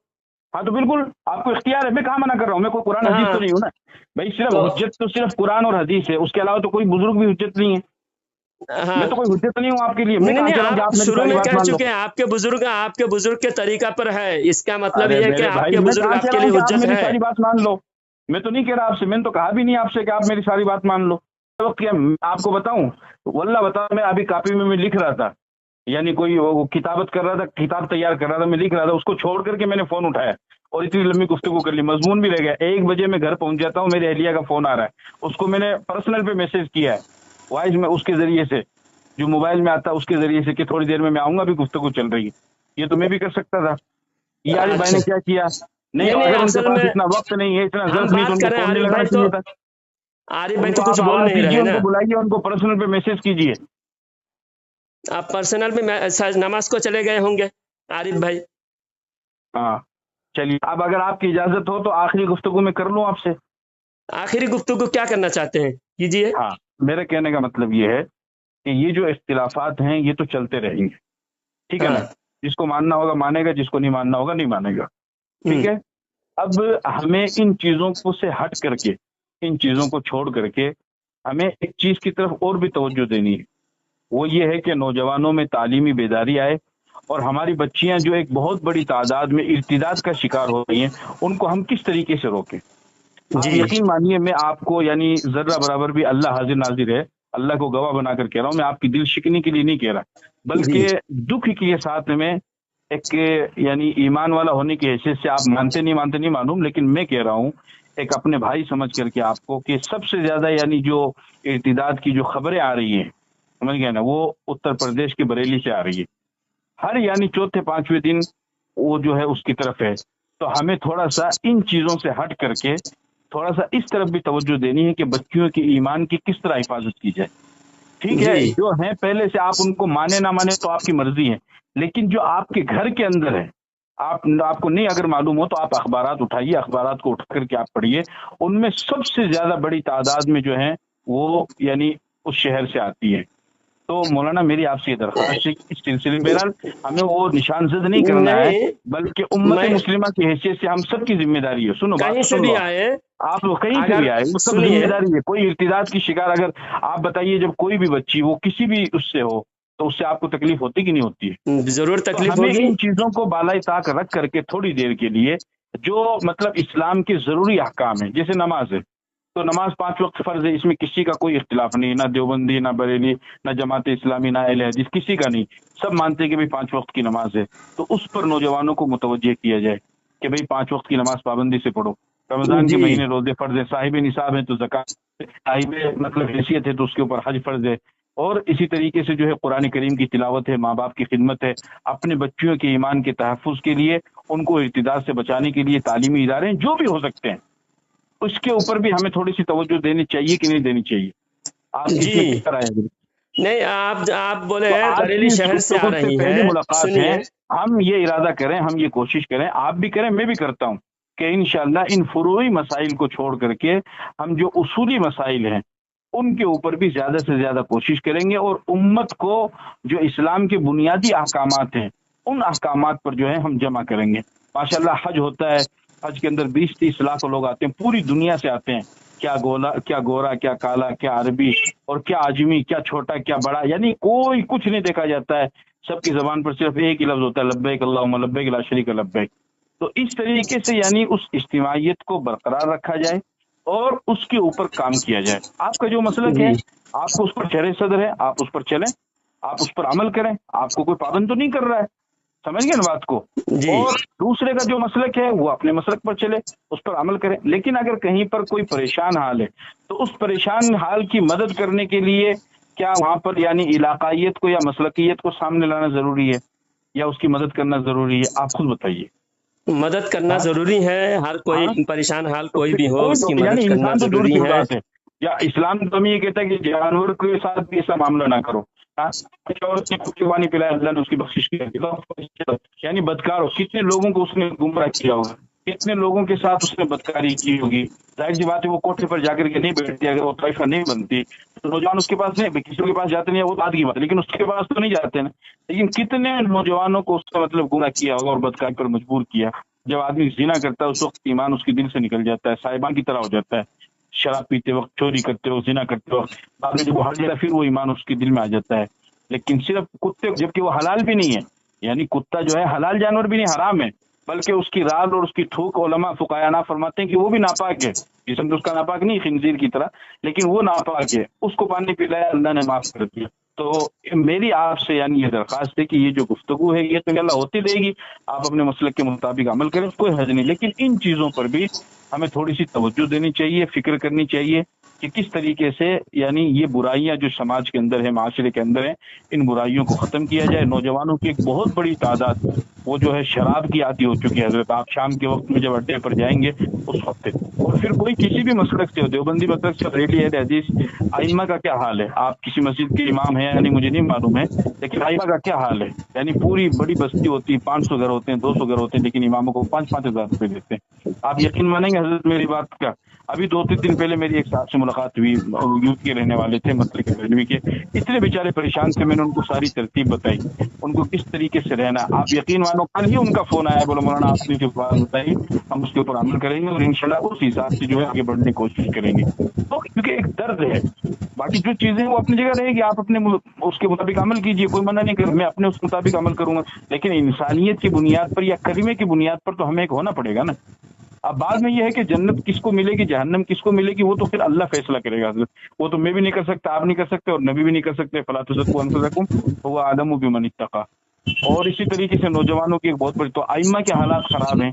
हाँ तो बिल्कुल आपको इख्तियार है, मैं कहाँ मना कर रहा हूँ, मैं कोई कुरान हदीस तो हाँ, नहीं हूँ ना भाई। सिर्फ तो हुज्जत तो सिर्फ कुरान और हदीस है, उसके अलावा तो कोई बुजुर्ग भी हुज्जत नहीं है। हाँ, मैं तो कोई हुज्जत नहीं हूँ आपके लिए, मैं नहीं कहाँ नहीं, कह रहा हूँ कि आप आप मेरी शुरू सारी में बात कह मान लो। चुके हैं आपके बुजुर्ग के तरीका पर है, इसका मतलब अरे ये है कि मेरे भाई, आपके मैं बुजुर्ग कहाँ कह आपके रहा लिए हूँ कि आप हुज्जत मेरी है। सारी बात मान लो। मैं तो नहीं कह रहा आपसे, मैंने तो कहा भी नहीं आपसे कि आप मेरी सारी बात मान लो। तो क्या आपको बताऊं, वल्लाह बताऊं, मैं अभी कॉपी में मैं लिख रहा था, यानी कोई वो किताबत कर रहा था, किताब तैयार कर रहा था, मैं लिख रहा था, उसको छोड़ करके मैंने फोन उठाया और इतनी लंबी गुफ्तगू कर ली, मजमून भी रह गया। 1 बजे मैं घर पहुंच जाता हूँ, मेरी अहलिया का फोन आ रहा है, उसको मैंने पर्सनल पे मैसेज किया है वॉइस में, उसके जरिए से जो मोबाइल में आता है उसके जरिए से कि थोड़ी देर में मैं आऊंगा, अभी गुफ्तगू चल रही है। ये तो मैं भी कर सकता था, ये आरिफ भाई ने क्या किया? नहीं, नहीं, अगर उनके असल पास में इतना वक्त नहीं है, इतना हम जल्द नहीं, तो बात उनको करें फोन नहीं आरिफ लगाना भाई, चाहिए तो था। आरिफ भाई तो उनको कुछ आप बोल आवाज नहीं दीजिए, रहे ना। उनको बुलाइए, उनको पर्सनल पे मैसेज कीजिए। आप पर्सनल में शायद नमाज को चले गए होंगे आरिफ भाई। हाँ चलिए, अब अगर आपकी इजाजत हो तो आखिरी गुफ्तगू में कर लूं आपसे। आखिरी गुफ्तगू क्या करना चाहते हैं, कीजिए। हाँ, मेरे कहने का मतलब ये है कि ये जो इख्तिलाफात हैं ये तो चलते रहेंगे, ठीक है ना? हाँ। जिसको मानना होगा मानेगा, जिसको नहीं मानना होगा नहीं मानेगा, ठीक है? अब हमें इन चीजों को से हट करके, इन चीजों को छोड़ करके हमें एक चीज की तरफ और भी तवज्जो देनी है। वो ये है कि नौजवानों में तालीमी बेदारी आए और हमारी बच्चियां जो एक बहुत बड़ी तादाद में इर्तिदाद का शिकार हो रही हैं, उनको हम किस तरीके से रोकें। आप जी यकीन मानिए, मैं आपको यानी जर्रा बराबर भी अल्लाह हाजिर नाजिर है, अल्लाह को गवाह बनाकर कह रहा हूँ, मैं आपकी दिल शिकनी के लिए नहीं कह रहा, बल्कि जी दुख के साथ में एक यानी ईमान वाला होने की हैसियत से, आप मानते नहीं मालूम, लेकिन मैं कह रहा हूँ एक अपने भाई समझ करके आपको, कि सबसे ज्यादा यानी जो इर्तिदाद की जो खबरें आ रही हैं, समझ गए ना, वो उत्तर प्रदेश के बरेली से आ रही है। हर यानी चौथे पांचवें दिन वो जो है उसकी तरफ है। तो हमें थोड़ा सा इन चीजों से हट करके थोड़ा सा इस तरफ भी तवज्जो देनी है कि बच्चियों की ईमान की किस तरह हिफाजत की जाए। ठीक है, जी जो है पहले से, आप उनको माने ना माने तो आपकी मर्जी है, लेकिन जो आपके घर के अंदर है, आपको नहीं अगर मालूम हो तो आप अखबारात उठाइए, अखबारात को उठा करके आप पढ़िए, उनमें सबसे ज्यादा बड़ी तादाद में जो है वो यानी उस शहर से आती है। तो मौलाना मेरी आपसे ये दरख्वास्त है कि इस सिलसिले में हमें वो निशान जद नहीं करना है, नहीं, बल्कि उम्मत मैं मुस्लिमा की हैसियत से हम सबकी जिम्मेदारी है। सुनो बात, कहीं से सुन भी लो, आए, आप लोग कहीं से भी अगर आए, वो सब सुनिए, जिम्मेदारी है। कोई इर्तिदाद की शिकार, अगर आप बताइए, जब कोई भी बच्ची वो किसी भी उससे हो, तो उससे आपको तकलीफ होती कि नहीं होती है? जरूर तो तकलीफ हमें होगी। इन चीजों को बालाई ताक रख करके थोड़ी देर के लिए, जो मतलब इस्लाम के जरूरी अहकाम है, जैसे नमाज है, तो नमाज 5 वक्त फर्ज है, इसमें किसी का कोई इख्तिलाफ नहीं, ना देवबंदी, ना बरेली, ना जमात इस्लामी, ना अहले हदीस, किसी का नहीं, सब मानते हैं कि भाई 5 वक्त की नमाज है। तो उस पर नौजवानों को मुतवज्जे किया जाए कि भाई 5 वक्त की नमाज पाबंदी से पढ़ो, रमजान के जी महीने रोजे फर्ज है, साहिब निसाब है तो ज़कात, साहिब मतलब हैसियत है तो उसके ऊपर हज फर्ज है। और इसी तरीके से जो है कुरान करीम की तिलावत है, माँ बाप की खिदमत है, अपने बच्चियों के ईमान के तहफ़्फ़ुज़ के लिए, उनको इर्तिदाद से बचाने के लिए तालीमी इदारे जो भी हो सकते हैं, उसके ऊपर भी हमें थोड़ी सी तवज्जो देनी चाहिए कि नहीं देनी चाहिए? आप इसमें जी। क्या राय है? नहीं, आप बोले तो हैं आज बरेली की इस शहर से आ गुफ्तगू से रही पहली हैं, मुलाकात है, सुनिए। हम ये इरादा करें, हम ये कोशिश करें, आप भी करें, मैं भी करता हूँ, कि इंशाअल्लाह इन फुरूई मसाइल को छोड़ करके हम जो उसूली मसाइल हैं उनके ऊपर भी ज्यादा से ज्यादा कोशिश करेंगे, और उम्मत को जो इस्लाम के बुनियादी अहकामात हैं उन अहकामात पर जो है हम जमा करेंगे। माशाल्लाह हज होता है, हज के अंदर 20-30 लाख लोग आते हैं, पूरी दुनिया से आते हैं, क्या गोरा, क्या काला, क्या अरबी, और क्या आजमी, क्या छोटा, क्या बड़ा, यानी कोई कुछ नहीं देखा जाता है, सबकी जबान पर सिर्फ एक ही लफ्ज होता है, लब्बैक अल्लाहुम्मा लब्बैक ला शरीक लब्बैक। तो इस तरीके से यानी उस इज्तिमाइयत को बरकरार रखा जाए और उसके ऊपर काम किया जाए। आपका जो मसलक है, जी आपको उस पर चढ़े सदर है, आप उस पर चलें, आप उस पर अमल करें, आपको कोई पाबंद तो नहीं कर रहा है, समझ गए ना बात को? जी और दूसरे का जो मसलक है वो अपने मसलक पर चले, उस पर अमल करें। लेकिन अगर कहीं पर कोई परेशान हाल है, तो उस परेशान हाल की मदद करने के लिए क्या वहां पर यानी इलाकाइयत को या मसलकियत को सामने लाना जरूरी है, या उसकी मदद करना जरूरी है? आप खुद बताइए। मदद करना हाँ जरूरी है, हर हाँ, कोई परेशान हाल तो कोई फिर भी हो कोई उसकी तो यानी मदद करना इंसान तो दूर जरूरी की है। बात है, या इस्लाम तो हमें ये कहता है कि जानवर के साथ भी ऐसा मामला ना करो। हाँ, कुत्ते पानी पिलाया, अल्लाह ने उसकी बख्शिश की, यानी बदकार हो, कितने लोगों को उसने गुमराह किया होगा, कितने लोगों के साथ उसने बदकारी की होगी। जाहिर सी बात है वो कोठे पर जाकर के नहीं बैठती, अगर वो तैफा नहीं बनती तो नौजवान उसके पास नहीं, किसी के पास जाते नहीं, वो बात की बात है, लेकिन उसके पास तो नहीं जाते ना। लेकिन कितने नौजवानों को उसने मतलब गुमराह किया होगा और बदकारी पर मजबूर किया। जब आदमी जिना करता है उस वक्त ईमान उसके दिल से निकल जाता है, साहिबान की तरह हो जाता है। शराब पीते वक्त, चोरी करते वक्त, जिना करते वक्त, बाद में जब वो हट जाता है फिर वो ईमान उसके दिल में आ जाता है। लेकिन सिर्फ कुत्ते, जबकि वो हलाल भी नहीं है, यानी कुत्ता जो है हलाल जानवर भी नहीं, हराम है, बल्कि उसकी राल और उसकी थूक उलमा फुकाया फरमाते हैं कि वो भी नापाक है, जिसम तो उसका नापाक नहीं खिंजीर की तरह, लेकिन वो नापाक है, उसको पानी पिलाया, अल्लाह ने माफ कर दिया। तो मेरी आपसे यानी ये दरख्वास्त है कि ये जो गुफ्तगू है ये तो अल्लाह होती रहेगी, आप अपने मसलक के मुताबिक अमल करें, कोई हर्ज नहीं, लेकिन इन चीज़ों पर भी हमें थोड़ी सी तवज्जो देनी चाहिए, फिक्र करनी चाहिए کہ کس طریقے سے یعنی یہ برائیاں جو سماج کے اندر ہے، معاشرے کے اندر ہیں، ان برائیوں کو ختم کیا جائے۔ نوجوانوں کی ایک بہت بڑی تعداد وہ جو ہے شراب کی عادی ہو چکی ہے حضرت۔ آپ شام کے وقت میں جب اڈے پر جائیں گے اس وقت، اور پھر کوئی کسی بھی مسلک سے ہو، دیوبندی مسلک سے، بریلی ہے، حدیث، ائمہ کا کیا حال ہے؟ آپ کسی مسجد کے امام ہیں یعنی مجھے نہیں معلوم ہے، لیکن ائمہ کا کیا حال ہے؟ یعنی پوری بڑی بستی ہوتی ہے، 500 گھر ہوتے ہیں، 200 گھر ہوتے ہیں، لیکن اماموں کو 5-5 ہزار روپے دیتے ہیں۔ آپ یقین مانیں گے حضرت میری بات کا، ابھی 2-3 دن پہلے میری ایک صاحب سے ملاقات ہوئی، یوپی کے رہنے والے تھے، مسلک بریلوی کے، اتنے بیچارے پریشان تھے، میں نے ان کو ساری ترتیب بتائی ان کو کس طریقے سے رہنا۔ آپ یقین مانو کل ہی ان کا فون آیا، بولا مولانا آپ نے جو بات بتائی ہم اس کے اوپر عمل کریں گے، اور انشاءاللہ اس حساب سے جو ہے آگے بڑھنے کی کوشش کریں گے۔ تو کیونکہ ایک درد ہے، باقی جو چیزیں وہ اپنی جگہ رہے گی، آپ اپنے اس کے مطابق عمل کیجیے، کوئی منع نہیں کر، میں اپنے اس مطابق عمل کروں گا، لیکن انسانیت کی بنیاد پر یا کلمے کی بنیاد پر تو ہمیں ایک ہونا پڑے گا نا۔ اب بعد میں یہ ہے کہ جنت کس کو ملے گی، جہنم کس کو ملے گی، وہ تو پھر اللہ فیصلہ کرے گا حضرت، وہ تو میں بھی نہیں کر سکتا، آپ نہیں کر سکتے، اور نبی بھی نہیں کر سکتے۔ فلا تزکوا انفسکم هو اعلم بمن اتقى۔ اور اسی طریقے سے نوجوانوں کی ایک بہت بڑی، تو ائمہ کے حالات خراب ہیں،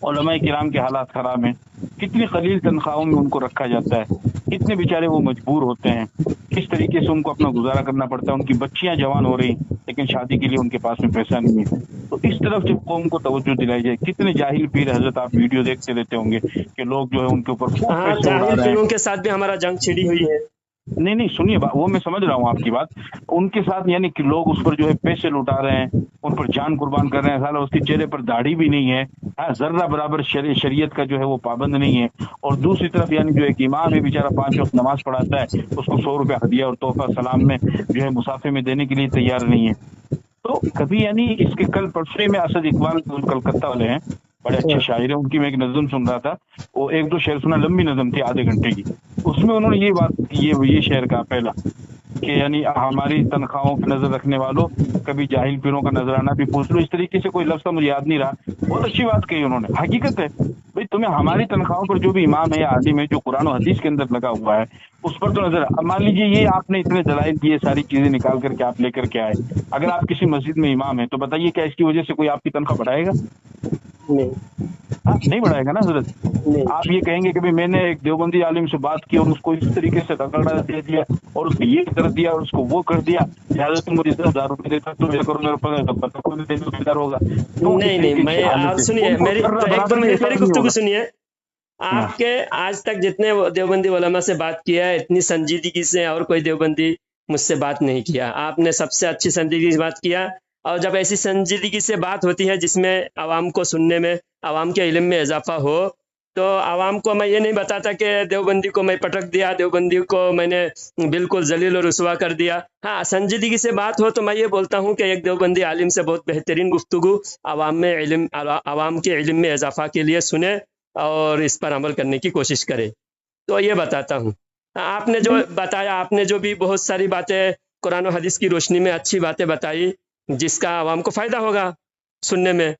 علماء کرام کے حالات خراب ہیں، کتنی قلیل تنخواہوں میں ان کو رکھا جاتا ہے، کتنے بیچارے وہ مجبور ہوتے ہیں، کس طریقے سے ان کو اپنا گزارا کرنا پڑتا ہے، ان کی بچیاں جوان ہو رہی لیکن شادی کے لیے ان کے پاس میں پیسہ نہیں ہے۔ تو اس طرف جب قوم کو توجہ دلائی جائے، کتنے جاہل پیر حضرت آپ ویڈیو دیکھتے رہتے ہوں گے کہ لوگ جو ہے ان کے اوپر خوب ہاں، پیسے اڑا جاہل رہے ہیں۔ پیروں کے ساتھ بھی ہمارا جنگ چھڑی ہوئی ہے۔ نہیں سنیے، وہ میں سمجھ رہا ہوں آپ کی بات، ان کے ساتھ یعنی کہ لوگ اس پر جو ہے پیسے لوٹا رہے ہیں، ان پر جان قربان کر رہے ہیں، سالہ اس کے چہرے پر داڑھی بھی نہیں ہے، ہاں ذرہ برابر شریعت کا جو ہے وہ پابند نہیں ہے، اور دوسری طرف یعنی جو ایک امام ہے بیچارہ 5 وقت نماز پڑھاتا ہے، اس کو 100 روپے ہدیہ اور تحفہ سلام میں جو ہے مسافے میں دینے کے لیے تیار نہیں ہے۔ تو کبھی یعنی اس کے کل پرسوں میں اسد اقبال کلکتہ والے ہیں، بڑے اچھے شاعر ہیں، ان کی میں ایک نظم سن رہا تھا، وہ 1-2 شعر سنا، لمبی نظم تھی آدھے گھنٹے کی، اس میں انہوں نے یہ بات یہ شعر کہا پہلا کہ یعنی ہماری تنخواہوں پہ نظر رکھنے والوں، کبھی جاہل پیروں کا نظرانہ بھی پوچھ لو، اس طریقے سے کوئی لفظ مجھے یاد نہیں رہا، بہت اچھی بات کہی انہوں نے، حقیقت ہے بھائی، تمہیں ہماری تنخواہوں پر جو بھی امام ہے یا عالم ہے جو قرآن و حدیث کے اندر لگا ہوا ہے اس پر تو نظر، اب مان لیجیے یہ آپ نے اتنے دلائل دیے، ساری چیزیں نکال کر کے آپ لے کر کے آئے، اگر آپ کسی مسجد میں امام ہیں تو بتائیے کیا اس کی وجہ سے کوئی آپ کی تنخواہ بڑھائے گا؟ نہیں نہیں بڑھائے گا نا حضرت۔ نہیں، آپ یہ کہیں گے کہ میں نے ایک دیوبندی عالم سے بات کی اور اس کو اس طریقے سے رگڑا دے دیا اور اس کو یہ کر دیا اور اس کو وہ کر دیا، لہٰذا تم مجھے 10,000 روپے دیتا تو میرے کرو میرا ہوگا، تو اس نہیں نہیں، طریقے کی میں حالت آپ ہے، سنیے ان کو میری، ذرہ تو ایک برابر 2 بھی منٹ میری احساس نہیں گفتگو ہوگا۔ سنیے۔ ہاں آپ کے آج تک جتنے دیوبندی علماء سے بات کیا ہے، اتنی سنجیدگی سے اور کوئی دیوبندی مجھ سے بات نہیں کیا، آپ نے سب سے اچھی سنجیدگی سے بات کیا، اور جب ایسی سنجیدگی سے بات ہوتی ہے جس میں عوام کو سننے میں، عوام کے علم میں اضافہ ہو، تو عوام کو میں یہ نہیں بتاتا کہ دیوبندی کو میں پٹک دیا، دیوبندی کو میں نے بالکل ذلیل و رسوا کر دیا۔ ہاں، سنجیدگی سے بات ہو تو میں یہ بولتا ہوں کہ ایک دیوبندی عالم سے بہت بہترین گفتگو عوام کے علم میں اضافہ کے لیے سنے اور اس پر عمل کرنے کی کوشش کرے، تو یہ بتاتا ہوں۔ آپ نے جو بتایا، آپ نے جو بھی بہت ساری باتیں قرآن و حدیث کی روشنی میں اچھی باتیں بتائی جس کا عوام کو فائدہ ہوگا سننے میں،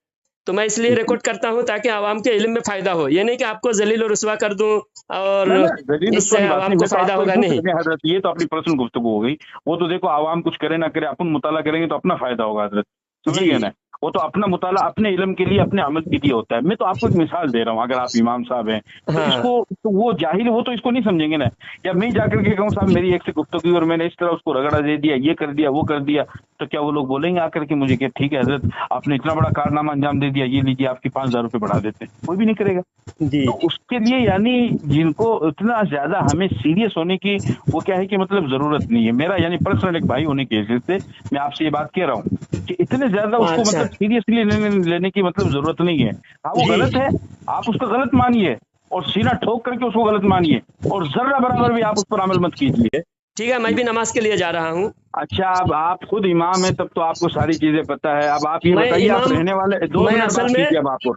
تو میں اس لیے ریکارڈ کرتا ہوں تاکہ عوام کے علم میں فائدہ ہو، یہ نہیں کہ آپ کو ذلیل و رسوا کر دوں اور نہ دلیل اس اس سے والی بات عوام نہیں، کو میں تو فائدہ آپ کو ہوگا اس میں نہیں۔ حضرت یہ تو اپنی پرسنل گفتگو ہو گئی، وہ تو دیکھو عوام کچھ کرے نہ کرے اپن مطالعہ کریں گے تو اپنا فائدہ ہوگا حضرت، سمجھ جی گئے نا، وہ تو اپنا مطالعہ اپنے علم کے لیے اپنے عمل کے لیے ہوتا ہے۔ میں تو آپ کو ایک مثال دے رہا ہوں، اگر آپ امام صاحب ہیں تو اس ہاں کو تو وہ جاہل وہ تو اس کو نہیں سمجھیں گے نا، یا میں جا کر کے کہوں صاحب میری ایک سے گفتگو ہوئی اور میں نے اس طرح اس کو رگڑا دے دیا، یہ کر دیا وہ کر دیا، تو کیا وہ لوگ بولیں گے آ کر کے مجھے کہ ٹھیک ہے حضرت آپ نے اتنا بڑا کارنامہ انجام دے دیا، یہ لیجیے آپ کی 5,000 روپے بڑھا دیتے ہیں؟ کوئی بھی نہیں کرے گا۔ جی تو اس کے لیے یعنی جن کو اتنا زیادہ ہمیں سیریس ہونے کی وہ کیا ہے کہ مطلب ضرورت نہیں ہے، میرا یعنی پرسنل ایک بھائی ہونے کی حیثیت سے میں آپ سے یہ بات کہہ رہا ہوں کہ اتنے زیادہ اس کو اچھا مطلب سیریسلی لینے کی مطلب ضرورت نہیں ہے۔ ہاں وہ جی، غلط ہے، آپ اس کو غلط مانیے اور سینہ ٹھوک کر کے اس کو غلط مانیے اور ذرہ برابر بھی آپ اس پر عمل مت کیجیے۔ ٹھیک ہے، میں بھی نماز کے لیے جا رہا ہوں۔ اچھا اب آپ خود امام ہیں تب تو آپ کو ساری چیزیں پتہ ہے، اب آپ یہ میں بتائیے آپ امام، رہنے والے 2 میں منٹ اصل بات میں کیجیے، اب آپ کو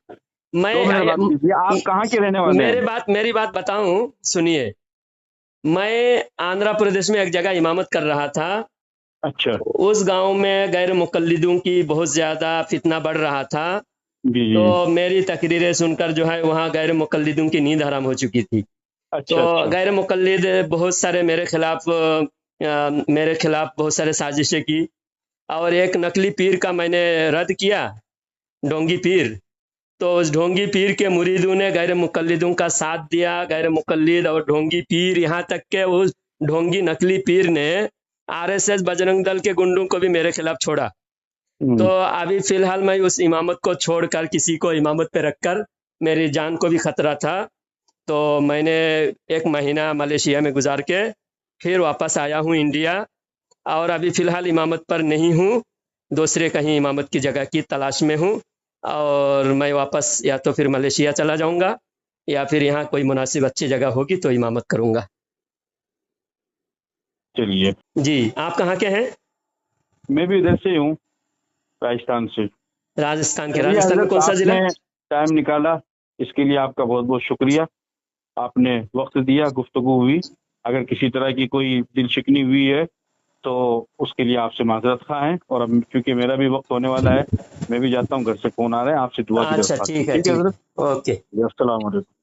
میں 2 منٹ بات کیجیے، آپ کہاں کے رہنے والے ہیں؟ میری بات بتاؤں، سنیے، میں آندھرا پردیش میں ایک جگہ امامت کر رہا تھا، اچھا اس گاؤں میں غیر مقلدوں کی بہت زیادہ فتنہ بڑھ رہا تھا، جی تو جی میری تقریریں سن کر جو ہے وہاں غیر مقلدوں کی نیند حرام ہو چکی تھی، تو اچھا اچھا غیر مقلد بہت سارے میرے خلاف بہت سارے سازشیں کی، اور ایک نقلی پیر کا میں نے رد کیا، ڈونگی پیر، तो उस ढोंगी पीर के मुरीदों ने गैर मुकल्लिदों का साथ दिया, गैर मुकल्लिद और ढोंगी पीर, यहाँ तक के उस ढोंगी नकली पीर ने आरएसएस बजरंग दल के गुंडों को भी मेरे खिलाफ छोड़ा। तो अभी फिलहाल मैं उस इमामत को छोड़कर किसी को इमामत पे रखकर, मेरी जान को भी खतरा था, तो मैंने 1 महीना मलेशिया में गुजार के फिर वापस आया हूँ इंडिया, और अभी फ़िलहाल इमामत पर नहीं हूँ, दूसरे कहीं इमामत की जगह की तलाश में हूँ, और मैं वापस या तो फिर मलेशिया चला जाऊँगा या फिर यहाँ कोई मुनासिब अच्छी जगह होगी तो इमामत करूँगा। चलिए, जी, आप कहाँ के हैं? मैं भी इधर से हूँ, राजस्थान से। राजस्थान के। चलिए राजस्थान में हजरत, कौन सा जिला? आपने टाइम निकाला, इसके लिए आपका बहुत बहुत शुक्रिया। आपने वक्त दिया, गुफ्तगू हुई। अगर किसी तरह की कोई दिल शिकनी हुई है तो उसके लिए आपसे माजरत खा है। और अब क्योंकि मेरा भी वक्त होने वाला है, मैं भी जाता हूँ, घर से फोन आ रहा है, आपसे दुआ की अच्छा, दरख्वास्त। ठीक है, ठीक है हजरत, ओके। अस्सलाम वालेकुम।